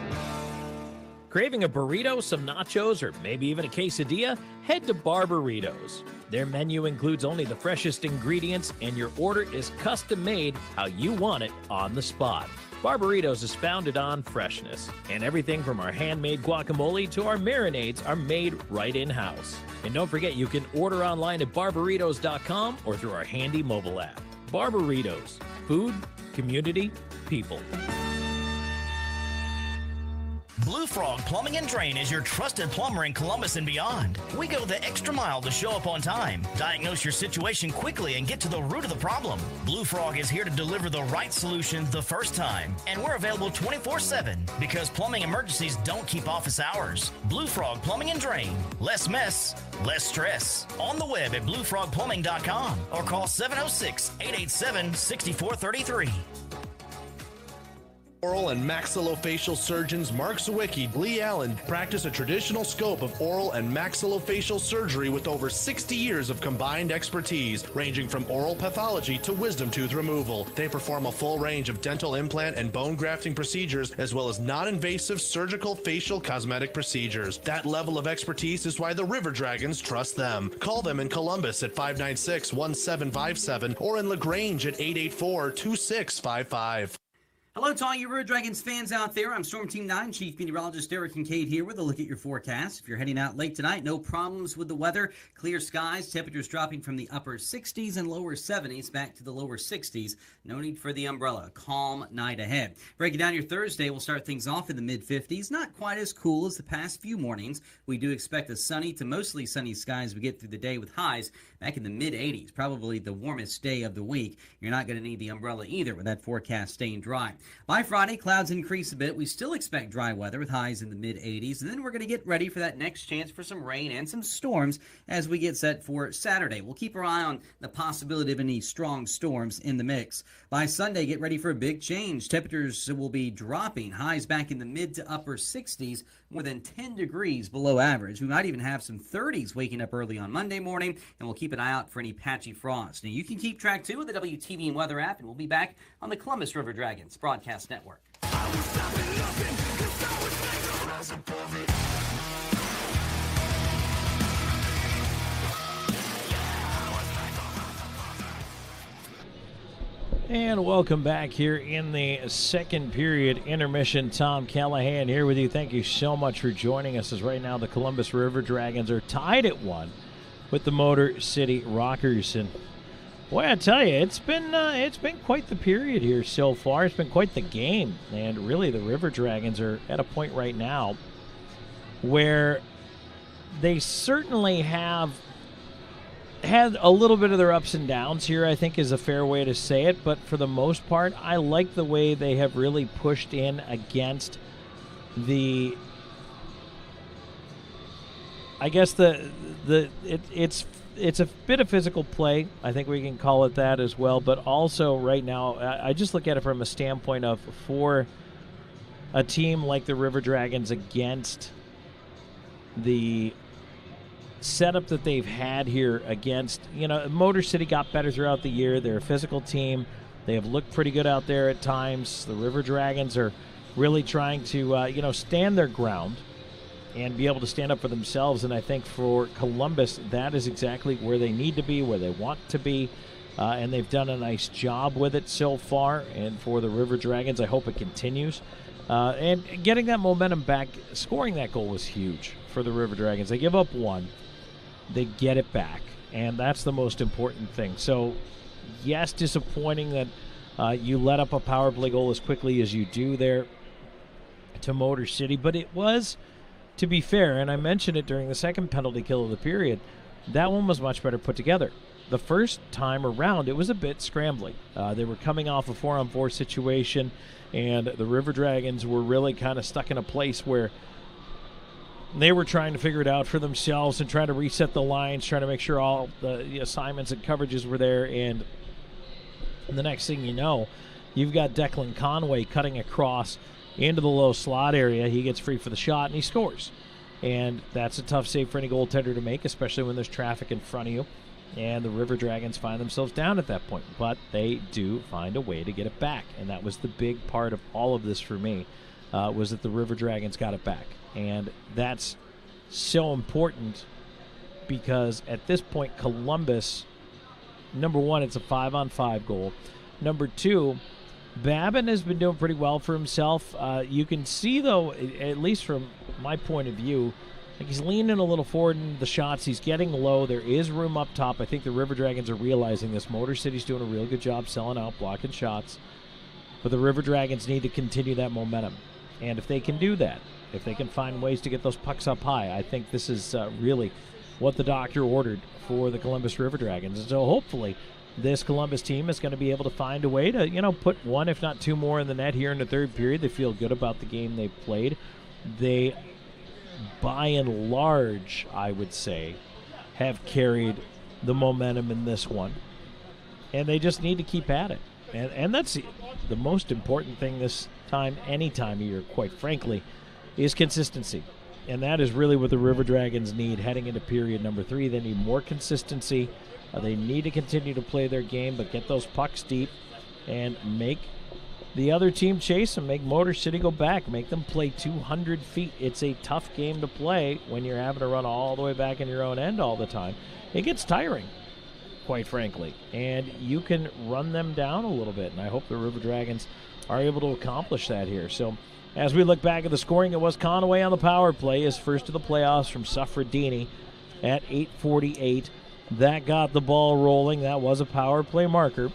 Craving a burrito, some nachos, or maybe even a quesadilla? Head to Barbaritos. Their menu includes only the freshest ingredients, and your order is custom made how you want it on the spot. Barbaritos is founded on freshness, and everything from our handmade guacamole to our marinades are made right in-house. And don't forget, you can order online at barbaritos.com or through our handy mobile app. Barbaritos. Food, community, people. Blue Frog Plumbing and Drain is your trusted plumber in Columbus and beyond. We go the extra mile to show up on time, diagnose your situation quickly, and get to the root of the problem. Blue Frog is here to deliver the right solution the first time, and we're available 24/7 because plumbing emergencies don't keep office hours. Blue Frog Plumbing and Drain. Less mess, less stress. On the web at bluefrogplumbing.com or call 706-887-6433. Oral and maxillofacial surgeons Mark Sawicki, Lee Allen practice a traditional scope of oral and maxillofacial surgery with over 60 years of combined expertise, ranging from oral pathology to wisdom tooth removal. They perform a full range of dental implant and bone grafting procedures, as well as non-invasive surgical facial cosmetic procedures. That level of expertise is why the River Dragons trust them. Call them in Columbus at 596-1757 or in LaGrange at 884-2655. Hello to all you River Dragons fans out there. I'm Storm Team 9 Chief Meteorologist Eric Kincaid here with a look at your forecast. If you're heading out late tonight, no problems with the weather. Clear skies, temperatures dropping from the upper 60s and lower 70s back to the lower 60s. No need for the umbrella. A calm night ahead. Breaking down your Thursday, we'll start things off in the mid-50s. Not quite as cool as the past few mornings. We do expect a sunny to mostly sunny sky as we get through the day with highs back in the mid-80s. Probably the warmest day of the week. You're not going to need the umbrella either with that forecast staying dry. By Friday, clouds increase a bit. We still expect dry weather with highs in the mid-80s, and then we're going to get ready for that next chance for some rain and some storms as we get set for Saturday. We'll keep our eye on the possibility of any strong storms in the mix. By Sunday, get ready for a big change. Temperatures will be dropping, highs back in the mid to upper 60s, more than 10 degrees below average. We might even have some 30s waking up early on Monday morning, and we'll keep an eye out for any patchy frost. Now, you can keep track, too, with the WTV and Weather app, and we'll be back on the Columbus River Dragons Broadcast Network. And welcome back here in the second period intermission. Tom Callahan here with you. Thank you so much for joining us as right now the Columbus River Dragons are tied at 1 with the Motor City Rockers. And boy, I tell you, it's been quite the period here so far. It's been quite the game. And really the River Dragons are at a point right now where they certainly have had a little bit of their ups and downs here, I think is a fair way to say it, but for the most part, I like the way they have really pushed in against the, I guess it's a bit of physical play, I think we can call it that as well, but also right now, I just look at it from a standpoint of for a team like the River Dragons against the setup that they've had here against, Motor City got better throughout the year. They're a physical team. They have looked pretty good out there at times. The River Dragons are really trying to, stand their ground and be able to stand up for themselves. And I think for Columbus, that is exactly where they need to be, where they want to be. And they've done a nice job with it so far. And for the River Dragons, I hope it continues. And getting that momentum back, scoring that goal was huge for the River Dragons. They give up one. They get it back, and that's the most important thing. So, yes, disappointing that you let up a power play goal as quickly as you do there to Motor City, but it was, to be fair, and I mentioned it during the second penalty kill of the period, that one was much better put together. The first time around, it was a bit scrambling. They were coming off a 4-on-4 situation, and the River Dragons were really kind of stuck in a place where they were trying to figure it out for themselves and trying to reset the lines, trying to make sure all the assignments and coverages were there. And the next thing you know, you've got Declan Conway cutting across into the low slot area. He gets free for the shot, and he scores. And that's a tough save for any goaltender to make, especially when there's traffic in front of you. And the River Dragons find themselves down at that point. But they do find a way to get it back. And that was the big part of all of this for me, was that the River Dragons got it back. And that's so important because at this point, Columbus, number one, it's a 5-on-5 goal. Number two, Babin has been doing pretty well for himself. You can see, though, at least from my point of view, like he's leaning a little forward in the shots. He's getting low. There is room up top. I think the River Dragons are realizing this. Motor City's doing a real good job selling out, blocking shots. But the River Dragons need to continue that momentum. And if they can do that, if they can find ways to get those pucks up high, I think this is really what the doctor ordered for the Columbus River Dragons. And so hopefully this Columbus team is going to be able to find a way to, put one, if not two more in the net here in the third period. They feel good about the game they've played. They, by and large, I would say, have carried the momentum in this one. And they just need to keep at it. And that's the most important thing this time, any time of year, quite frankly, is consistency. And that is really what the River Dragons need heading into period number 3. They need more consistency. They need to continue to play their game, but get those pucks deep and make the other team chase them, make Motor City go back, make them play 200 feet. It's a tough game to play when you're having to run all the way back in your own end all the time. It gets tiring, quite frankly, and you can run them down a little bit, and I hope the River Dragons are able to accomplish that here. So as we look back at the scoring, it was Conway on the power play, his first of the playoffs from Suffredini at 8:48. That got the ball rolling. That was a power play marker.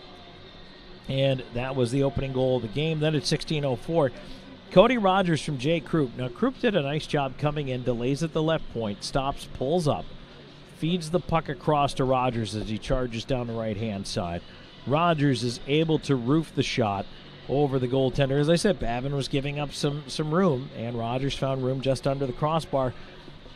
And that was the opening goal of the game. Then at 16:04, Cody Rogers from Jay Krupp. Now, Krupp did a nice job coming in, delays at the left point, stops, pulls up, feeds the puck across to Rogers as he charges down the right-hand side. Rogers is able to roof the shot over the goaltender. As I said, Babin was giving up some room, and Rogers found room just under the crossbar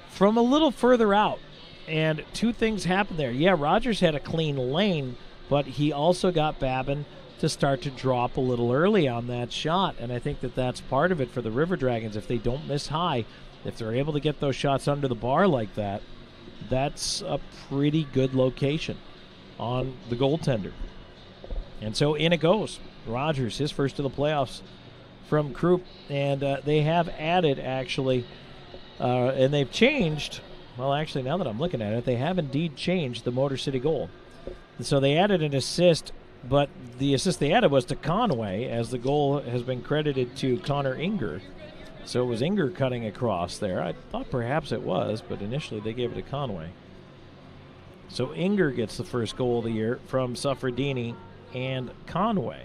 from a little further out. And two things happened there. Yeah, Rogers had a clean lane, but he also got Babin to start to drop a little early on that shot. And I think that that's part of it for the River Dragons. If they don't miss high, if they're able to get those shots under the bar like that, that's a pretty good location on the goaltender. And so in it goes. Rogers, his first of the playoffs from Krupp. And they have added, actually, and they've changed. Well, actually, now that I'm looking at it, they have indeed changed the Motor City goal. And so they added an assist, but the assist they added was to Conway, as the goal has been credited to Connor Inger. So it was Inger cutting across there. I thought perhaps it was, but initially they gave it to Conway. So Inger gets the first goal of the year from Suffredini and Conway.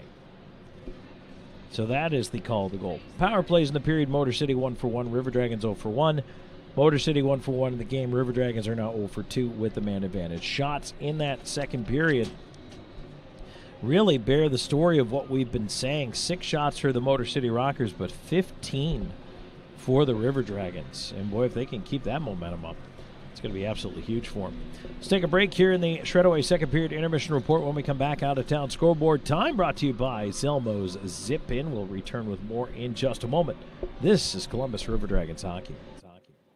So that is the call of the goal. Power plays in the period, Motor City 1-for-1, River Dragons 0-for-1. Motor City 1-for-1 in the game. River Dragons are now 0-for-2 with the man advantage. Shots in that second period really bear the story of what we've been saying. 6 shots for the Motor City Rockers, but 15 for the River Dragons. And boy, if they can keep that momentum up, it's going to be absolutely huge for them. Let's take a break here in the Shredaway second period intermission report. When we come back, out of town scoreboard time brought to you by Zelmo's Zip In. We'll return with more in just a moment. This is Columbus River Dragons hockey.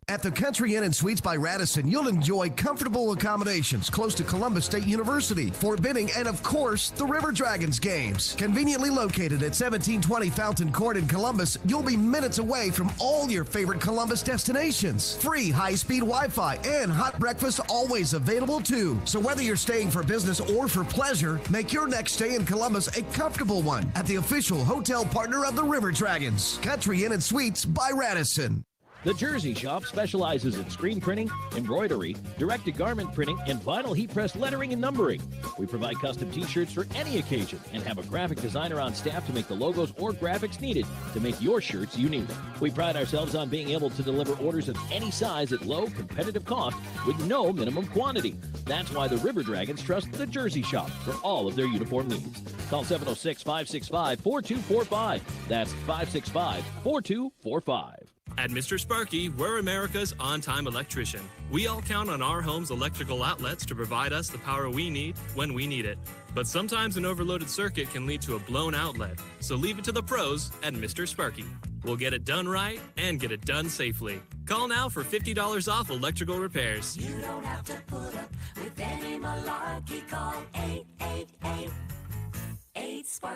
At the Country Inn & Suites by Radisson, you'll enjoy comfortable accommodations close to Columbus State University, Fort Benning, and of course, the River Dragons games. Conveniently located at 1720 Fountain Court in Columbus, you'll be minutes away from all your favorite Columbus destinations. Free high-speed Wi-Fi and hot breakfast always available too. So whether you're staying for business or for pleasure, make your next stay in Columbus a comfortable one at the official hotel partner of the River Dragons, Country Inn & Suites by Radisson. The Jersey Shop specializes in screen printing, embroidery, direct-to-garment printing, and vinyl heat-press lettering and numbering. We provide custom t-shirts for any occasion and have a graphic designer on staff to make the logos or graphics needed to make your shirts unique. We pride ourselves on being able to deliver orders of any size at low, competitive cost with no minimum quantity. That's why the River Dragons trust the Jersey Shop for all of their uniform needs. Call 706-565-4245. That's 565-4245. At Mr. Sparky, we're America's on-time electrician. We all count on our home's electrical outlets to provide us the power we need when we need it. But sometimes an overloaded circuit can lead to a blown outlet, so leave it to the pros at Mr. Sparky. We'll get it done right and get it done safely. Call now for $50 off electrical repairs. You don't have to put up with any malarkey. Call 888.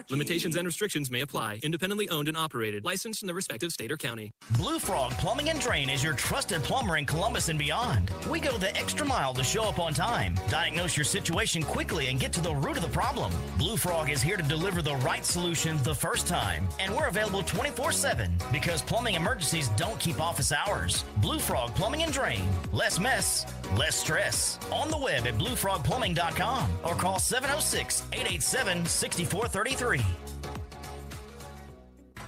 Limitations and restrictions may apply. Independently owned and operated. Licensed in the respective state or county. Blue Frog Plumbing and Drain is your trusted plumber in Columbus and beyond. We go the extra mile to show up on time, diagnose your situation quickly, and get to the root of the problem. Blue Frog is here to deliver the right solution the first time. And we're available 24/7 because plumbing emergencies don't keep office hours. Blue Frog Plumbing and Drain. Less mess, less stress. On the web at bluefrogplumbing.com or call 706-887-6433.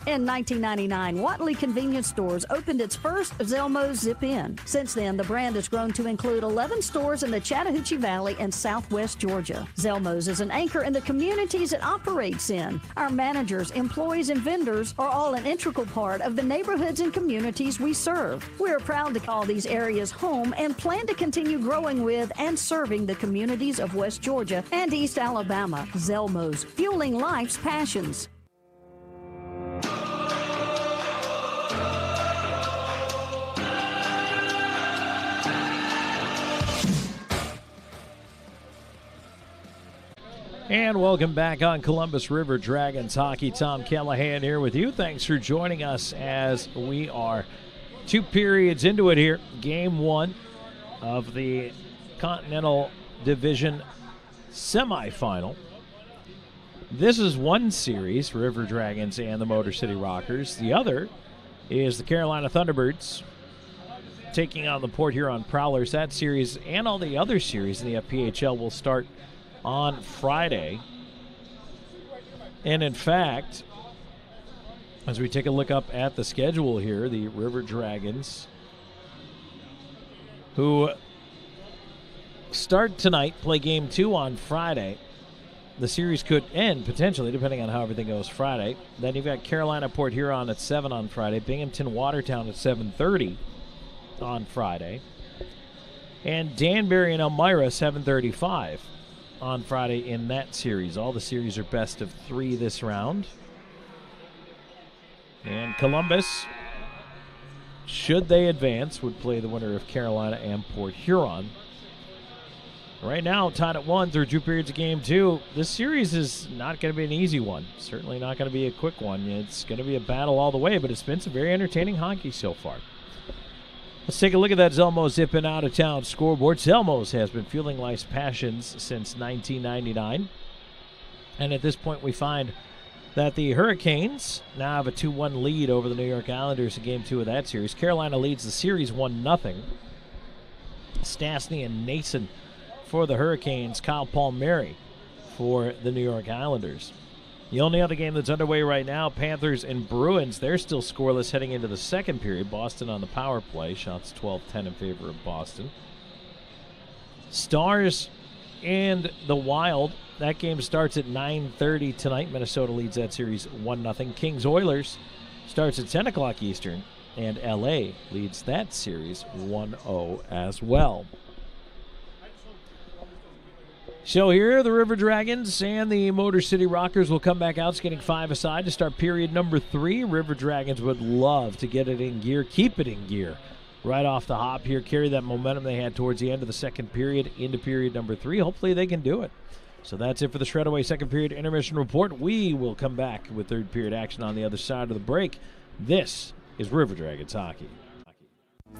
In 1999, Watley Convenience Stores opened its first Zelmo's Zip-In. Since then, the brand has grown to include 11 stores in the Chattahoochee Valley and southwest Georgia. Zelmo's is an anchor in the communities it operates in. Our managers, employees, and vendors are all an integral part of the neighborhoods and communities we serve. We are proud to call these areas home and plan to continue growing with and serving the communities of West Georgia and East Alabama. Zelmo's, fueling life's passions. And welcome back on Columbus River Dragons Hockey. Tom Callahan here with you. Thanks for joining us as we are 2 periods into it here. Game 1 of the Continental Division Semifinal. This is one series, River Dragons and the Motor City Rockers. The other is the Carolina Thunderbirds taking on the Port Huron Prowlers. That series and all the other series in the FPHL will start on Friday. And in fact, as we take a look up at the schedule here, the River Dragons, who start tonight, play game 2 on Friday. The series could end potentially, depending on how everything goes Friday. Then you've got Carolina Port Huron at 7 on Friday, Binghamton Watertown at 7:30 on Friday, and Danbury and Elmira 7:35 on Friday in that series. All the series are best of 3 this round. And Columbus, should they advance, would play the winner of Carolina and Port Huron. Right now, tied at 1 through 2 periods of game 2. This series is not going to be an easy one. Certainly not going to be a quick one. It's going to be a battle all the way, but it's been some very entertaining hockey so far. Let's take a look at that Zelmo's Zip-In out-of-town scoreboard. Zelmo's has been fueling life's passions since 1999. And at this point, we find that the Hurricanes now have a 2-1 lead over the New York Islanders in Game 2 of that series. Carolina leads the series 1-0. Stastny and Nason for the Hurricanes. Kyle Palmieri for the New York Islanders. The only other game that's underway right now, Panthers and Bruins, they're still scoreless heading into the second period. Boston on the power play. Shots 12-10 in favor of Boston. Stars and the Wild, that game starts at 9:30 tonight. Minnesota leads that series 1-0. Kings-Oilers starts at 10 o'clock Eastern, and LA leads that series 1-0 as well. So here, the River Dragons and the Motor City Rockers will come back out, skating 5 aside to start period number 3. River Dragons would love to get it in gear, keep it in gear right off the hop here, carry that momentum they had towards the end of the second period into period number 3. Hopefully they can do it. So that's it for the Shredaway second period intermission report. We will come back with third period action on the other side of the break. This is River Dragons Hockey.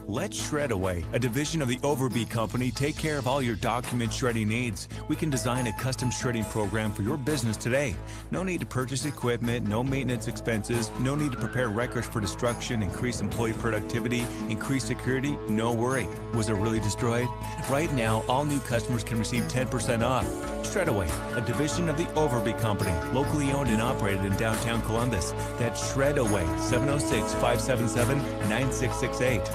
Let Shredaway, a division of the Overby Company, take care of all your document shredding needs. We can design a custom shredding program for your business today. No need to purchase equipment, no maintenance expenses, no need to prepare records for destruction, increase employee productivity, increase security, no worry. Was it really destroyed? Right now, all new customers can receive 10% off. Shredaway, a division of the Overby Company, locally owned and operated in downtown Columbus. That's Shredaway, 706-577-9668.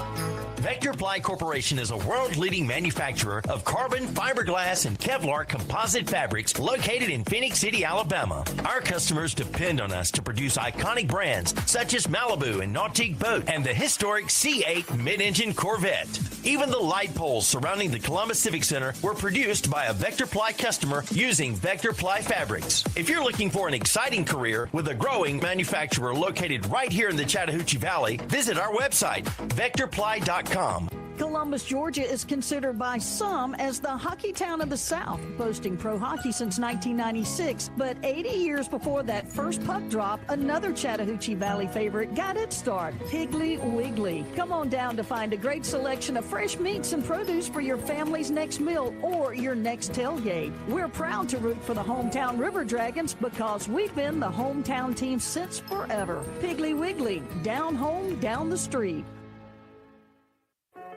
Vectorply Corporation is a world-leading manufacturer of carbon, fiberglass, and Kevlar composite fabrics located in Phoenix City, Alabama. Our customers depend on us to produce iconic brands such as Malibu and Nautique Boat and the historic C8 mid-engine Corvette. Even the light poles surrounding the Columbus Civic Center were produced by a Vectorply customer using Vectorply fabrics. If you're looking for an exciting career with a growing manufacturer located right here in the Chattahoochee Valley, visit our website, vectorply.com. Columbus, Georgia is considered by some as the hockey town of the South, boasting pro hockey since 1996. But 80 years before that first puck drop, another Chattahoochee Valley favorite got its start, Piggly Wiggly. Come on down to find a great selection of fresh meats and produce for your family's next meal or your next tailgate. We're proud to root for the hometown River Dragons because we've been the hometown team since forever. Piggly Wiggly, down home, down the street.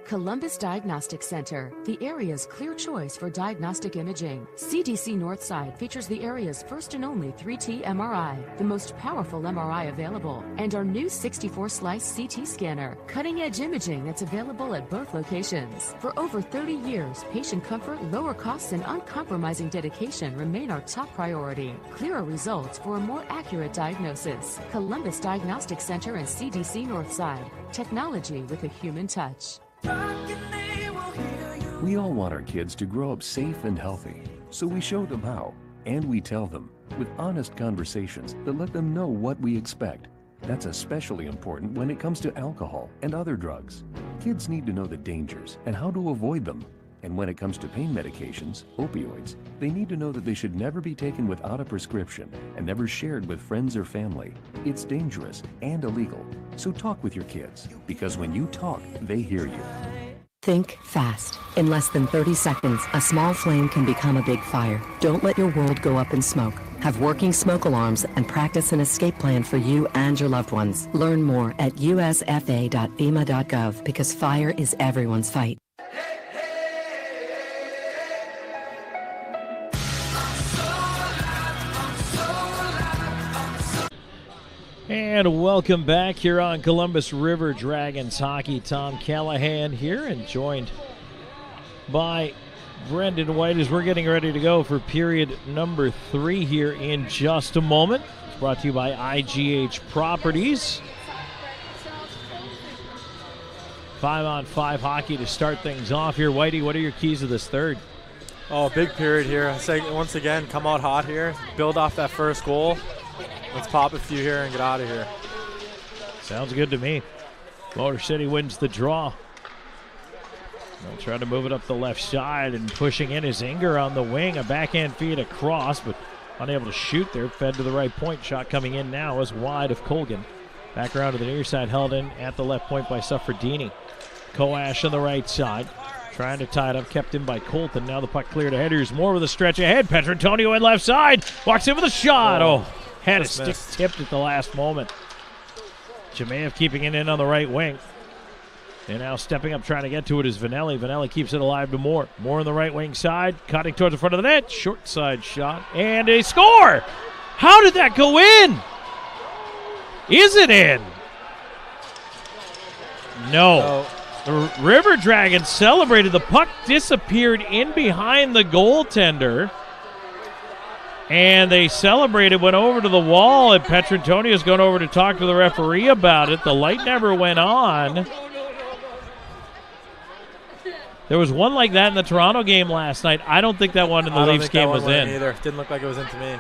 Columbus Diagnostic Center, the area's clear choice for diagnostic imaging. CDC Northside features the area's first and only 3T MRI, the most powerful MRI available, and our new 64-slice CT scanner, cutting-edge imaging that's available at both locations. For over 30 years, patient comfort, lower costs, and uncompromising dedication remain our top priority. Clearer results for a more accurate diagnosis. Columbus Diagnostic Center and CDC Northside. Technology with a human touch. We all want our kids to grow up safe and healthy, so we show them how, and we tell them with honest conversations that let them know what we expect. That's especially important when it comes to alcohol and other drugs. Kids need to know the dangers and how to avoid them. And when it comes to pain medications, opioids, they need to know that they should never be taken without a prescription and never shared with friends or family. It's dangerous and illegal. So talk with your kids, because when you talk, they hear you. Think fast. In less than 30 seconds, a small flame can become a big fire. Don't let your world go up in smoke. Have working smoke alarms and practice an escape plan for you and your loved ones. Learn more at usfa.fema.gov because fire is everyone's fight. And welcome back here on Columbus River Dragons Hockey. Tom Callahan here and joined by Brendan White as we're getting ready to go for period number 3 here in just a moment. It's brought to you by IGH Properties. 5-on-5 hockey to start things off here. Whitey, what are your keys to this third? Oh, big period here. I say once again, come out hot here, build off that first goal. Let's pop a few here and get out of here. Sounds good to me. Motor City wins the draw. They'll try to move it up the left side, and pushing in is Inger on the wing. A backhand feed across, but unable to shoot there. Fed to the right point. Shot coming in now is wide of Colgan. Back around to the near side, held in at the left point by Suffredini. Koash on the right side. Trying to tie it up, kept in by Colton. Now the puck cleared ahead. Here's more with a stretch ahead. Petrantonio in left side. Walks in with a shot. Oh. Had a stick tipped at the last moment. Jemayev keeping it in on the right wing. And now stepping up, trying to get to it is Vanelli. Vanelli keeps it alive to Moore. Moore on the right wing side, cutting towards the front of the net. Short side shot, and a score! How did that go in? Is it in? No. The River Dragons celebrated. The puck disappeared in behind the goaltender. And they celebrated, went over to the wall, and Petrantonio's going over to talk to the referee about it. The light never went on. There was one like that in the Toronto game last night. I don't think that one in the Leafs game was in. Either. Didn't look like it was in to me.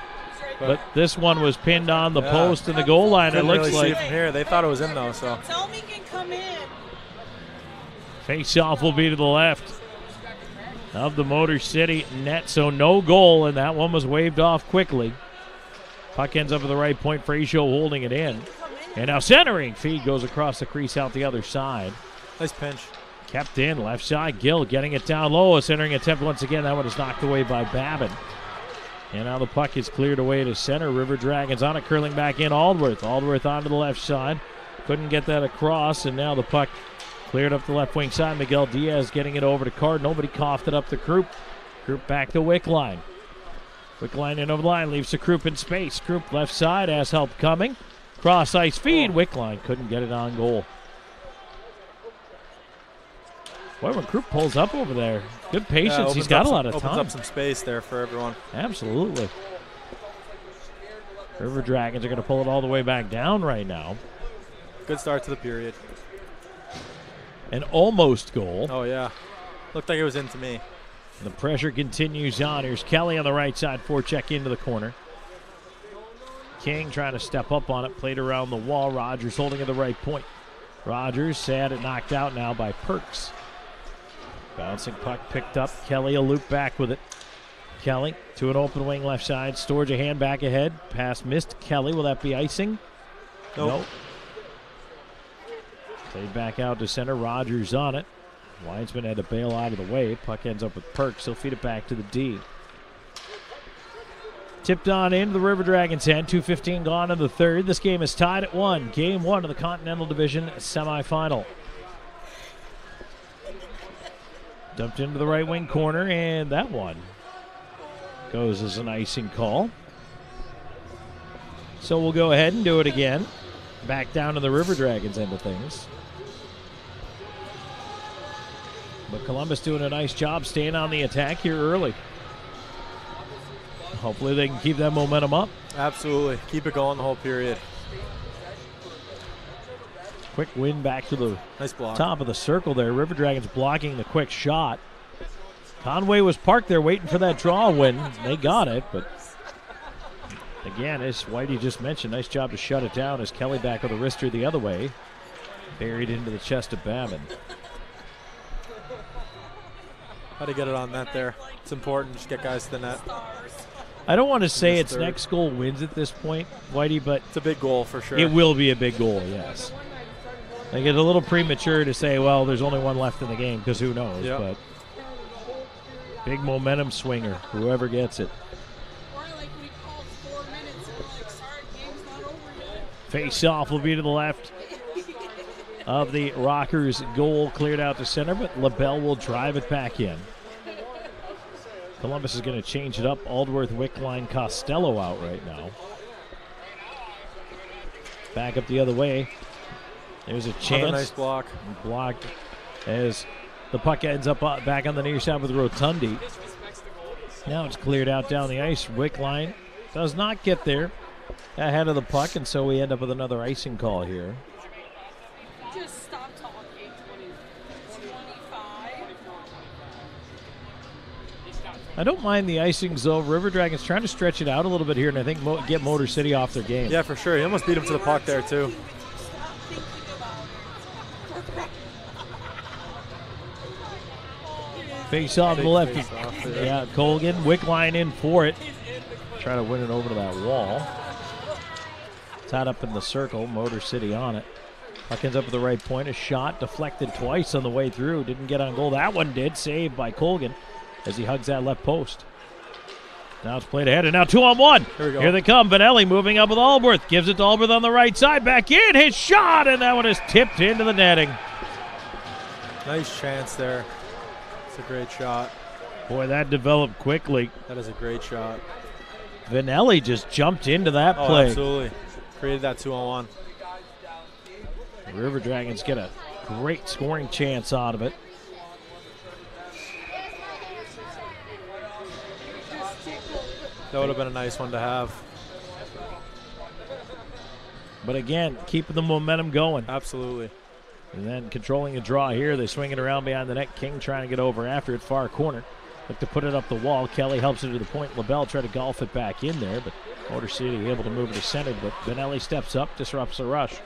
But this one was pinned on the post in the goal line. It looks really like see it from here. They thought it was in though. So Tell me can come in. Face-off will be to the left of the Motor City net, so no goal, and that one was waved off quickly. Puck ends up at the right point. Fraser holding it in. And now centering. Feed goes across the crease out the other side. Nice pinch. Kept in, left side, Gill getting it down low. A centering attempt once again. That one is knocked away by Babin. And now the puck is cleared away to center. River Dragons on it, curling back in. Aldworth onto the left side. Couldn't get that across, and now the puck cleared up the left wing side. Miguel Diaz getting it over to Card. Nobody coughed it up to Krupp. Krupp back to Wickline. Wickline in over the line, leaves to Krupp in space. Krupp left side, has help coming. Cross ice feed. Wickline couldn't get it on goal. Boy, when Krupp pulls up over there, good patience. He's got a lot of time. Opens up some space there for everyone. Absolutely. River Dragons are going to pull it all the way back down right now. Good start to the period. An almost goal. Oh, yeah. Looked like it was into me. The pressure continues on. Here's Kelly on the right side, forecheck into the corner. King trying to step up on it, played around the wall. Rogers holding at the right point. Rogers had it knocked out now by Perks. Bouncing puck picked up. Kelly a loop back with it. Kelly to an open wing left side. Storage a hand back ahead. Pass missed. Kelly, will that be icing? Nope. Played back out to center. Rogers on it. Weinsman had to bail out of the way. Puck ends up with Perks. He'll feed it back to the D. Tipped on into the River Dragons' end. 2:15 gone in the third. This game is tied at 1. Game 1 of the Continental Division semifinal. Dumped into the right wing corner, and that one goes as an icing call. So we'll go ahead and do it again. Back down to the River Dragons' end of things. But Columbus doing a nice job staying on the attack here early. Hopefully they can keep that momentum up. Absolutely. Keep it going the whole period. Quick win back to the nice block. Top of the circle there. River Dragons blocking the quick shot. Conway was parked there waiting for that draw win. They got it, but again, as Whitey just mentioned, nice job to shut it down as Kelly back with a wrister the other way. Buried into the chest of Babin. How to get it on net there. It's important. Just get guys to the net. I don't want to say it's next goal wins at this point, Whitey, but it's a big goal for sure. It will be a big goal, yes. I get a little premature to say, well, there's only one left in the game, because who knows, but big momentum swinger, whoever gets it. Face off will be to the left of the Rockers' goal, cleared out to center, but LaBelle will drive it back in. Columbus is going to change it up. Aldworth, Wickline, Costello out right now. Back up the other way. There's a chance. Another nice block. Blocked as the puck ends up back on the near side with Rotundi. Now it's cleared out down the ice. Wickline does not get there ahead of the puck, and so we end up with another icing call here. Just stop talking. 25. I don't mind the icings, though. River Dragons trying to stretch it out a little bit here, and I think get Motor City off their game. Yeah, for sure. He almost beat him to the puck there, too. Face off to the left. Yeah, Colgan. Wickline in for it. Try to win it over to that wall. Tied up in the circle. Motor City on it. Puck ends up at the right point. A shot deflected twice on the way through. Didn't get on goal. That one did. Saved by Colgan as he hugs that left post. Now it's played ahead, and now 2-on-1. Here we go. Here they come. Vanelli moving up with Aldworth. Gives it to Aldworth on the right side. Back in. His shot, and that one is tipped into the netting. Nice chance there. It's a great shot. Boy, that developed quickly. That is a great shot. Vanelli just jumped into that play. Absolutely. Created that 2-on-1. The River Dragons get a great scoring chance out of it. That would have been a nice one to have. But again, keeping the momentum going. Absolutely. And then controlling the draw here. They swing it around behind the net. King trying to get over after it, far corner. Look to put it up the wall. Kelly helps it to the point. LaBelle tried to golf it back in there, but Motor City able to move it to center. But Vanelli steps up, disrupts the rush.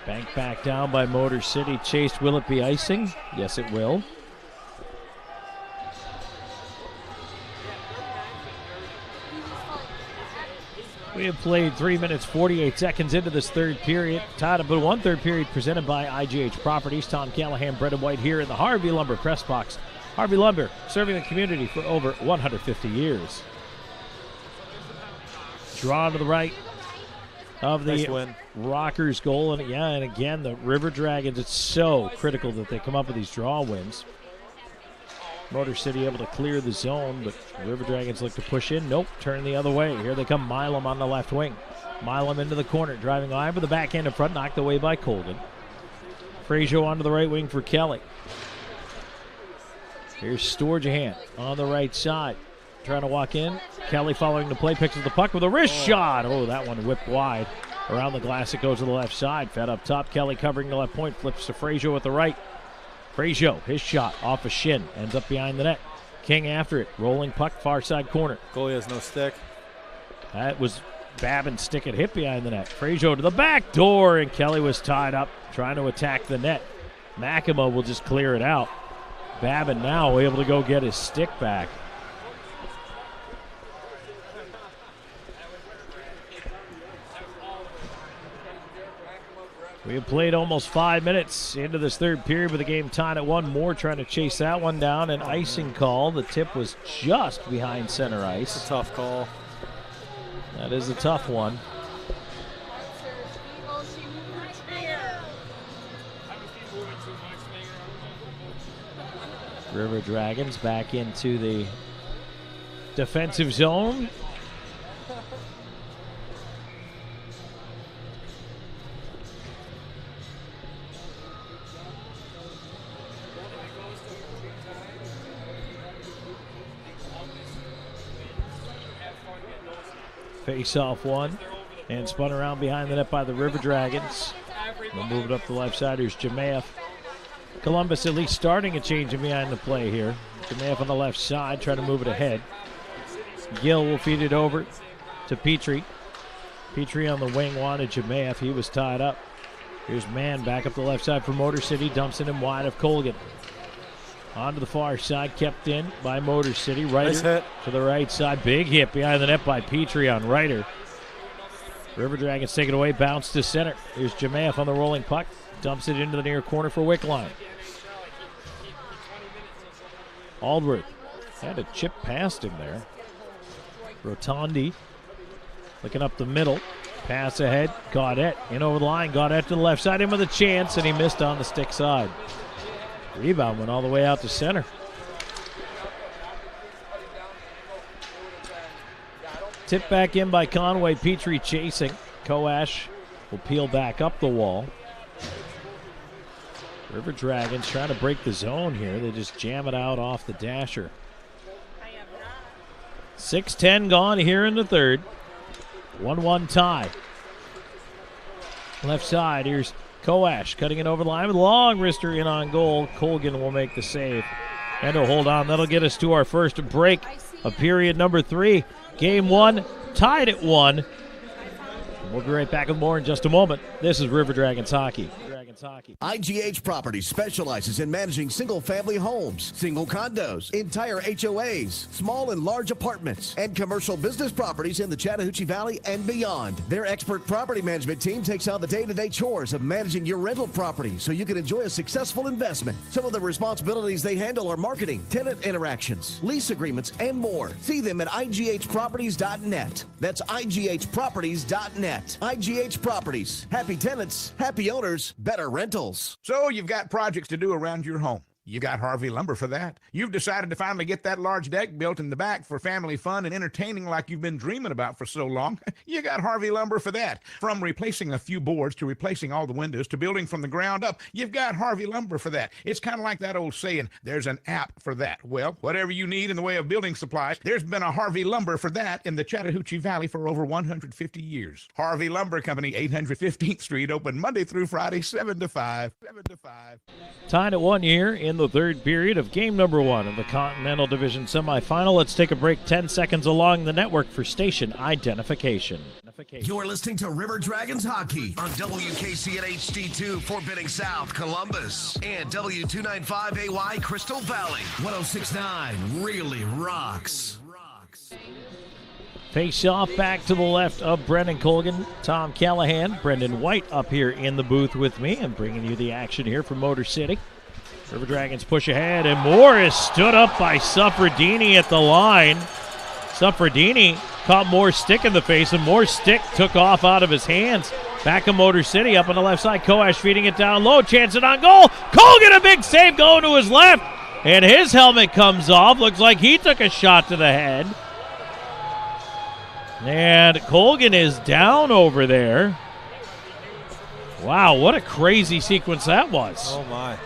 Banked back down by Motor City. Chased. Will it be icing? Yes, it will. We have played 3 minutes, 48 seconds into this third period. Tied up in one third period presented by IGH Properties. Tom Callahan, Bread and White here in the Harvey Lumber press box. Harvey Lumber, serving the community for over 150 years. Draw to the right of the nice Rockers goal. And again, the River Dragons, it's so critical that they come up with these draw wins. Motor City able to clear the zone, but River Dragons look to push in. Nope, turn the other way. Here they come, Milam on the left wing. Milam into the corner, driving line with the backhand in front, knocked away by Colgan. Fraser onto the right wing for Kelly. Here's Storjahan on the right side, trying to walk in. Kelly following the play, picks up the puck with a wrist shot. Oh, that one whipped wide. Around the glass, it goes to the left side. Fed up top, Kelly covering the left point, flips to Fraser with the right. Fraser, his shot off a shin, ends up behind the net. King after it, rolling puck, far side corner. Goalie has no stick. That was Babin's stick and hit behind the net. Fraser to the back door, and Kelly was tied up trying to attack the net. Makima will just clear it out. Babin now able to go get his stick back. We have played almost 5 minutes into this third period with the game tied at 1. Moore trying to chase that one down. An icing call. The tip was just behind center ice. It's a tough call. That is a tough one. River Dragons back into the defensive zone. Face-off one, and spun around behind the net by the River Dragons. They'll move it up the left side. Here's Jamaev. Columbus at least starting a change behind the play here. Jamaev on the left side, trying to move it ahead. Gill will feed it over to Petrie. Petrie on the wing wanted Jamaev. He was tied up. Here's Mann back up the left side for Motor City. Dumps it in wide of Colgan. Onto the far side, kept in by Motor City. Ryder nice hit to the right side. Big hit behind the net by Petrie on Ryder. River Dragons take it away, bounce to center. Here's Jamaev on the rolling puck. Dumps it into the near corner for Wickline. Aldworth had a chip past him there. Rotondi looking up the middle. Pass ahead. Gaudette in over the line. Gaudette to the left side. In with a chance, and he missed on the stick side. Rebound went all the way out to center. Tip back in by Conway. Petrie chasing. Koash will peel back up the wall. River Dragons trying to break the zone here. They just jam it out off the dasher. 6:10 gone here in the third. 1-1 tie. Left side, here's Koash cutting it over the line with a long wrister in on goal. Colgan will make the save. And to hold on, that'll get us to our first break of period number 3. Game 1 tied at 1. We'll be right back with more in just a moment. This is River Dragons Hockey. IGH Properties specializes in managing single-family homes, single condos, entire HOAs, small and large apartments, and commercial business properties in the Chattahoochee Valley and beyond. Their expert property management team takes on the day-to-day chores of managing your rental property so you can enjoy a successful investment. Some of the responsibilities they handle are marketing, tenant interactions, lease agreements, and more. See them at IGHproperties.net. That's IGHproperties.net. IGH Properties. Happy tenants, happy owners, better rentals. So you've got projects to do around your home. You got Harvey Lumber for that. You've decided to finally get that large deck built in the back for family fun and entertaining like you've been dreaming about for so long. You got Harvey Lumber for that. From replacing a few boards to replacing all the windows to building from the ground up, you've got Harvey Lumber for that. It's kind of like that old saying, there's an app for that. Well, whatever you need in the way of building supplies, there's been a Harvey Lumber for that in the Chattahoochee Valley for over 150 years. Harvey Lumber Company, 815th Street, open Monday through Friday, 7 to 5. Tied at 1 here in the third period of game number 1 of the Continental Division semifinal. Let's take a break 10 seconds along the network for station identification. You're listening to River Dragons Hockey on WKC at HD2 Fort Benning South, Columbus, and W295AY Crystal Valley. 106.9 really rocks. Face off back to the left of Brendan Colgan. Tom Callahan, Brendan White up here in the booth with me and bringing you the action here from Motor City. River Dragons push ahead, and Moore stood up by Suffredini at the line. Suffredini caught Moore's stick in the face, and Moore's stick took off out of his hands. Back of Motor City up on the left side. Koash feeding it down low. Chance it on goal. Colgan a big save going to his left, and his helmet comes off. Looks like he took a shot to the head. And Colgan is down over there. Wow, what a crazy sequence that was. Oh, my.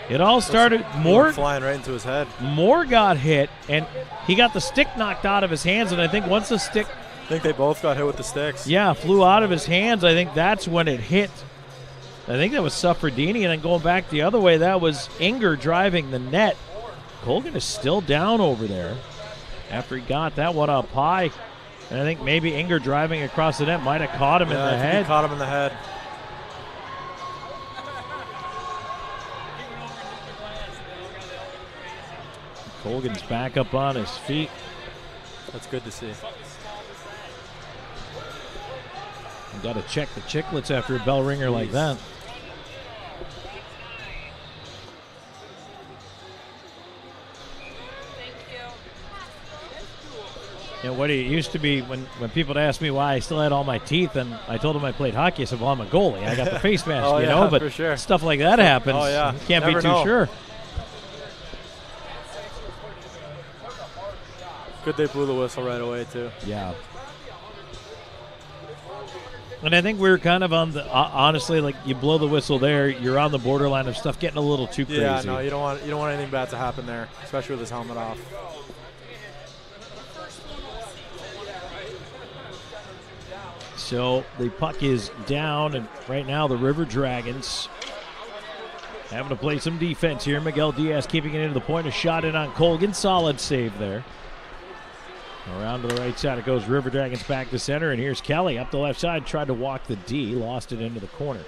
It all started, Moore flying right into his head. Moore got hit, and he got the stick knocked out of his hands, and I think once the stick... I think they both got hit with the sticks. Yeah, flew out of his hands. I think that's when it hit. I think that was Suffredini, and then going back the other way, that was Inger driving the net. Colgan is still down over there after he got that one up high. And I think maybe Inger driving across the net might have caught him in the head. He caught him in the head. Colgan's back up on his feet. That's good to see. Got to check the chicklets after a bell ringer like that. You know, what it used to be when people would ask me why I still had all my teeth, and I told them I played hockey, I said, well, I'm a goalie. I got the face mask, oh, you yeah, know, but for sure. Stuff like that happens. Oh, yeah. You can't Never be too know. sure. Good they blew the whistle right away, too. Yeah. And I think we're kind of on the, honestly, like you blow the whistle there, you're on the borderline of stuff getting a little too crazy. Yeah, no, you don't want anything bad to happen there, especially with his helmet off. So the puck is down, and right now the River Dragons having to play some defense here. Miguel Diaz keeping it into the point. A shot in on Colgan. Solid save there. Around to the right side it goes. River Dragons back to center, and here's Kelly up the left side. Tried to walk the D. Lost it into the corner.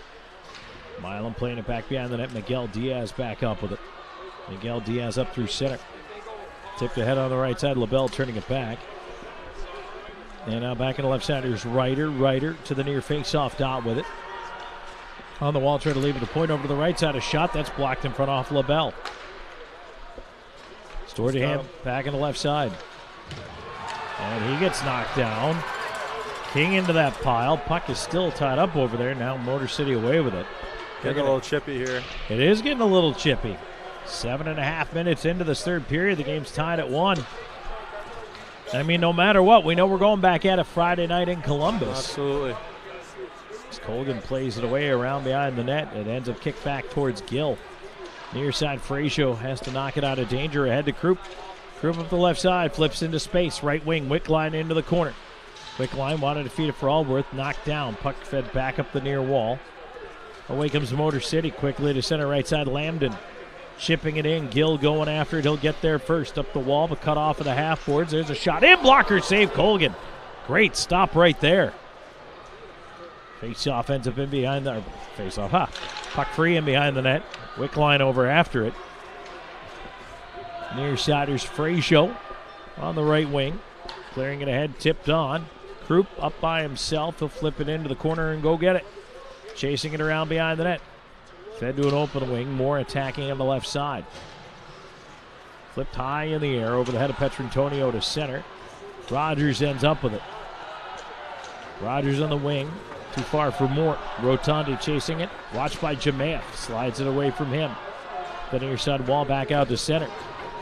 Milam playing it back behind the net. Miguel Diaz back up with it. Miguel Diaz up through center. Tipped ahead on the right side. LaBelle turning it back. And now back in the left side, here's Ryder. Ryder to the near face-off dot with it. On the wall, trying to leave it a point over to the right side. A shot that's blocked in front off LaBelle. Stortingham back in the left side. And he gets knocked down. King into that pile. Puck is still tied up over there. Now Motor City away with it. Getting a little chippy here. It is getting a little chippy. 7.5 minutes into this third period. The game's tied at 1. I mean, no matter what, we know we're going back at it Friday night in Columbus. Absolutely. As Colgan plays it away around behind the net, it ends up kicked back towards Gill. Near side, Fraser has to knock it out of danger. Ahead to Krupp. Krupp up the left side, flips into space. Right wing, Wickline into the corner. Wickline wanted to feed it for Allworth. Knocked down. Puck fed back up the near wall. Away comes Motor City quickly to center right side. Lambden chipping it in. Gill going after it. He'll get there first. Up the wall, but cut off of the half boards. There's a shot in. Blocker save Colgan. Great stop right there. Face-off ends up in behind the... Face-off, Puck free in behind the net. Wickline over after it. Near siders Fraser on the right wing. Clearing it ahead, tipped on. Krupp up by himself. He'll flip it into the corner and go get it. Chasing it around behind the net. Fed to an open wing. More attacking on the left side. Flipped high in the air over the head of Petrantonio to center. Rogers ends up with it. Rogers on the wing. Too far for Moore. Rotondi chasing it. Watched by Jamaev. Slides it away from him. The near side wall back out to center.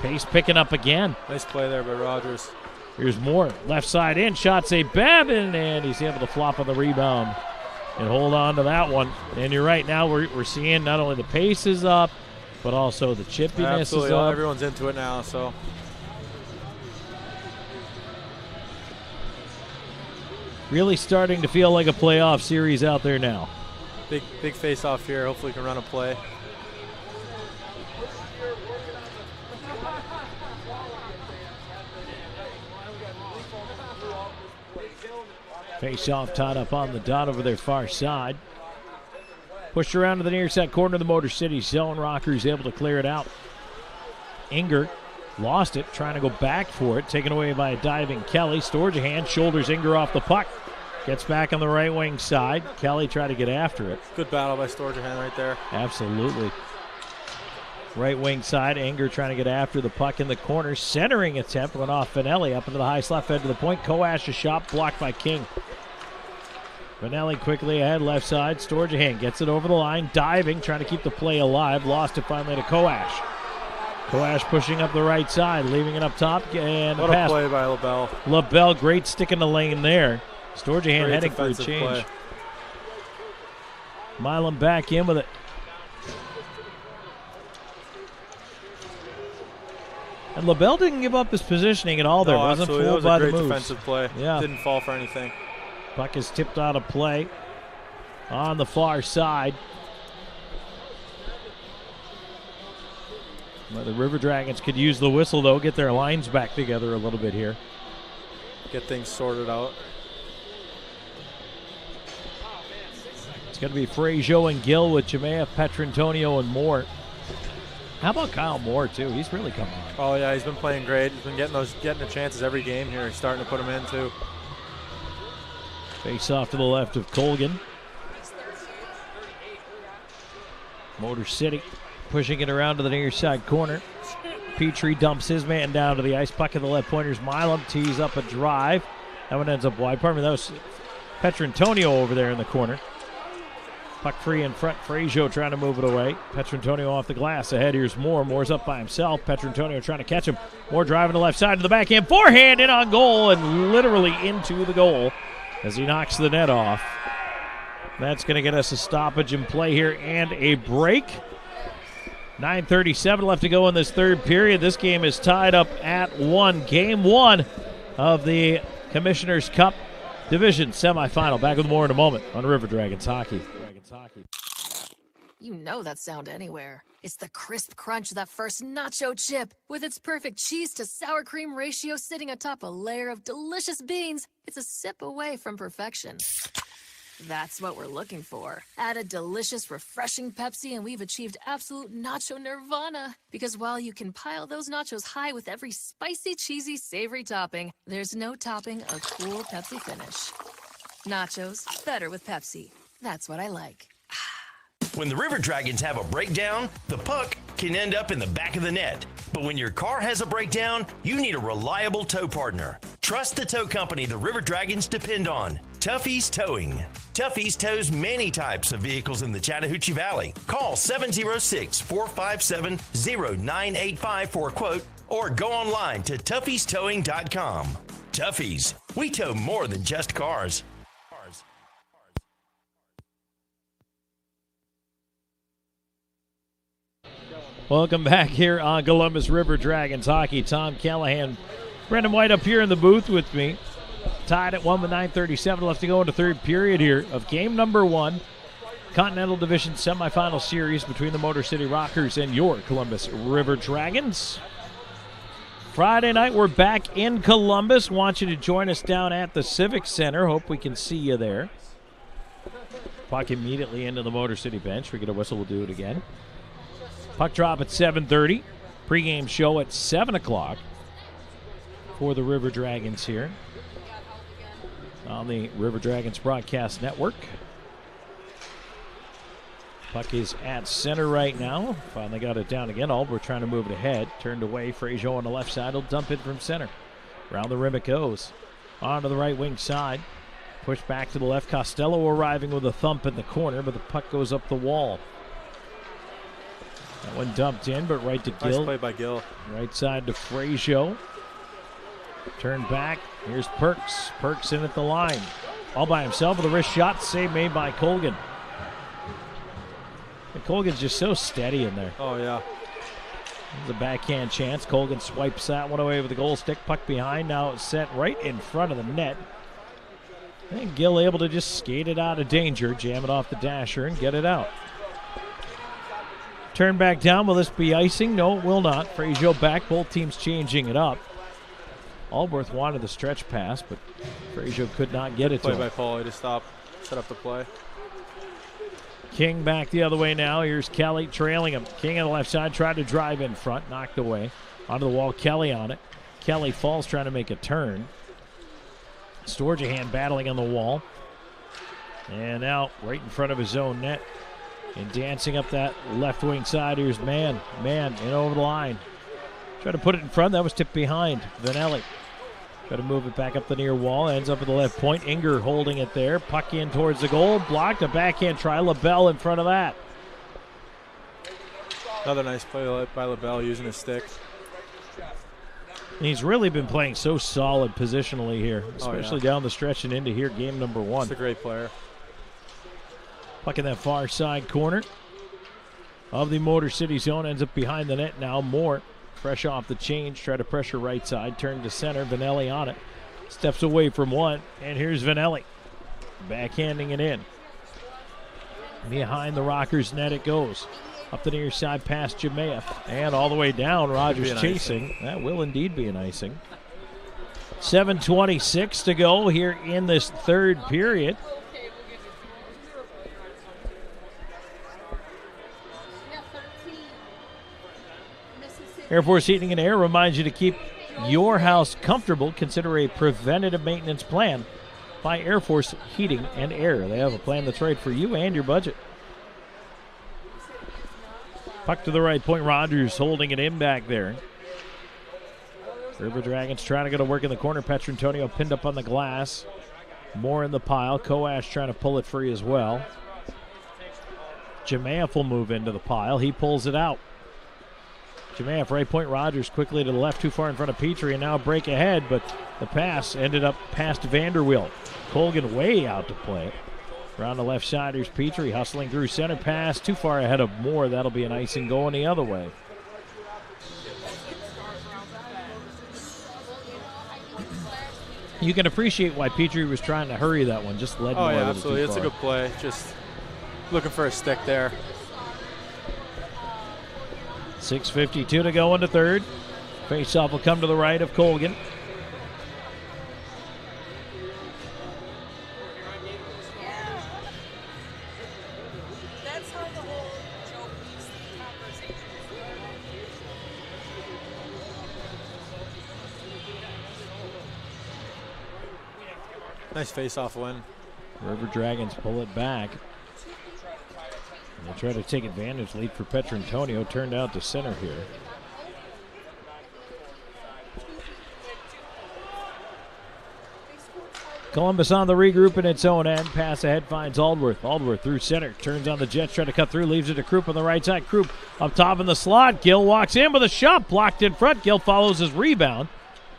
Pace picking up again. Nice play there by Rogers. Here's Moore. Left side in. Shot save Babin. And he's able to flop on the rebound and hold on to that one. And you're right, now we're seeing not only the pace is up, but also the chippiness Absolutely. is up. Everyone's into it now, so. Really starting to feel like a playoff series out there now. Big face-off here. Hopefully we can run a play. Face-off tied up on the dot over their far side. Pushed around to the near side corner of the Motor City zone. Rockers able to clear it out. Inger Lost it, trying to go back for it. Taken away by a diving Kelly. Storjahan shoulders Inger off the puck. Gets back on the right wing side. Kelly tried to get after it. Good battle by Storjahan right there. Absolutely. Right wing side, Inger trying to get after the puck in the corner. Centering attempt went off Finelli up into the high slot edge of the point. Koash, a shot blocked by King. Finelli quickly ahead, left side. Storjahan gets it over the line, diving, trying to keep the play alive. Lost it finally to Koash. Koash pushing up the right side, leaving it up top. And what a pass. Play by LaBelle. LaBelle, great stick in the lane there. Storjahan heading for a change. Play. Milam back in with it. And LaBelle didn't give up his positioning at all there. Wasn't absolutely. fooled That was by a great the moves. defensive play. Yeah. Didn't fall for anything. Puck is tipped out of play on the far side. Well, the River Dragons could use the whistle, though, get their lines back together a little bit here. Get things sorted out. It's going to be Fraser and Gill with Jamea, Petrantonio, and Moore. How about Kyle Moore, too? He's really come on. Oh, yeah, he's been playing great. He's been getting the chances every game here. He's starting to put them in, too. Face off to the left of Colgan. Motor City pushing it around to the near side corner. Petrie dumps his man down to the ice. Puck at the left pointers. Milam tees up a drive. That one ends up wide. Pardon me, that was Petrantonio over there in the corner. Puck free in front. Fraser trying to move it away. Petrantonio off the glass. Ahead, here's Moore. Moore's up by himself. Petrantonio trying to catch him. Moore driving to the left side to the backhand. Forehand in on goal and literally into the goal as he knocks the net off. That's going to get us a stoppage in play here and a break. 9:37 left to go in this third period. This game is tied up at 1. Game 1 of the Commissioner's Cup Division semifinal. Back with more in a moment on River Dragons Hockey. You know that sound anywhere. It's the crisp crunch of that first nacho chip. With its perfect cheese to sour cream ratio sitting atop a layer of delicious beans, it's a sip away from perfection. That's what we're looking for. Add a delicious, refreshing Pepsi and we've achieved absolute nacho nirvana. Because while you can pile those nachos high with every spicy, cheesy, savory topping, there's no topping a cool Pepsi finish. Nachos, better with Pepsi. That's what I like. When the River Dragons have a breakdown, the puck can end up in the back of the net. But when your car has a breakdown, you need a reliable tow partner. Trust the tow company the River Dragons depend on. Tuffy's Towing. Tuffy's tows many types of vehicles in the Chattahoochee Valley. Call 706-457-0985 for a quote or go online to tuffystowing.com. Tuffy's, we tow more than just cars. Welcome back here on Columbus River Dragons Hockey. Tom Callahan, Brendan White up here in the booth with me. Tied at 1 with 9:37 left to go in the third period here of game number 1. Continental Division semifinal series between the Motor City Rockers and your Columbus River Dragons. Friday night, we're back in Columbus. Want you to join us down at the Civic Center. Hope we can see you there. Puck immediately into the Motor City bench. We get a whistle, we'll do it again. Puck drop at 7:30. Pregame show at 7 o'clock for the River Dragons here on the River Dragons Broadcast Network. Puck is at center right now. Finally got it down again. We're trying to move it ahead. Turned away. Fraser on the left side. He'll dump it from center. Around the rim it goes. Onto the right wing side. Push back to the left. Costello arriving with a thump in the corner, but the puck goes up the wall. That one dumped in, but right to Gill. Nice play by Gill. Right side to Fraser. Turn back. Here's Perks. Perks in at the line. All by himself with a wrist shot. Save made by Colgan. And Colgan's just so steady in there. Oh, yeah. There's a backhand chance. Colgan swipes that one away with the goal stick. Puck behind. Now it's set right in front of the net. And Gill able to just skate it out of danger. Jam it off the dasher and get it out. Turn back down. Will this be icing? No, it will not. Fraser back. Both teams changing it up. Allworth wanted the stretch pass, but Fraser could not get it to him. Play by Paul. He just stopped, set up the play. King back the other way now. Here's Kelly trailing him. King on the left side tried to drive in front, knocked away. Onto the wall, Kelly on it. Kelly falls trying to make a turn. Storjahan battling on the wall. And out right in front of his own net. And dancing up that left wing side, here's Man in over the line. Try to put it in front, that was tipped behind. Vanelli try to move it back up the near wall, ends up at the left point. Inger holding it there, puck in towards the goal, blocked, a backhand try, LaBelle in front of that. Another nice play by LaBelle using his stick. And he's really been playing so solid positionally here, especially down the stretch and into here, game number 1. He's a great player. Puck in that far side corner of the Motor City zone, ends up behind the net now. Moore, fresh off the change, try to pressure right side, turn to center. Vanelli on it, steps away from one, and here's Vanelli backhanding it in. Behind the Rockers net it goes. Up the near side past Jemayev, and all the way down. Rogers chasing. Icing. That will indeed be an icing. 7:26 to go here in this third period. Air Force Heating and Air reminds you to keep your house comfortable. Consider a preventative maintenance plan by Air Force Heating and Air. They have a plan that's right for you and your budget. Puck to the right point. Rogers holding it in back there. River Dragons trying to go to work in the corner. Petrantonio pinned up on the glass. More in the pile. Koash trying to pull it free as well. Jemayev will move into the pile. He pulls it out. Jemayev, right point. Rogers quickly to the left, too far in front of Petrie, and now break ahead, but the pass ended up past Vanderwilt. Colgan way out to play. Around the left side, here's Petrie hustling through center, pass too far ahead of Moore. That'll be an icing going the other way. You can appreciate why Petrie was trying to hurry that one. Just led Moore. Oh, yeah, absolutely. It's a good play. Just looking for a stick there. 6:52 to go into third. Faceoff will come to the right of Colgan. Nice face-off win. River Dragons pull it back. They try to take advantage. Lead for Petrantonio. Turned out to center here. Columbus on the regroup in its own end. Pass ahead finds Aldworth. Aldworth through center. Turns on the Jets. Trying to cut through. Leaves it to Krupp on the right side. Krupp up top in the slot. Gill walks in with a shot. Blocked in front. Gill follows his rebound.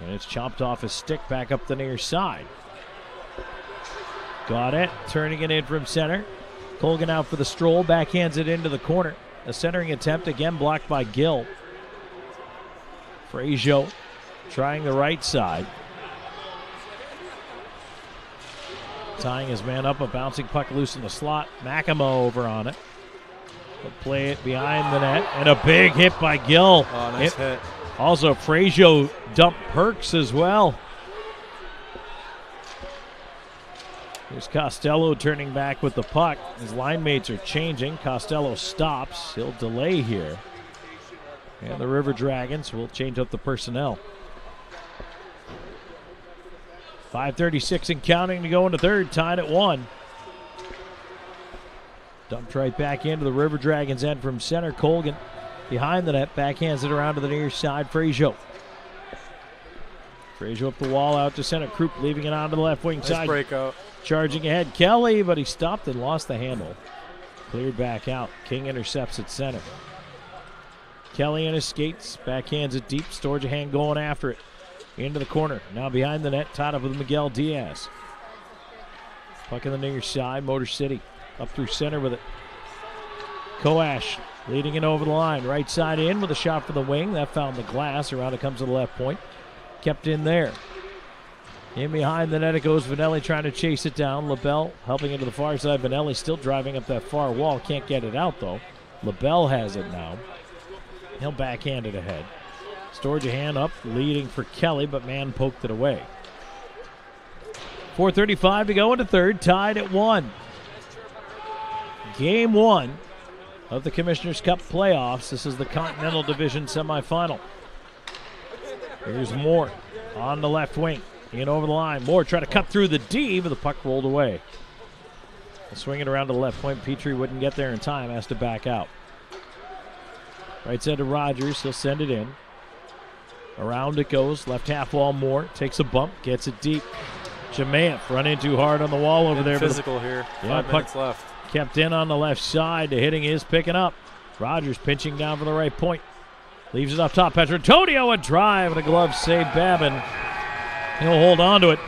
And it's chopped off his stick back up the near side. Got it. Turning it in from center. Colgan out for the stroll. Backhands it into the corner. A centering attempt again blocked by Gill. Fraser trying the right side. Tying his man up. A bouncing puck loose in the slot. Makimo over on it. He'll play it behind the net. And a big hit by Gill. Oh, nice hit. Also, Fraser dumped Perks as well. Here's Costello turning back with the puck. His line mates are changing. Costello stops. He'll delay here. And the River Dragons will change up the personnel. 5:36 and counting to go into third. Tied at 1. Dumped right back into the River Dragons end from center. Colgan behind the net. Backhands it around to the near side. Fraser. Fraser up the wall out to center. Krupp leaving it onto the left wing Nice side. breakout. Charging ahead, Kelly, but he stopped and lost the handle. Cleared back out. King intercepts at center. Kelly in his skates, backhands it deep. Storjahan going after it. Into the corner. Now behind the net, tied up with Miguel Diaz. Puck in the near side, Motor City. Up through center with it. Koash leading it over the line. Right side in with a shot for the wing. That found the glass. Around it comes to the left point. Kept in there. In behind the net it goes. Vanelli trying to chase it down. LaBelle helping into the far side. Vanelli still driving up that far wall. Can't get it out though. LaBelle has it now. He'll backhand it ahead. Storjahan up, leading for Kelly, but man poked it away. 4:35 to go into third. Tied at 1. Game 1 of the Commissioner's Cup playoffs. This is the Continental Division semifinal. Here's Moore on the left wing. In over the line. Moore trying to cut through the D, but the puck rolled away. Swing it around to the left point. Petrie wouldn't get there in time. Has to back out. Right side to Rogers. He'll send it in. Around it goes. Left half wall. Moore takes a bump. Gets it deep. Jemayev running too hard on the wall over there. Physical here. Yeah, 5 minutes left. Kept in on the left side. The hitting is picking up. Rogers pinching down for the right point. Leaves it up top. Petrotonio, a drive and a glove save. Babin. He'll hold on to it.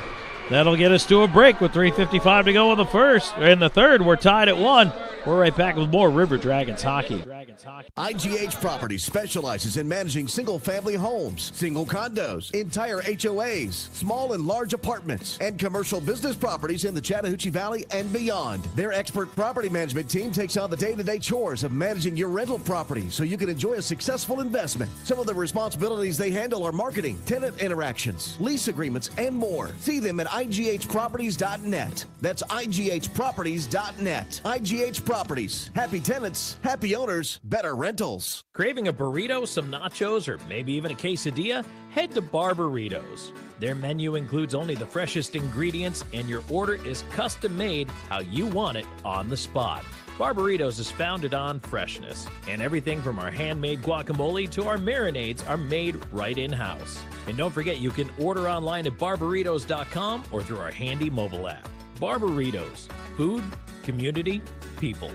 That'll get us to a break with 3:55 to go in the first. In the third, we're tied at 1. We're right back with more River Dragons hockey. IGH Properties specializes in managing single-family homes, single condos, entire HOAs, small and large apartments, and commercial business properties in the Chattahoochee Valley and beyond. Their expert property management team takes on the day-to-day chores of managing your rental property so you can enjoy a successful investment. Some of the responsibilities they handle are marketing, tenant interactions, lease agreements, and more. See them at IGHproperties.net. That's IGHproperties.net. IGH Properties. Happy tenants, happy owners, better rentals. Craving a burrito, some nachos, or maybe even a quesadilla? Head to Barbaritos. Their menu includes only the freshest ingredients, and your order is custom made how you want it on the spot. Barbaritos is founded on freshness, and everything from our handmade guacamole to our marinades are made right in-house. And don't forget, you can order online at barbaritos.com or through our handy mobile app. Barbaritos. Food, community, people.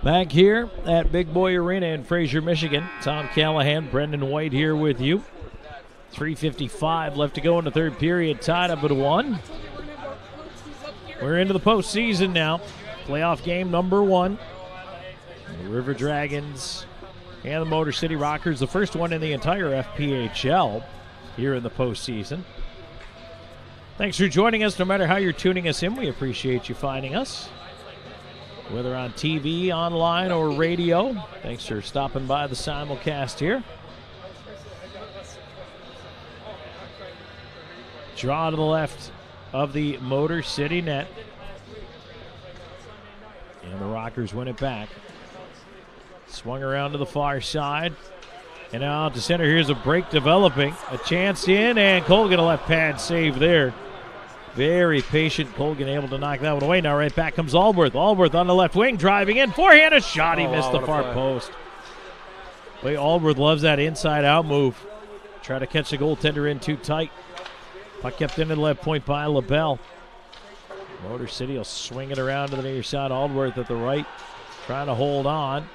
Back here at Big Boy Arena in Fraser, Michigan. Tom Callahan, Brendan White here with you. 3:55 left to go in the third period. Tied up at 1. We're into the postseason now. Playoff game number 1. The River Dragons and the Motor City Rockers, the first one in the entire FPHL here in the postseason. Thanks for joining us. No matter how you're tuning us in, we appreciate you finding us. Whether on TV, online, or radio, thanks for stopping by the simulcast here. Draw to the left of the Motor City net. And the Rockers win it back. Swung around to the far side. And now to center. Here's a break developing. A chance in, and Colgan a left pad save there. Very patient Colgan able to knock that one away. Now right back comes Allworth. Allworth on the left wing, driving in. Forehand, a shot. He missed the far post. Boy, Allworth loves that inside-out move. Try to catch the goaltender in too tight. Puck kept into the left point by LaBelle. Motor City will swing it around to the near side. Allworth at the right, trying to hold on.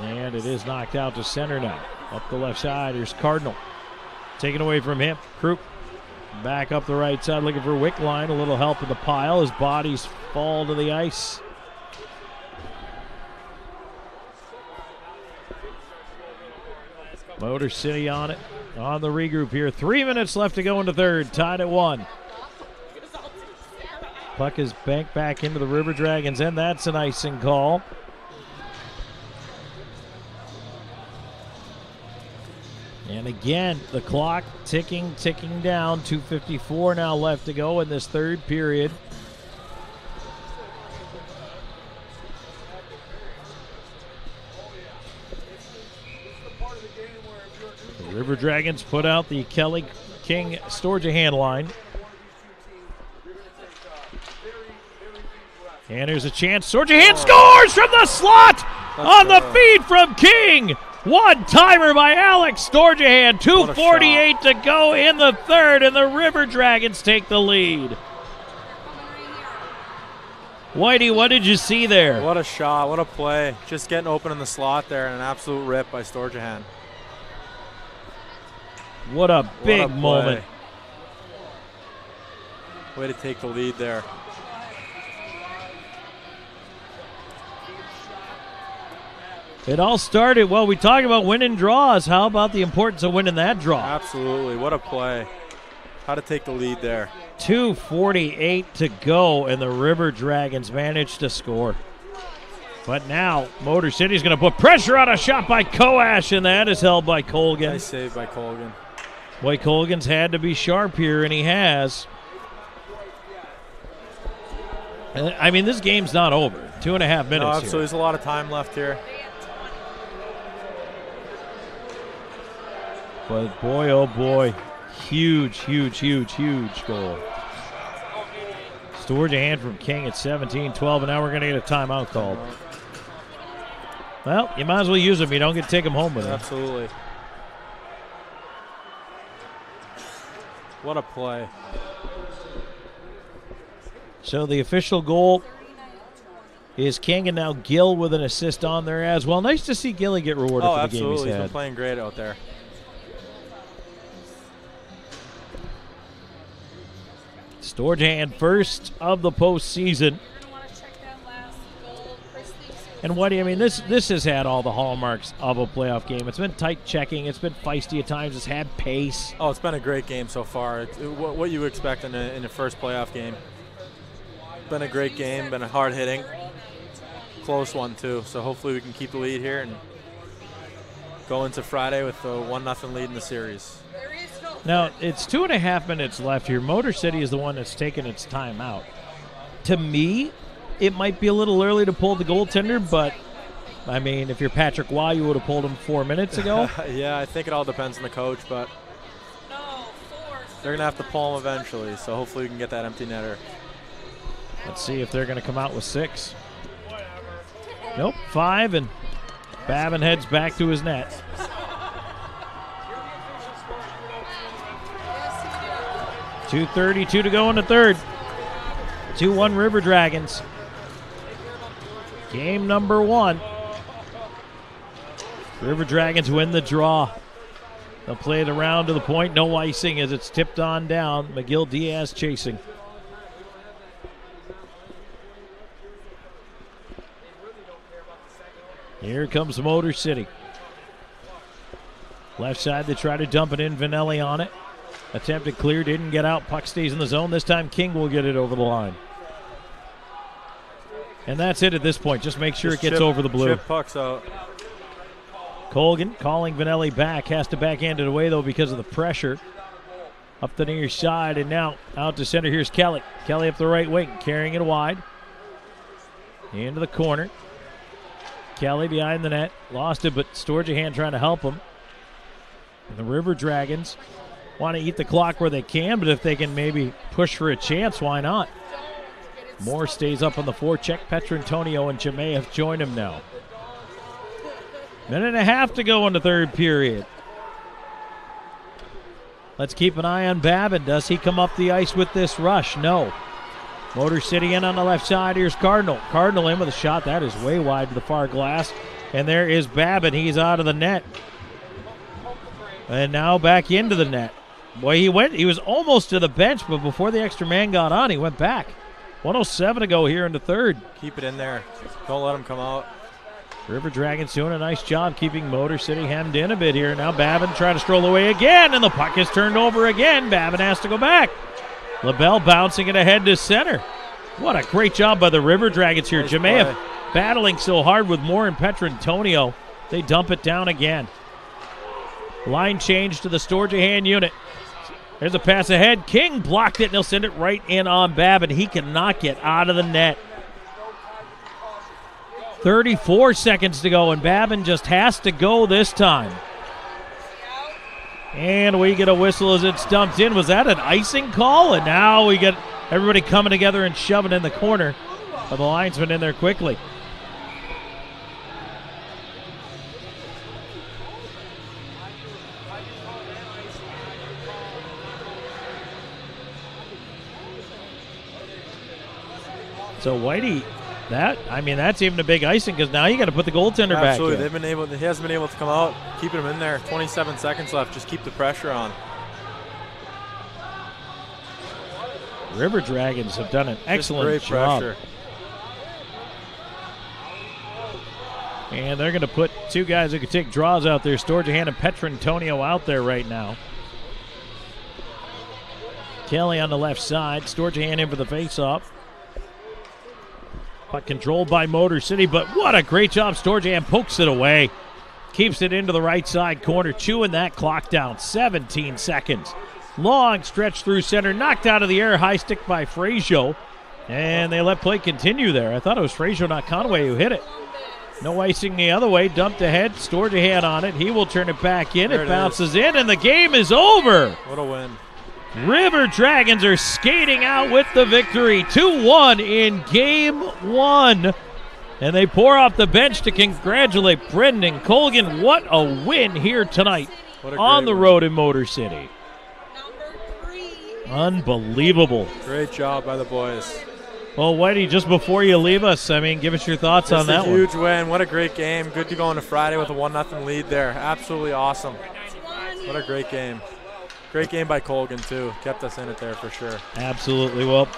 And it is knocked out to center now. Up the left side, here's Cardinal. Taken away from him. Krupp back up the right side, looking for Wickline. A little help in the pile. His bodies fall to the ice. Motor City on it. On the regroup here. 3 minutes left to go into third. Tied at 1. Puck is banked back into the River Dragons, and that's an icing call. And again, the clock ticking down. 2:54 now left to go in this third period. The River Dragons put out the Kelly King Storjahan line. And here's a chance. Storjahan scores from the slot on the feed from King. One-timer by Alex Storjahan. 2:48 to go in the third, and the River Dragons take the lead. Whitey, what did you see there? What a shot, what a play. Just getting open in the slot there, and an absolute rip by Storjahan. What a big moment. Way to take the lead there. It all started, well, we talk about winning draws. How about the importance of winning that draw? Absolutely. What a play. How to take the lead there. 2:48 to go, and the River Dragons managed to score. But now Motor City's going to put pressure on a shot by Koash, and that is held by Colgan. Nice save by Colgan. Boy, Colgan's had to be sharp here, and he has. I mean, this game's not over. 2.5 minutes No, here. absolutely. There's a lot of time left here. But boy, oh boy, huge goal. Storage a hand from King at 17-12, and now we're going to get a timeout called. Well, you might as well use them. You don't get to take them home with you. Absolutely. What a play. So the official goal is King, and now Gill with an assist on there as well. Nice to see Gilly get rewarded for the game he's absolutely. He's had. been playing great out there. Storage hand first of the postseason. And what do you mean? This has had all the hallmarks of a playoff game. It's been tight checking. It's been feisty at times. It's had pace. Oh, it's been a great game so far. What you expect in the first playoff game. Been a great game. Been a hard hitting, close one too. So hopefully we can keep the lead here and go into Friday with a 1-0 lead in the series. Now, it's 2.5 minutes left here. Motor City is the one that's taken its time out. To me, it might be a little early to pull the goaltender, but, I mean, if you're Patrick Waugh, you would have pulled him 4 minutes ago. Yeah, I think it all depends on the coach, but they're going to have to pull him eventually, so hopefully we can get that empty netter. Let's see if they're going to come out with 6. Nope, 5, and Babin heads back to his net. .232 to go in the third. 2-1 River Dragons. Game number 1. River Dragons win the draw. They'll play it around to the point. No icing as it's tipped on down. McGill Diaz chasing. Here comes Motor City. Left side, they try to dump it in. Vanelli on it. Attempted clear, didn't get out. Puck stays in the zone. This time King will get it over the line. And that's it at this point. Just make sure it gets over the blue. Chip pucks out. Colgan calling Vanelli back. Has to backhand it away, though, because of the pressure. Up the near side, and now out to center. Here's Kelly. Kelly up the right wing, carrying it wide. Into the corner. Kelly behind the net. Lost it, but Storjahan trying to help him. And the River Dragons want to eat the clock where they can, but if they can maybe push for a chance, why not? Moore stays up on the forecheck. Petrantonio and Jame have joined him now. 1.5 to go in the third period. Let's keep an eye on Babin. Does he come up the ice with this rush? No. Motor City in on the left side. Here's Cardinal. Cardinal in with a shot. That is way wide to the far glass. And there is Babin. He's out of the net. And now back into the net. Boy, he was almost to the bench, but before the extra man got on, he went back. 1:07 to go here in the third. Keep it in there. Don't let him come out. River Dragons doing a nice job keeping Motor City hemmed in a bit here. Now Babin trying to stroll away again, and the puck is turned over again. Babin has to go back. LaBelle bouncing it ahead to center. What a great job by the River Dragons here. Nice Jamaev play. battling so hard with Moore and Petrantonio. They dump it down again. Line change to the Storjahan unit. There's a pass ahead. King blocked it, and he'll send it right in on Babin. He cannot get out of the net. 34 seconds to go, and Babin just has to go this time. And we get a whistle as it's dumped in. Was that an icing call? And now we get everybody coming together and shoving in the corner. But the linesman in there quickly. So Whitey, that's even a big icing because now you got to put the goaltender back in. Absolutely, he hasn't been able to come out, keeping him in there. 27 seconds left. Just keep the pressure on. River Dragons have done an excellent great job. Pressure. And they're going to put two guys who can take draws out there. Storjahan and Petrantonio out there right now. Kelly on the left side. Storjahan in for the faceoff. Puck controlled by Motor City, but what a great job. Storjahan pokes it away. Keeps it into the right side corner, chewing that clock down. 17 seconds. Long stretch through center, knocked out of the air. High stick by Fraser. And they let play continue there. I thought it was Fraser, not Conway, who hit it. No icing the other way. Dumped ahead. Stored a hand on it. He will turn it back in. It bounces in, and the game is over. What a win. River Dragons are skating out with the victory. 2-1 in Game 1. And they pour off the bench to congratulate Brendan Colgan. What a win here tonight on the road in Motor City. Unbelievable. Great job by the boys. Well, Whitey, just before you leave us, give us your thoughts on that one. Huge win. What a great game. Good to go into Friday with a 1-0 lead there. Absolutely awesome. What a great game. Great game by Colgan, too. Kept us in it there for sure. Absolutely. Well,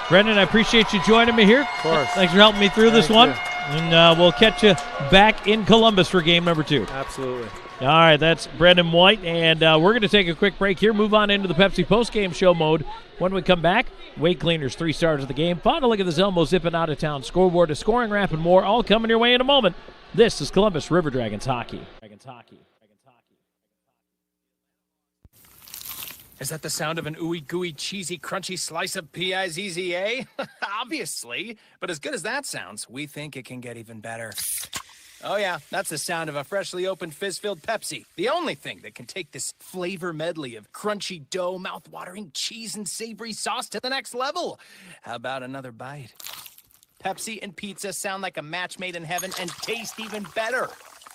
Brendan, I appreciate you joining me here. Of course. Thanks for helping me through this one. And we'll catch you back in Columbus for game number 2. Absolutely. All right, that's Brendan White, and we're going to take a quick break here, move on into the Pepsi postgame show mode. When we come back, Wade Cleaner's 3 stars of the game, final look at the Zelmo zipping out of town scoreboard, a scoring wrap, and more, all coming your way in a moment. This is Columbus River Dragons hockey. Is that the sound of an ooey gooey cheesy crunchy slice of P-I-Z-Z-A? Obviously, but as good as that sounds, we think it can get even better. Oh yeah, that's the sound of a freshly opened fizz-filled Pepsi. The only thing that can take this flavor medley of crunchy dough, mouth-watering cheese, and savory sauce to the next level. How about another bite? Pepsi and pizza sound like a match made in heaven and taste even better.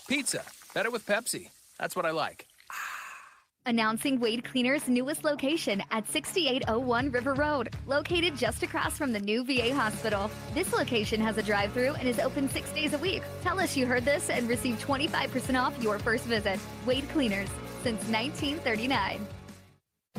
Pizza, better with Pepsi. That's what I like. Announcing Wade Cleaner's newest location at 6801 River Road, located just across from the new VA hospital. This location has a drive-thru and is open 6 days a week. Tell us you heard this and receive 25% off your first visit. Wade Cleaners, since 1939.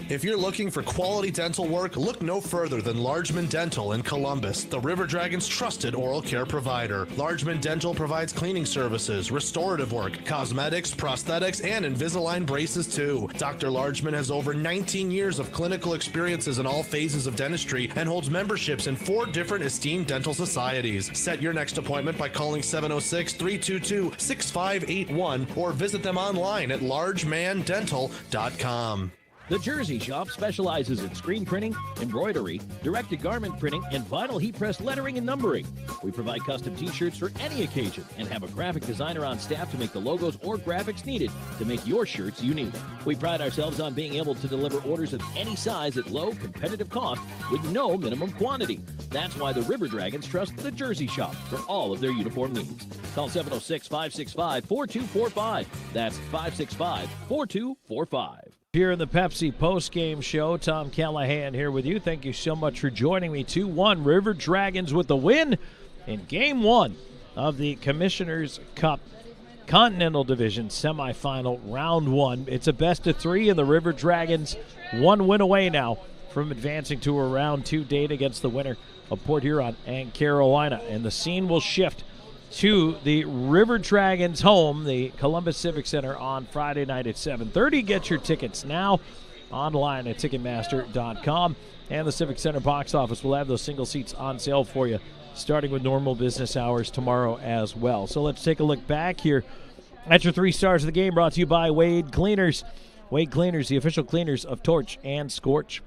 If you're looking for quality dental work, look no further than Largeman Dental in Columbus, the River Dragons' trusted oral care provider. Largeman Dental provides cleaning services, restorative work, cosmetics, prosthetics, and Invisalign braces too. Dr. Largeman has over 19 years of clinical experiences in all phases of dentistry and holds memberships in 4 different esteemed dental societies. Set your next appointment by calling 706-322-6581 or visit them online at largemandental.com. The Jersey Shop specializes in screen printing, embroidery, direct-to-garment printing, and vinyl heat-press lettering and numbering. We provide custom t-shirts for any occasion and have a graphic designer on staff to make the logos or graphics needed to make your shirts unique. We pride ourselves on being able to deliver orders of any size at low, competitive cost with no minimum quantity. That's why the River Dragons trust the Jersey Shop for all of their uniform needs. Call 706-565-4245. That's 565-4245. Here in the Pepsi post-game show, Tom Callahan here with you. Thank you so much for joining me. 2-1 River Dragons with the win in Game 1 of the Commissioner's Cup Continental Division Semifinal Round 1. It's a best-of-3, and the River Dragons 1 win away now from advancing to a Round 2 date against the winner of Port Huron and Carolina. And the scene will shift to the River Dragons home, the Columbus Civic Center, on Friday night at 7:30. Get your tickets now online at Ticketmaster.com. And the Civic Center box office will have those single seats on sale for you, starting with normal business hours tomorrow as well. So let's take a look back here at your 3 stars of the game, brought to you by Wade Cleaners. Wade Cleaners, the official cleaners of Torch and Scorch.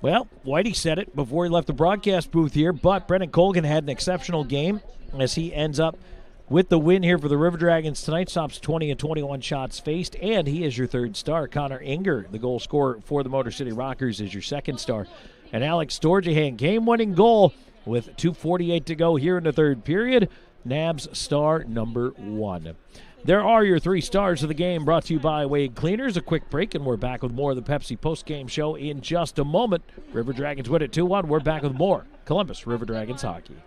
Well, Whitey said it before he left the broadcast booth here, but Brendan Colgan had an exceptional game as he ends up with the win here for the River Dragons tonight. Stops 20 and 21 shots faced, and he is your 3rd star. Connor Inger, the goal scorer for the Motor City Rockers, is your 2nd star. And Alex Storjahan, game-winning goal with 2:48 to go here in the 3rd period. Nabs star number 1. There are your 3 stars of the game, brought to you by Wade Cleaners. A quick break, and we're back with more of the Pepsi post-game show in just a moment. River Dragons win it 2-1. We're back with more Columbus River Dragons hockey.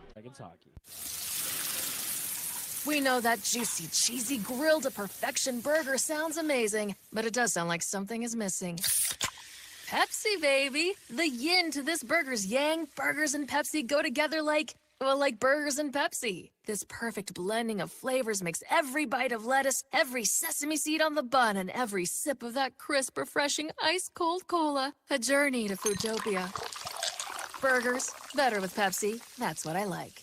We know that juicy, cheesy, grilled to perfection burger sounds amazing, but it does sound like something is missing. Pepsi, baby! The yin to this burger's yang. Burgers and Pepsi go together like burgers and Pepsi. This perfect blending of flavors makes every bite of lettuce, every sesame seed on the bun, and every sip of that crisp, refreshing, ice-cold cola a journey to Foodtopia. Burgers, better with Pepsi. That's what I like.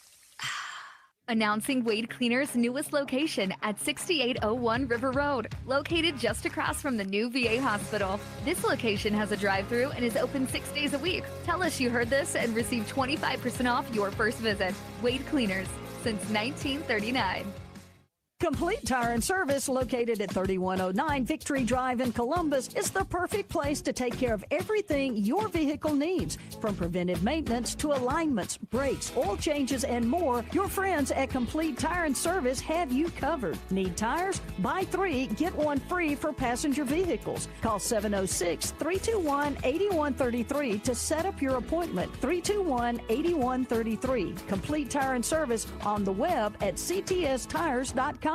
Announcing Wade Cleaner's newest location at 6801 River Road, located just across from the new VA hospital. This location has a drive-thru and is open 6 days a week. Tell us you heard this and receive 25% off your first visit. Wade Cleaners, since 1939. Complete Tire and Service, located at 3109 Victory Drive in Columbus, is the perfect place to take care of everything your vehicle needs. From preventive maintenance to alignments, brakes, oil changes, and more, your friends at Complete Tire and Service have you covered. Need tires? Buy 3, get 1 free for passenger vehicles. Call 706-321-8133 to set up your appointment. 321-8133. Complete Tire and Service on the web at ctstires.com.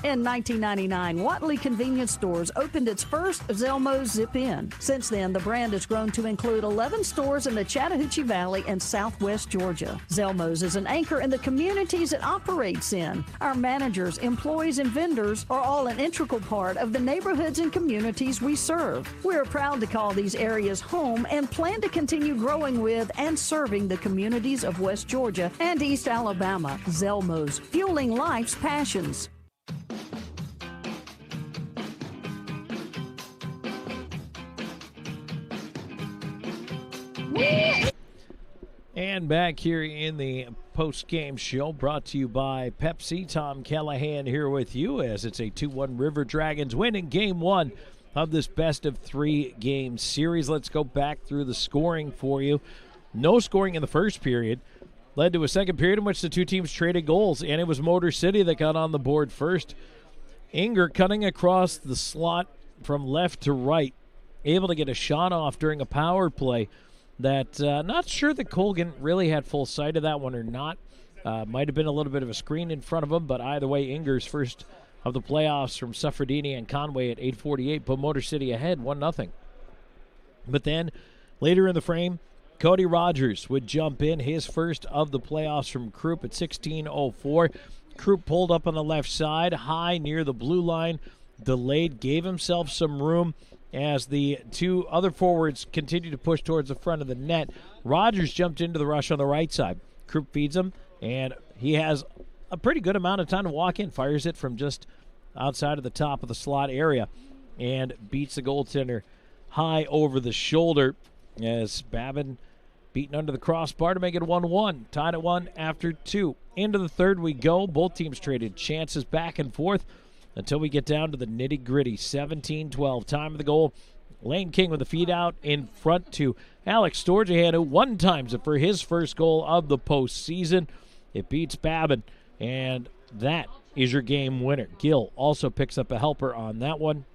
In 1999, Watley Convenience Stores opened its first Zelmo's Zip-In. Since then, the brand has grown to include 11 stores in the Chattahoochee Valley and southwest Georgia. Zelmo's is an anchor in the communities it operates in. Our managers, employees, and vendors are all an integral part of the neighborhoods and communities we serve. We are proud to call these areas home and plan to continue growing with and serving the communities of West Georgia and East Alabama. Zelmo's, fueling life's passions. And back here in the post-game show, brought to you by Pepsi. Tom Callahan here with you as it's a 2-1 River Dragons win in Game 1 of this best-of-3 game series. Let's go back through the scoring for you. No scoring in the first period. Led to a second period in which the two teams traded goals, and it was Motor City that got on the board first. Inger cutting across the slot from left to right, able to get a shot off during a power play. That not sure that Colgan really had full sight of that one or not. Might have been a little bit of a screen in front of him, but either way, Inger's first of the playoffs from Suffredini and Conway at 8:48 put Motor City ahead 1-0. But then later in the frame, Cody Rogers would jump in, his first of the playoffs from Krupp at 16:04. Krupp pulled up on the left side, high near the blue line, delayed, gave himself some room as the two other forwards continued to push towards the front of the net. Rogers jumped into the rush on the right side. Krupp feeds him, and he has a pretty good amount of time to walk in, fires it from just outside of the top of the slot area, and beats the goaltender high over the shoulder as Babin beaten under the crossbar to make it 1-1. Tied at 1 after 2. Into the third we go. Both teams traded chances back and forth until we get down to the nitty-gritty. 17-12. Time of the goal. Lane King with a feed out in front to Alex Storjahan, who one times it for his first goal of the postseason. It beats Babin, and that is your game winner. Gill also picks up a helper on that one.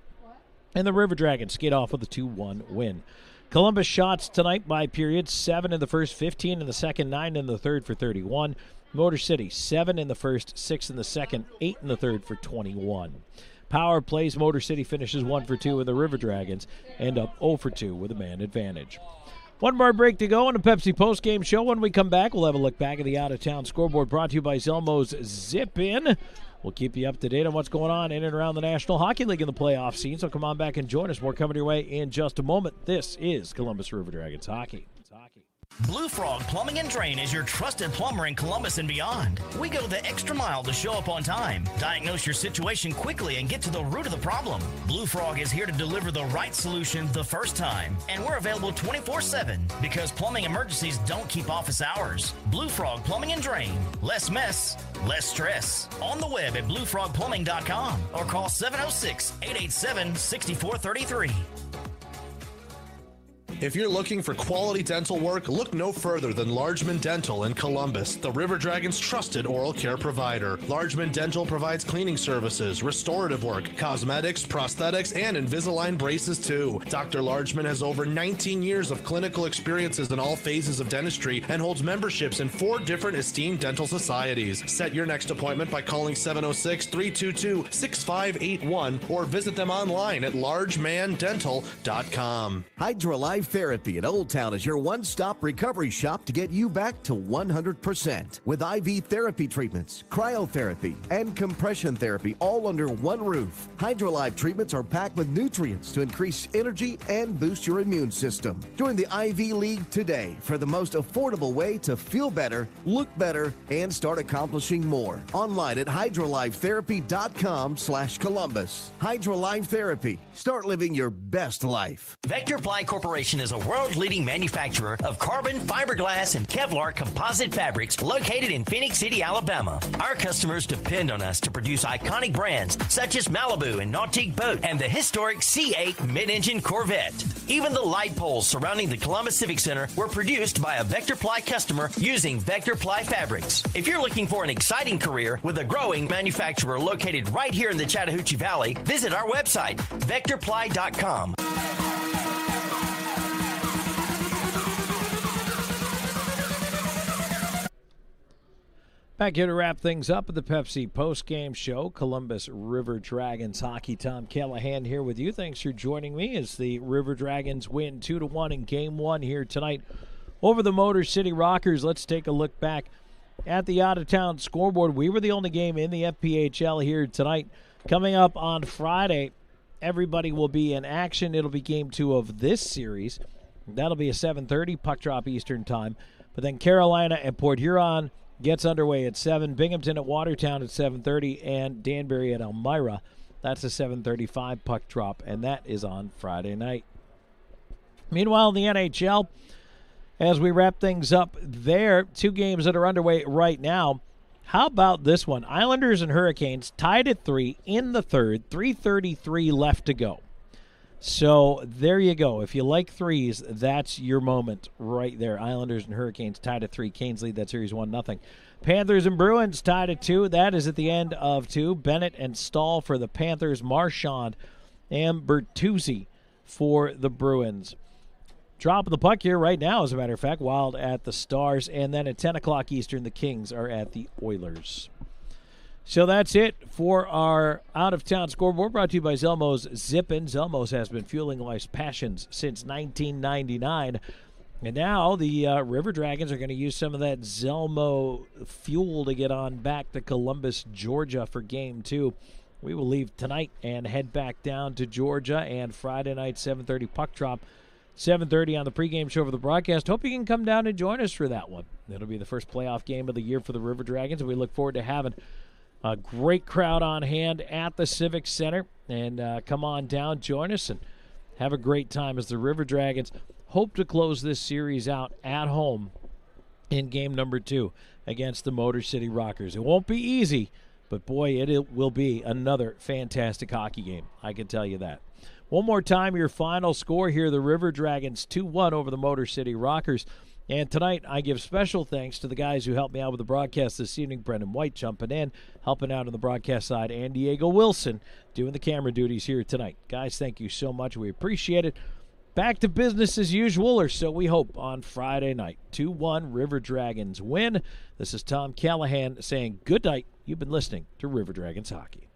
And the River Dragons skate off with a 2-1 win. Columbus shots tonight by period, 7 in the first, 15 in the second, 9 in the third for 31. Motor City, 7 in the first, 6 in the second, 8 in the third for 21. Power plays, Motor City finishes 1 for 2, and the River Dragons end up 0 for 2 with a man advantage. One more break to go on the Pepsi postgame show. When we come back, we'll have a look back at the out-of-town scoreboard brought to you by Zelmo's Zip-In. We'll keep you up to date on what's going on in and around the National Hockey League in the playoff scene, so come on back and join us. More coming your way in just a moment. This is Columbus River Dragons Hockey. Blue Frog Plumbing and Drain is your trusted plumber in Columbus and beyond. We go the extra mile to show up on time, diagnose your situation quickly, and get to the root of the problem. Blue Frog is here to deliver the right solution the first time, and we're available 24/7 because plumbing emergencies don't keep office hours. Blue Frog Plumbing and Drain. Less mess, less stress. On the web at bluefrogplumbing.com or call 706-887-6433. If you're looking for quality dental work, look no further than Largeman Dental in Columbus, the River Dragons' trusted oral care provider. Largeman Dental provides cleaning services, restorative work, cosmetics, prosthetics, and Invisalign braces too. Dr. Largeman has over 19 years of clinical experiences in all phases of dentistry and holds memberships in 4 different esteemed dental societies. Set your next appointment by calling 706-322-6581 or visit them online at largemandental.com. Hydra Life Life Therapy in Old Town is your one-stop recovery shop to get you back to 100%. With IV therapy treatments, cryotherapy, and compression therapy all under one roof. HydroLife treatments are packed with nutrients to increase energy and boost your immune system. Join the IV League today for the most affordable way to feel better, look better, and start accomplishing more. Online at hydrolifetherapy.com/Columbus. HydroLife Therapy. Start living your best life. Vector Ply Corporation is a world-leading manufacturer of carbon, fiberglass, and Kevlar composite fabrics located in Phoenix City, Alabama. Our customers depend on us to produce iconic brands such as Malibu and Nautique Boat and the historic C8 mid-engine Corvette. Even the light poles surrounding the Columbus Civic Center were produced by a Vector Ply customer using Vector Ply fabrics. If you're looking for an exciting career with a growing manufacturer located right here in the Chattahoochee Valley, visit our website, vectorply.com. Back here to wrap things up at the Pepsi Postgame Show. Columbus River Dragons hockey. Tom Callahan here with you. Thanks for joining me as the River Dragons win 2-1 in Game 1 here tonight over the Motor City Rockers. Let's take a look back at the out-of-town scoreboard. We were the only game in the FPHL here tonight. Coming up on Friday, everybody will be in action. It'll be Game 2 of this series. That'll be a 7:30 puck drop Eastern time. But then Carolina and Port Huron gets underway at 7. Binghamton at Watertown at 7:30, and Danbury at Elmira. That's a 7:35 puck drop, and that is on Friday night. Meanwhile, in the NHL, as we wrap things up there, 2 games that are underway right now. How about this one? Islanders and Hurricanes tied at 3 in the third, 3:33 left to go. So there you go. If you like threes, that's your moment right there. Islanders and Hurricanes tied at 3. Canes lead that series 1-0. Panthers and Bruins tied at 2. That is at the end of 2. Bennett and Stahl for the Panthers. Marchand and Bertuzzi for the Bruins. Drop of the puck here right now, as a matter of fact. Wild at the Stars. And then at 10 o'clock Eastern, the Kings are at the Oilers. So that's it for our out-of-town scoreboard, brought to you by Zelmo's Zippin'. Zelmo's has been fueling life's passions since 1999. And now the River Dragons are going to use some of that Zelmo fuel to get on back to Columbus, Georgia for Game 2. We will leave tonight and head back down to Georgia, and Friday night, 7:30 puck drop. 7:30 on the pregame show for the broadcast. Hope you can come down and join us for that one. It'll be the first playoff game of the year for the River Dragons, and we look forward to having a great crowd on hand at the Civic Center. And come on down, join us, and have a great time as the River Dragons hope to close this series out at home in game number 2 against the Motor City Rockers. It won't be easy, but boy, it will be another fantastic hockey game. I can tell you that. One more time, your final score here, the River Dragons 2-1 over the Motor City Rockers. And tonight, I give special thanks to the guys who helped me out with the broadcast this evening. Brendan White jumping in, helping out on the broadcast side, and Diego Wilson doing the camera duties here tonight. Guys, thank you so much. We appreciate it. Back to business as usual, or so we hope, on Friday night. 2-1 River Dragons win. This is Tom Callahan saying good night. You've been listening to River Dragons Hockey.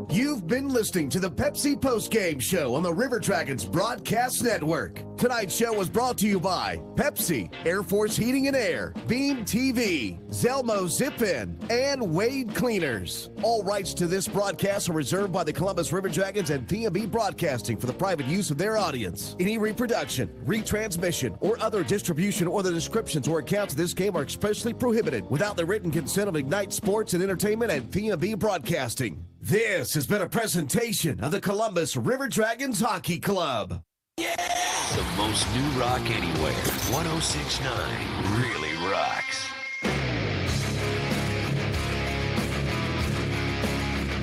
You've been listening to the Pepsi Postgame Show on the River Dragons Broadcast Network. Tonight's show was brought to you by Pepsi, Air Force Heating and Air, Beam TV, Zelmo Zip-In, and Wade Cleaners. All rights to this broadcast are reserved by the Columbus River Dragons and TMB Broadcasting for the private use of their audience. Any reproduction, retransmission, or other distribution or the descriptions or accounts of this game are expressly prohibited without the written consent of Ignite Sports and Entertainment and TMB Broadcasting. This has been a presentation of the Columbus River Dragons Hockey Club. The most new rock anywhere. 106.9 really rocks.